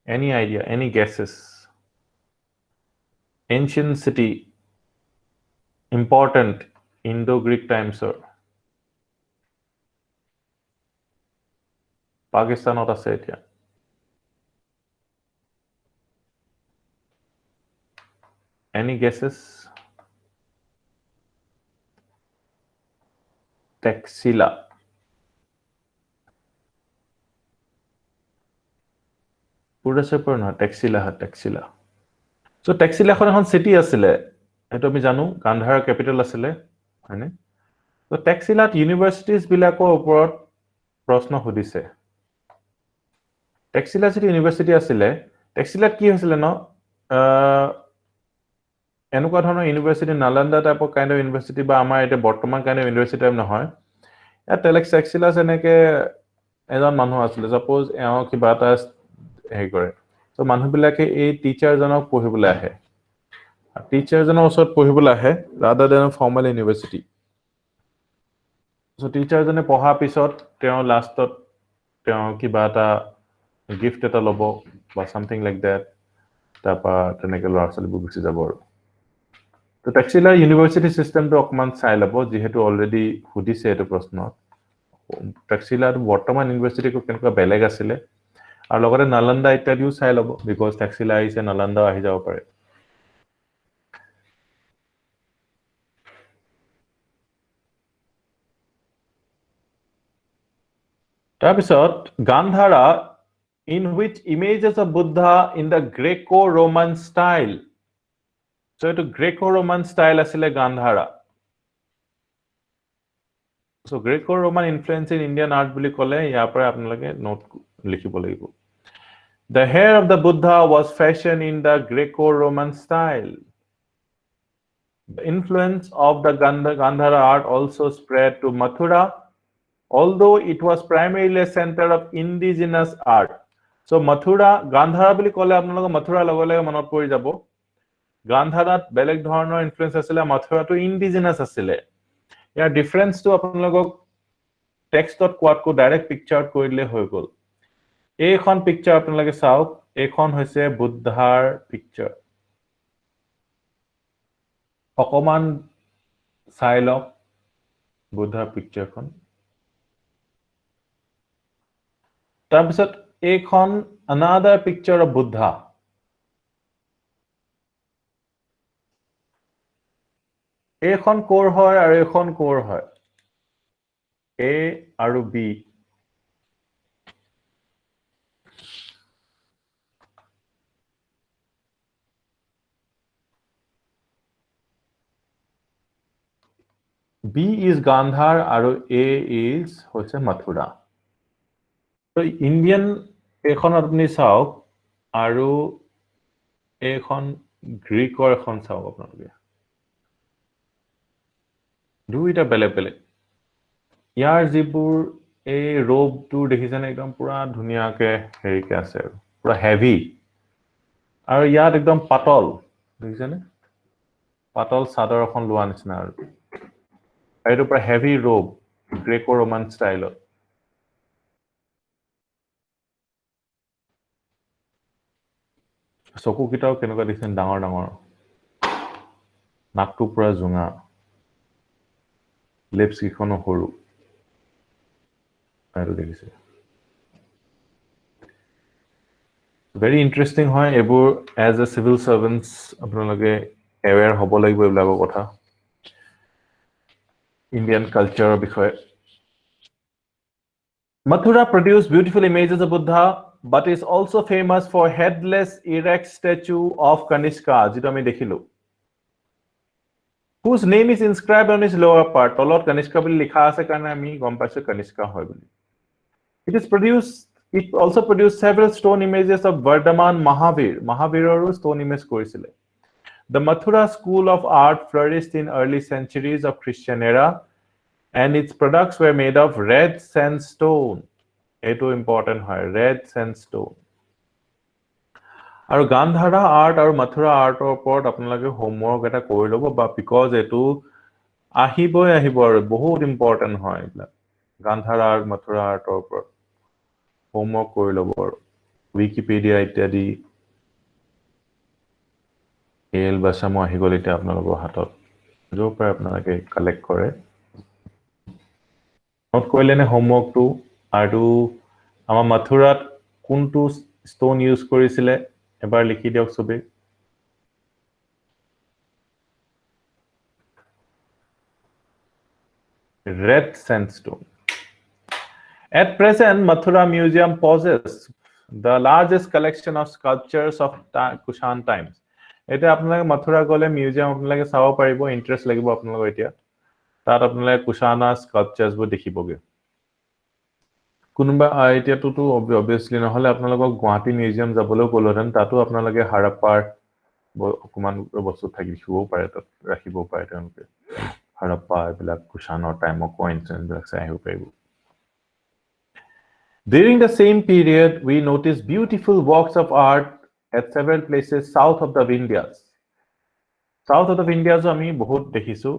Any idea? Any guesses? Ancient city, important Indo-Greek times, sir. Pakistan or Assetia. Any guesses? Taxila. Pura se pura na Taxila. So Taxila এখন city আছিলে এটো আমি জানো Gandhara capital আছিলে হয়নে তো Taxilat ইউনিভাৰ্সিটিজ বিলাকৰ ওপৰত প্ৰশ্ন সুধিছে Taxila city ইউনিভাৰ্সিটি আছিলে Taxilat কি হৈছিল ন এনেকুৱা ধৰণৰ ইউনিভাৰ্সিটি নালন্দা টাইপৰ কাইন্ড অফ ইউনিভাৰ্সিটি বা আমাৰ এটা বৰ্তমান কাইন্ড অফ ইউনিভাৰ্সিটি টাইপ নহয় এ Taxila এনেকে এজন মানুহ আছিল সাপোজ এও কিবা এটা হে কৰে So মানুহবিলাকে এই টিচাৰ জনক পঢ়িবলৈ আহে টিচাৰ জনৰ ওচৰত পঢ়িবলৈ আহে rather than a formal university so teacher জনে পঢ়া পিছত তেওঁ লাষ্টত তেওঁ কিবা এটা গিফট এটা লব বা something like that তাপা তেনেকে ল'ৰা-ছোৱালী গুচি যাব আৰু তো Taxila ইউনিভাৰ্সিটি সিস্টেমটো অকমান চাই লব যেহেতু অলৰেডি সুধিছে এটো প্ৰশ্ন Taxila বৰ্তমান ইউনিভাৰ্সিটি কো কেনেকুৱা বেলেগ আছিল আৰু লগতে নালন্দা ইত্যাদিও চাই লব because Taxila আহিছে নালন্দা আহি যাব পাৰে তাৰপিছত Gandhara in which images of Buddha in the Greco-Roman style so it Greco-Roman style asile Gandhara so Greco-Roman influence in Indian art buli kole ইয়াৰ পৰা আপোনালোকে নোট লিখিব লাগিব The hair of the Buddha was fashioned in the Greco-Roman style. The influence of the Gandhara art also spread to Mathura, although it was primarily a center of indigenous art. So Mathura, Gandhara bili kole apnalogo Mathura logole manot pori jabo. Gandharat beleg dhoroner influence asile Mathura to indigenous asile. Yaar difference to apnalogo textot quote ko direct picture korile hoy gol. এইখন picture আপোনালোকে চাওক এইখন হৈছে বুদ্ধাৰ picture অকমান চাইলক বুদ্ধাৰ পিকচাৰখন তাৰপিছত এইখন another picture of Buddha এইখন কোৰ হয় আৰু এইখন কোৰ হয় A আৰু B B is Gandhar আৰু A is হৈছে Mathura so Indian এইখন আপুনি চাওক আৰু এইখন গ্ৰীকৰ এখন চাওক আপোনালোকে দুইটা বেলেগ বেলেগ ইয়াৰ যিবোৰ এই ৰোপটো দেখিছেনে একদম পুৰা ধুনীয়াকে হেৰিকে আছে আৰু পুৰা হেভি আৰু ইয়াত একদম পাতল দেখিছেনে পাতল চাদৰ এখন লোৱা নিচিনা আৰু এইটো পুৰা হেভি ৰোপ গ্ৰেকো ৰোমান ষ্টাইলত চকু কিটাও কেনেকুৱা দেখিছেন ডাঙৰ ডাঙৰ নাকটো পুৰা জোঙা লিপছ কিখনো সৰু আৰু দেখিছে very interesting হয় এবোৰ as a civil servants আপোনালোকে aware হ'ব লাগিব এইবিলাকৰ কথা Indian culture বিষয়ে Mathura produced beautiful images of Buddha but is also famous for headless erect statue of Kanishka যেটো আমি দেখিলো whose name is inscribed on his lower part তলত Kanishka বুলি লিখা আছে কাৰণে আমি গম পাইছো Kanishka হয় বুলি It also produced several stone images of Vardhaman Mahaviraru stone image কৰিছিলে The Mathura school of art flourished in early centuries of Christian era and its products were made of red sandstone eto important hoy red sandstone আৰু Gandhara art আৰু Mathura art ওপৰত আপোনালোকে homework এটা কৰি লব বা because এটো আহিবই আৰু বহুত important হয় এইবিলাক Gandhara art Mathura art ওপৰত homework কৰি লব আৰু Wikipedia ইত্যাদি এল বাসামো আহি গল এটা আপোনালোকৰ হাতত যৰ পৰা আপোনালোকে কালেক্ট কৰে নোট কৰিলেনে হোমৱৰ্কটো আৰু আমাৰ মাথুৰাত কোনটো ষ্টোন ইউজ কৰিছিলে এবাৰ লিখি দিয়ক সবে red sandstone At present Mathura museum possesses the largest collection of sculptures of Kushan times এটা আপোনালোকে মাথুৰা গলে মিউজিয়াম আপোনালোকে চাব পাৰিব ইন্টাৰেষ্ট লাগিব আপোনালোকৰ এতিয়া তাত আপোনালোকে কুশানা স্কাল্পচাৰ্ছ বোৰ দেখিবগে কোনবা এতিয়াটো obviously নহলে আপোনালোকক গুৱাহাটী মিউজিয়াম যাবলৈ গলহেন তাতো আপোনালোকে হাৰাপ্পাৰ অকমান বস্তু থাকি দেখিবও পাৰে তাত ৰাখিবও পাৰে তেওঁলোকে হাৰাপ্পা এইবিলাক কুশানৰ টাইমৰ কইনছ বিলাক চাই আহিব পাৰিব During the same period, we noticed beautiful works of art at several places south of the Vindhyas. South of the Vindhyas, ami bahut dekhisu.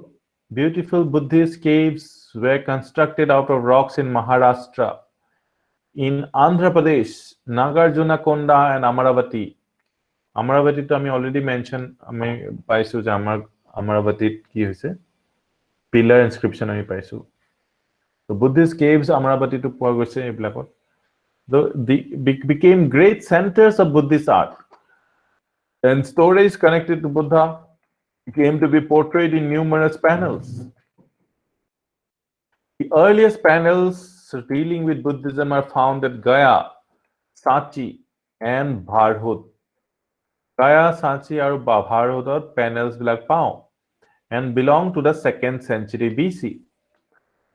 Beautiful Buddhist caves were constructed out of rocks in Maharashtra. In Andhra Pradesh, Nagarjunakonda and Amaravati. Amaravati to ami already mentioned, ami paisu je Amaravati ki hoise pillar inscription ami paisu. So Buddhist caves Amaravati to poa goise eblakot. They became great centers of Buddhist art. And stories connected to Buddha came to be portrayed in numerous panels. The earliest panels dealing with Buddhism are found at Gaya, Sanchi, and Bharhut. Gaya, Sanchi, and Bharhut panels bilak pao and belong to the 2nd century BC.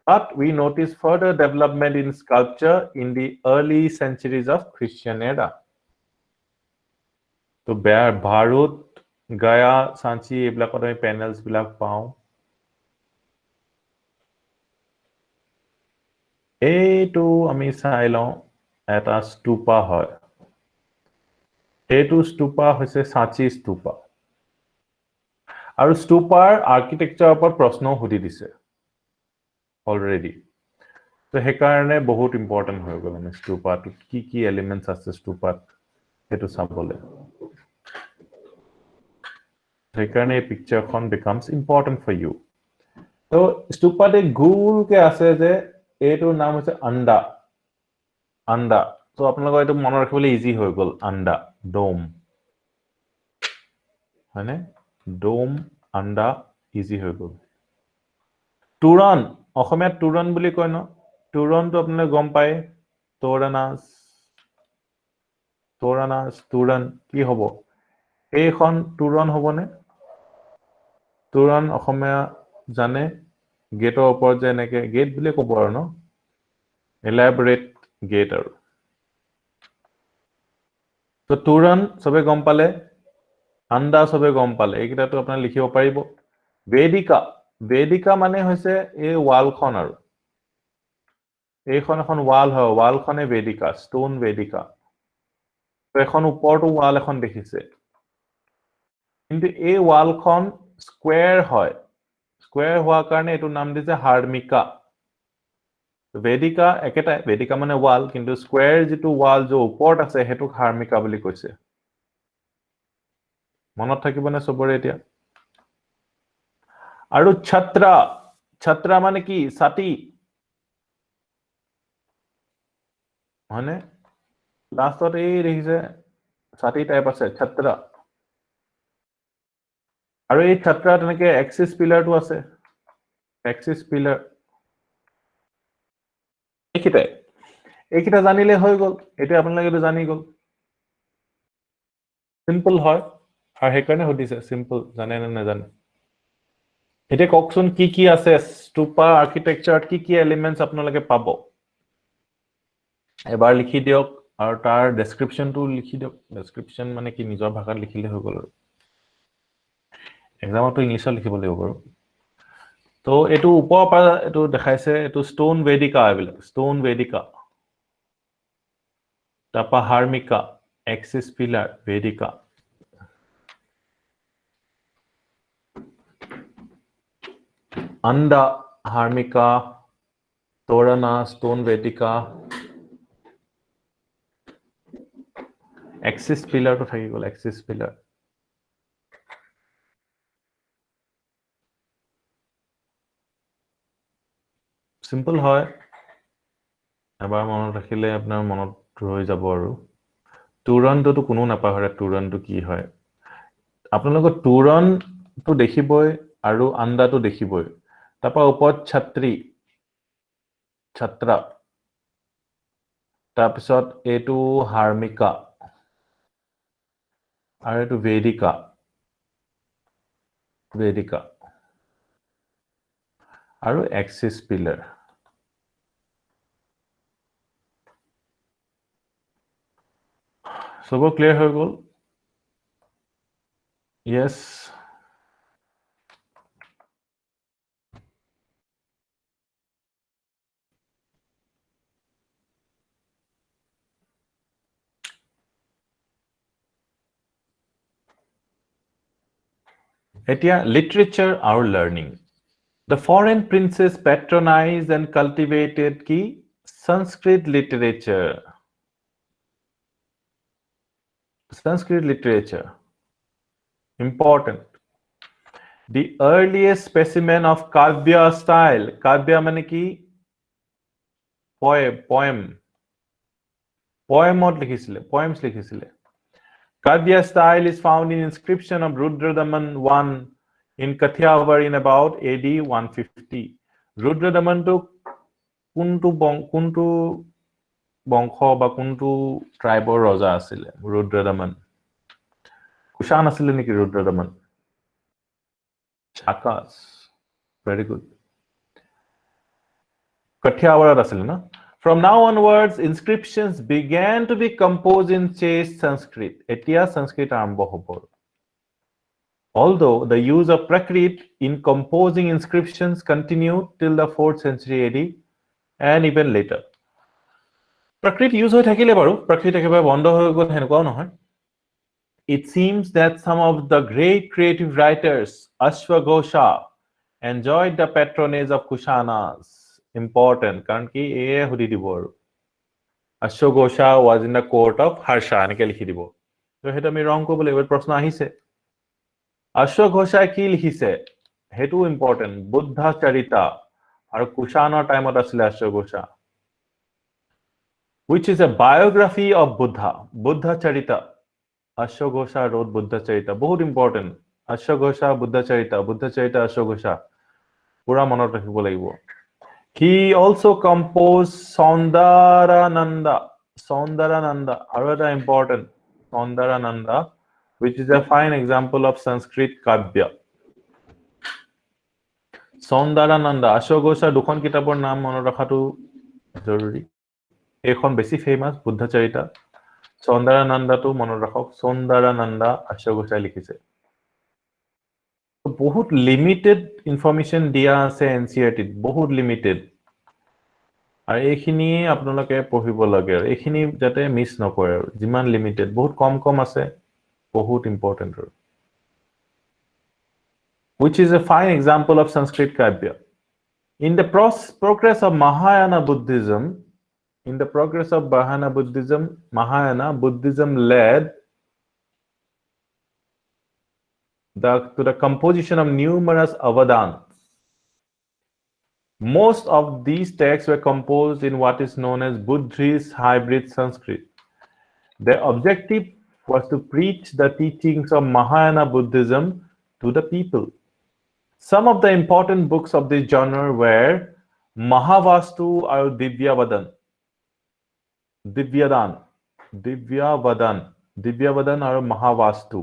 But we notice further development in sculpture in the early centuries of Christian era. So, Bharut, Gaya, Sanchi, eblakot panels bilak pao. Eto ami sailon eta stupa hoy. Eto stupa hoise Sanchi stupa. Aru stupar architecture opor proshno hudi dise. Already. So hekarne bahut important hoy gol ami stupa to ki elements ase stupa eto sabole. Hekarne picture khon becomes important for you. So stupa de gool ke ase je eto naam hoise anda. So আপোনালোকৰ এটো মনত ৰাখিবলৈ easy হৈ গল anda dome হয়নে dome anda easy হৈ গ'ল তুৰণ অসমীয়াত তুৰণ বুলি কয় ন তুৰণটো আপোনালোকে গম পায় তোৰানাস তুৰণ কি হ'ব এইখন তুৰণ হ'বনে তুৰণ অসমীয়া জানে গেটৰ ওপৰত যে এনেকে গেট বুলি ক'ব আৰু ন এলাবৰেট গেট আৰু তো তুৰণ সবে গম পালে আন্দা সবে গম পালে এইকেইটাটো আপোনালোকে লিখিব পাৰিব বেদিকা মানে হৈছে এই ৱালখন আৰু এইখন এখন ৱাল হয় ৱালখনে বেদিকা ষ্টোন বেদিকা তো এখন ওপৰতো ৱাল এখন দেখিছে কিন্তু এই ৱালখন স্কুৱেৰ হয় স্কুৱেৰ হোৱাৰ কাৰণে এইটো নাম দিছে হাৰ্মিকা বেদিকা একেটাই বেদিকা মানে ৱাল কিন্তু স্কুৱেৰ যিটো ৱাল যে ওপৰত আছে হেতুক হাৰ্মিকা বুলি কৈছে মনত থাকিবনে সবৰে এতিয়া আৰু ছত্ৰা মানে কি ছাতি হয়নে লাষ্টত এই দেখিছে ছাতি টাইপ আছে ছত্ৰা আৰু এই ছত্ৰা তেনেকে এক্সিস পিলাৰটো আছে এক্সিস পিলাৰ এইকেইটা জানিলে হৈ গ'ল এতিয়া আপোনালোকে জানি গ'ল সিম্পল হয় আৰু সেইকাৰণে সুধিছে সিম্পল জানে নে নাজানে এতিয়া কওকচোন কি আছে ষ্টুপা আৰ্কিটেকচাৰত কি এলিমেন্টস আপোনালোকে পাব এবাৰ লিখি দিয়ক আৰু তাৰ ডেসক্ৰিপশনটো লিখি দিয়ক ডেসক্ৰিপশন মানে কি নিজৰ ভাষাত লিখিলে হৈ গ'ল আৰু এক্সামতো ইংলিছত লিখিব লাগিব বাৰু তো এটো ওপৰৰ পৰা এটো দেখাইছে এটো ষ্টোন বেদিকা এইবিলাক ষ্টোন বেদিকা তাপা হাৰ্মিকা এক্সিস পিলাৰ বেদিকা Anda, Harmika, Torana, Stone Vedika, Axis pillar to থাকি গ'ল Axis pillar. Simple হয় এবাৰ মনত ৰাখিলে আপোনাৰ মনত ৰৈ যাব আৰু তুৰণটো কোনো নাপাহৰে তুৰণটো কি হয় আপোনালোকৰ তুৰণটো দেখিবই আৰু আন্দাটো দেখিবই তাপা ওপৰত ছত্ৰা তাৰপিছত এইটো হাৰ্মিকা আৰু এইটো বেদিকা আৰু এক্সিস পিলাৰ সব ক্লিয়াৰ হৈ গ'ল yes Etia literature or learning. The foreign princes patronized and cultivated ki Sanskrit literature. Important. The earliest specimen of Kavya style. Kavya mane ki poem. Poems likhisile. Kavya style is found in inscription of Rudradaman I in Kathiawar in about AD 150. Rudradaman to kuntu bongkho ba kuntu tribe or roja asile Rudradaman. Kushan asile niki Rudradaman. Chakas. Very good. Kathiawar asile na. From now onwards, inscriptions began to be composed in chaste Sanskrit. Etia Sanskrit arambho hobo. Although the use of Prakrit in composing inscriptions continued till the 4th century AD and even later. Prakrit use hoi thakile baru, Prakrit ekebare bondo hoi gol henukaও নহয়. It seems that some of the great creative writers, Ashwagosha, enjoyed the patronage of Kushanas. Important, karan ki e hudi dibo aru. Ashwagosha was in the court of Harsha, enike likhi dibo. To hetu ami wrong kobole ebar proshno ahise. Ashwagosha ki likhise hetu important Buddha Charita aru Kushana time ot asile Ashwagosha, which is a biography of Buddha. Buddha Charita. Ashwagosha wrote Buddha Charita. Bahut important. Ashogosha Buddhacharita Ashogosha pura monot rakhibo lagibo. He also composed Saundarananda aru eta important Saundarananda, which is a fine example of Sanskrit Kavya. Saundarananda Ashogosha dukhon kitabor naam monot rakhatu joruri. Ekhon besi famous Buddhacharita. Saundarananda to monot rakhok. Saundarananda Ashogosha likhise. বহুত limited information দিয়া আছে NCERT বহুত limited আর এইখিনি আপোনালোকে পঢ়িব লাগে আৰু এইখিনি যাতে মিস নকৰে আৰু যিমান লিমিটেড বহুত কম আছে বহুত ইম্পৰ্টেন্ট আৰু which is a fine example of Sanskrit Kavya. In the progress of Mahayana Buddhism, Mahayana Buddhism led to the composition of numerous avadans. Most of these texts were composed in what is known as Buddhist hybrid Sanskrit. Their objective was to preach the teachings of Mahayana Buddhism to the people. Some of the important books of this genre were Mahavastu or Divyavadan or Mahavastu.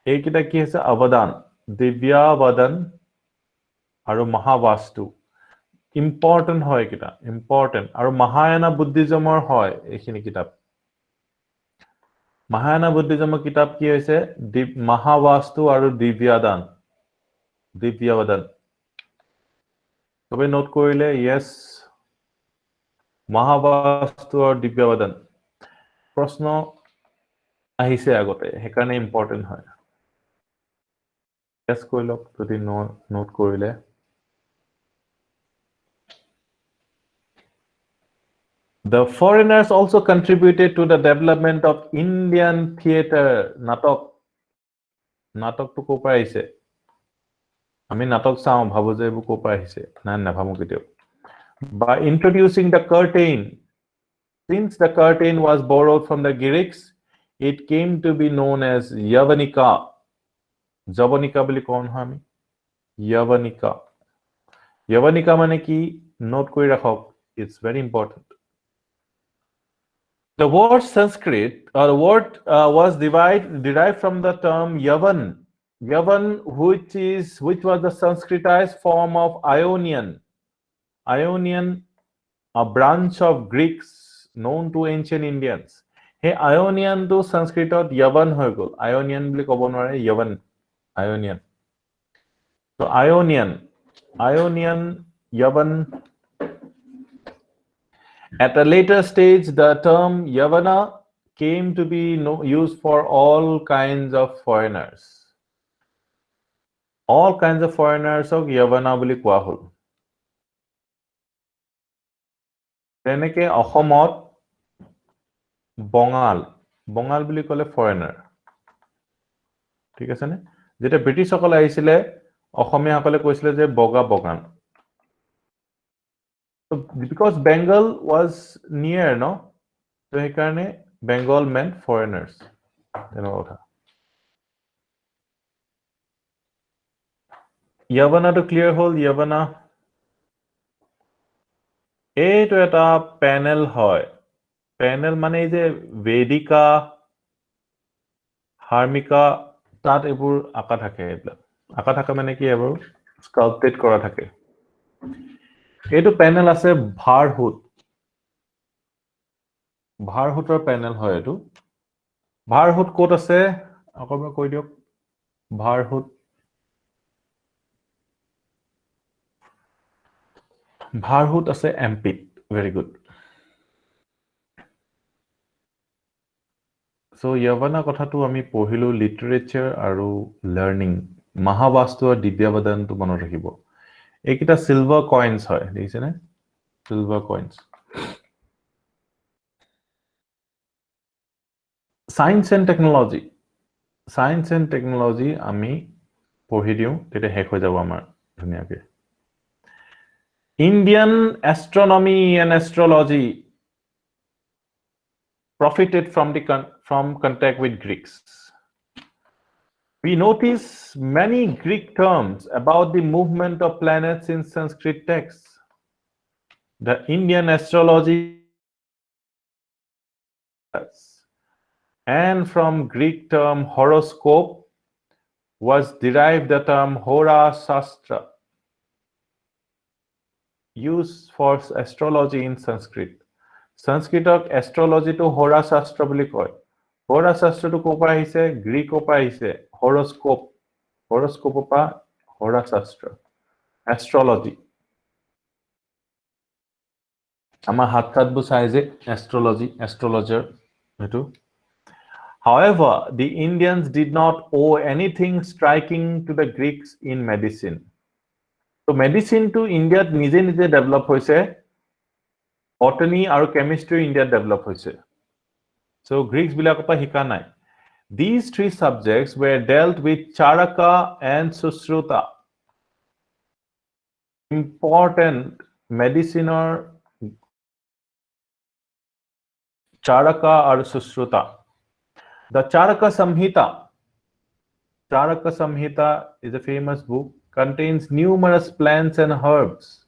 Ekita ki ase avadan Divyavadan aru Mahavastu important hoy kita important aru Mahayana Buddhism or hoy ekhini kitab Mahayana Buddhism kitab ki hoise Mahavastu aru Divyavadan tobe note korile yes Mahavastu or Divyavadan proshno ahise agote hekarne important hoy yes koilok jodi note korile The foreigners also contributed to the development of Indian theater. Natok to ko pa aise. Ami natok sao bhabo je bu ko pa aise. Na bhamu kiteo. By introducing the curtain. Since the curtain was borrowed from the Greeks, it came to be known as Yavanika. Javanika boli kon hami? Yavanika. Yavanika mane ki note koi rakhok. It's very important. The word Sanskrit or the word was derived from the term Yavan, which was the Sanskritized form of Ionian, a branch of Greeks known to ancient Indians. Hey, Ionian to Sanskrit or Yavan hoy gol. Ionian boli kobo nware Yavan, Ionian. So Ionian, Yavan. At a later stage, the term Yavana came to be used for all kinds of foreigners. All kinds of foreigners of Yavana boli koa hol. Teneke Ahomot Bongal boli kole foreigner. ঠিক আছে নে? যেটা British সকল আইছিলে অসমীয়া সকলে কৈছিলে যে বগা বগান. So because Bengal was near, no? So hekarne Bengal meant foreigners. Yavana to clear hole, Yavana. Eto eta panel hoy. Panel mane je Vedika, Harmika, tat ebur aka thake ebla. Aka thaka mane ki ebur sculpted kora thake. Eto panel আছে ভাৰহুতৰ panel হয় এটো ভাৰহুত coat আছে আকবা কৈ দিওক ভাৰহুত আছে MP very good so Yavana কথাটো আমি পঢ়িলো literature আৰু লাৰ্নিং মহাবাস্তু আৰু দিব্যাবদান তো মনত ৰাখিব ekita silver coins hoy dekhise na silver coins science and technology ami পঢ়ি দিও তেতে হেক হৈ যাব আমাৰ ধুনিয়াকে Indian astronomy and astrology profited from contact with Greeks We notice many Greek terms about the movement of planets in Sanskrit texts. The Indian astrology and from Greek term horoscope was derived the term Hora Shastra, used for astrology in Sanskrit. Sanskritক astrology to Hora Shastra বুলি কয়. Hora Shastra to ক'ৰ পৰা আহিছে? গ্ৰীকৰ পৰা আহিছে. Horoscope. Horoscope পৰা Hora Shastra. Astrology. আমাৰ হাত-চাতবোৰ চাই যে astrology, astrologer সেইটো. However, the Indians did not owe anything striking to the Greeks in medicine. So medicine to India নিজে নিজে develop হৈছে. Botany আৰু chemistry India develop হৈছে. So Greeks বিলাকৰ পৰা শিকা নাই. These three subjects were dealt with Charaka and Sushruta. Important mediciner Charaka or Sushruta. The Charaka Samhita is a famous book, contains numerous plants and herbs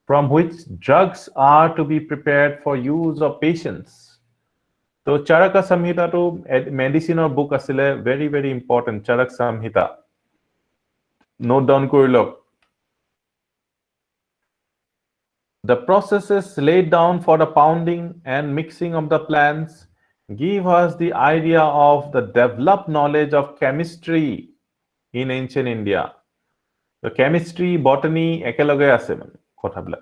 from which drugs are to be prepared for use of patients. So Charaka Samhita to medicine or book asile very very important. Charaka Samhita. Note down korilok. The processes laid down for the pounding and mixing of the plants give us the idea of the developed knowledge of chemistry in ancient India. The chemistry, botany, ekeloge ase mane kothabla.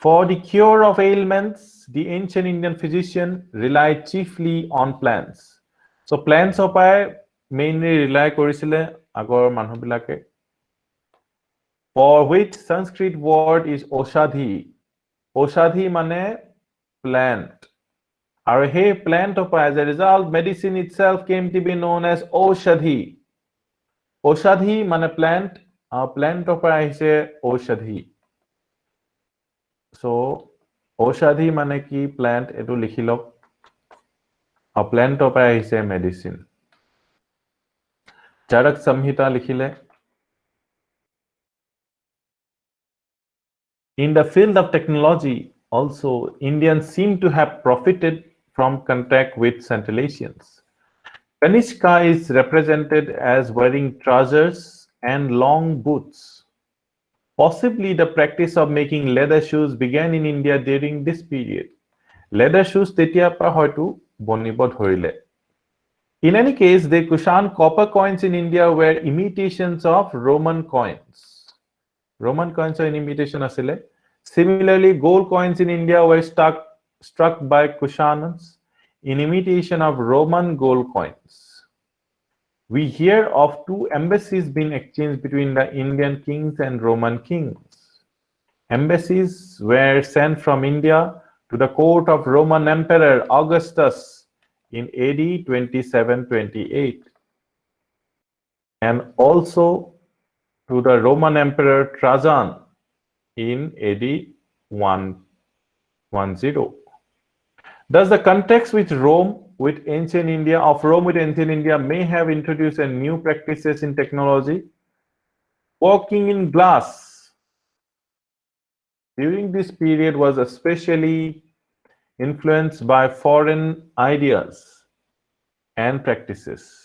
For the cure of ailments, the ancient Indian physician relied chiefly on plants. So plants opai mainly rely korisile agor manhu bilake. For which Sanskrit word is Oshadhi. Oshadhi mane plant. Or hey plant of as a result, medicine itself came to be known as Oshadhi. Oshadhi mane plant. Plant of is Oshadhi. So Oshadhi mane ki plant etu likhilok. A plant of is medicine. Charak Samhita likhile. In the field of technology, also, Indians seem to have profited from contact with Centralasians. Kanishka is represented as wearing trousers and long boots. Possibly the practice of making leather shoes began in India during this period. Leather shoes tetia pa hoitu bonibo dhorile. In any case, the Kushan copper coins in India were imitations of Roman coins. Roman coins are an imitation asile. Similarly, gold coins in India were struck by Kushans in imitation of Roman gold coins. We hear of 2 embassies being exchanged between the Indian kings and Roman kings. Embassies were sent from India to the court of Roman Emperor Augustus in AD 27-28 and also to the Roman Emperor Trajan in AD 110. Thus, the context with Rome with ancient India may have introduced a new practices in technology. Working in glass during this period was especially influenced by foreign ideas and practices.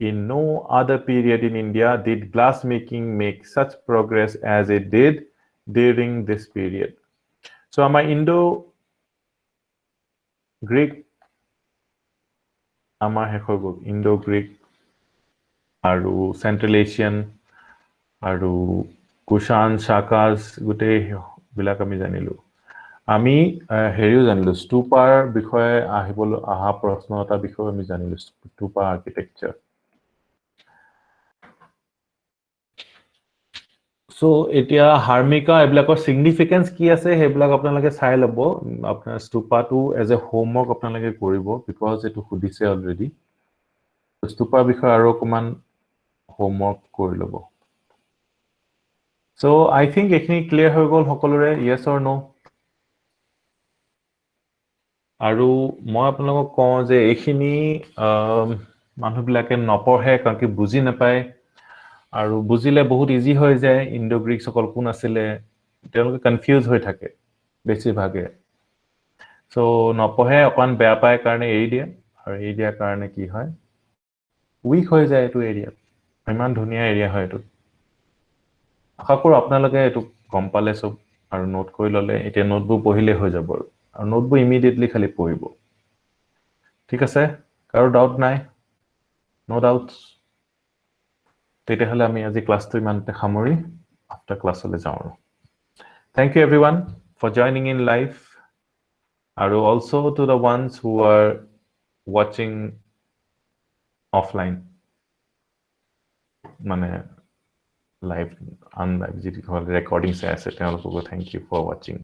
In no other period in India did glassmaking make such progress as it did during this period. So, our Indo-Greek, Indo-Greek, aru Central Asian, aru Kushan, Shakas, gute bilak ami janilu. Ami heriu janilu stupar bikhoye ahibolo aha proshno eta bikhoye ami janilu stupa architecture. So etia harmika eblakor significance ki ase heblak apnalage sai lobo apnar stupa to as a homework apnalage koribo because etu hudise already. Stupa bikhoye aro koman homework kori lobo. So I think ekhini clear hoy gol hokolore yes or no. Aru moi apnalok ko je ekhini মানুহবিলাকে নপঢ়ে কাৰণ কি বুজি নাপায় আৰু বুজিলে বহুত easy হৈ যায় ইণ্ডো গ্ৰীক সকল কোন আছিলে তেওঁলোকে কনফিউজ হৈ থাকে বেছিভাগে সো নপঢ়ে অকণ বেয়া পায় কাৰণে এৰি দিয়ে আৰু এৰি দিয়াৰ কাৰণে কি হয় উইক হৈ যায় এইটো এৰিয়া ইমান ধুনীয়া এৰিয়া হয় এইটো আশা কৰোঁ আপোনালোকে এইটো গম পালে চব আৰু নোট কৰি ল'লে এতিয়া নোটবোৰ পঢ়িলে হৈ যাব আৰু নোটবোৰ ইমিডিয়েটলি খালি পঢ়িব ঠিক আছে কাৰো ডাউট নাই নো ডাউটছ তেতিয়াহ'লে আমি আজি ক্লাছটো ইমানতে সামৰি আফটাৰ ক্লাছলৈ যাওঁ আৰু thank you everyone for joining in live আৰু also' to the ones who are ৱাচিং অফলাইন মানে লাইভ আনলাইভ যিটো ৰেকৰ্ডিং চাই আছে তেওঁলোককো থেংক ইউ ফৰ ৱাচিং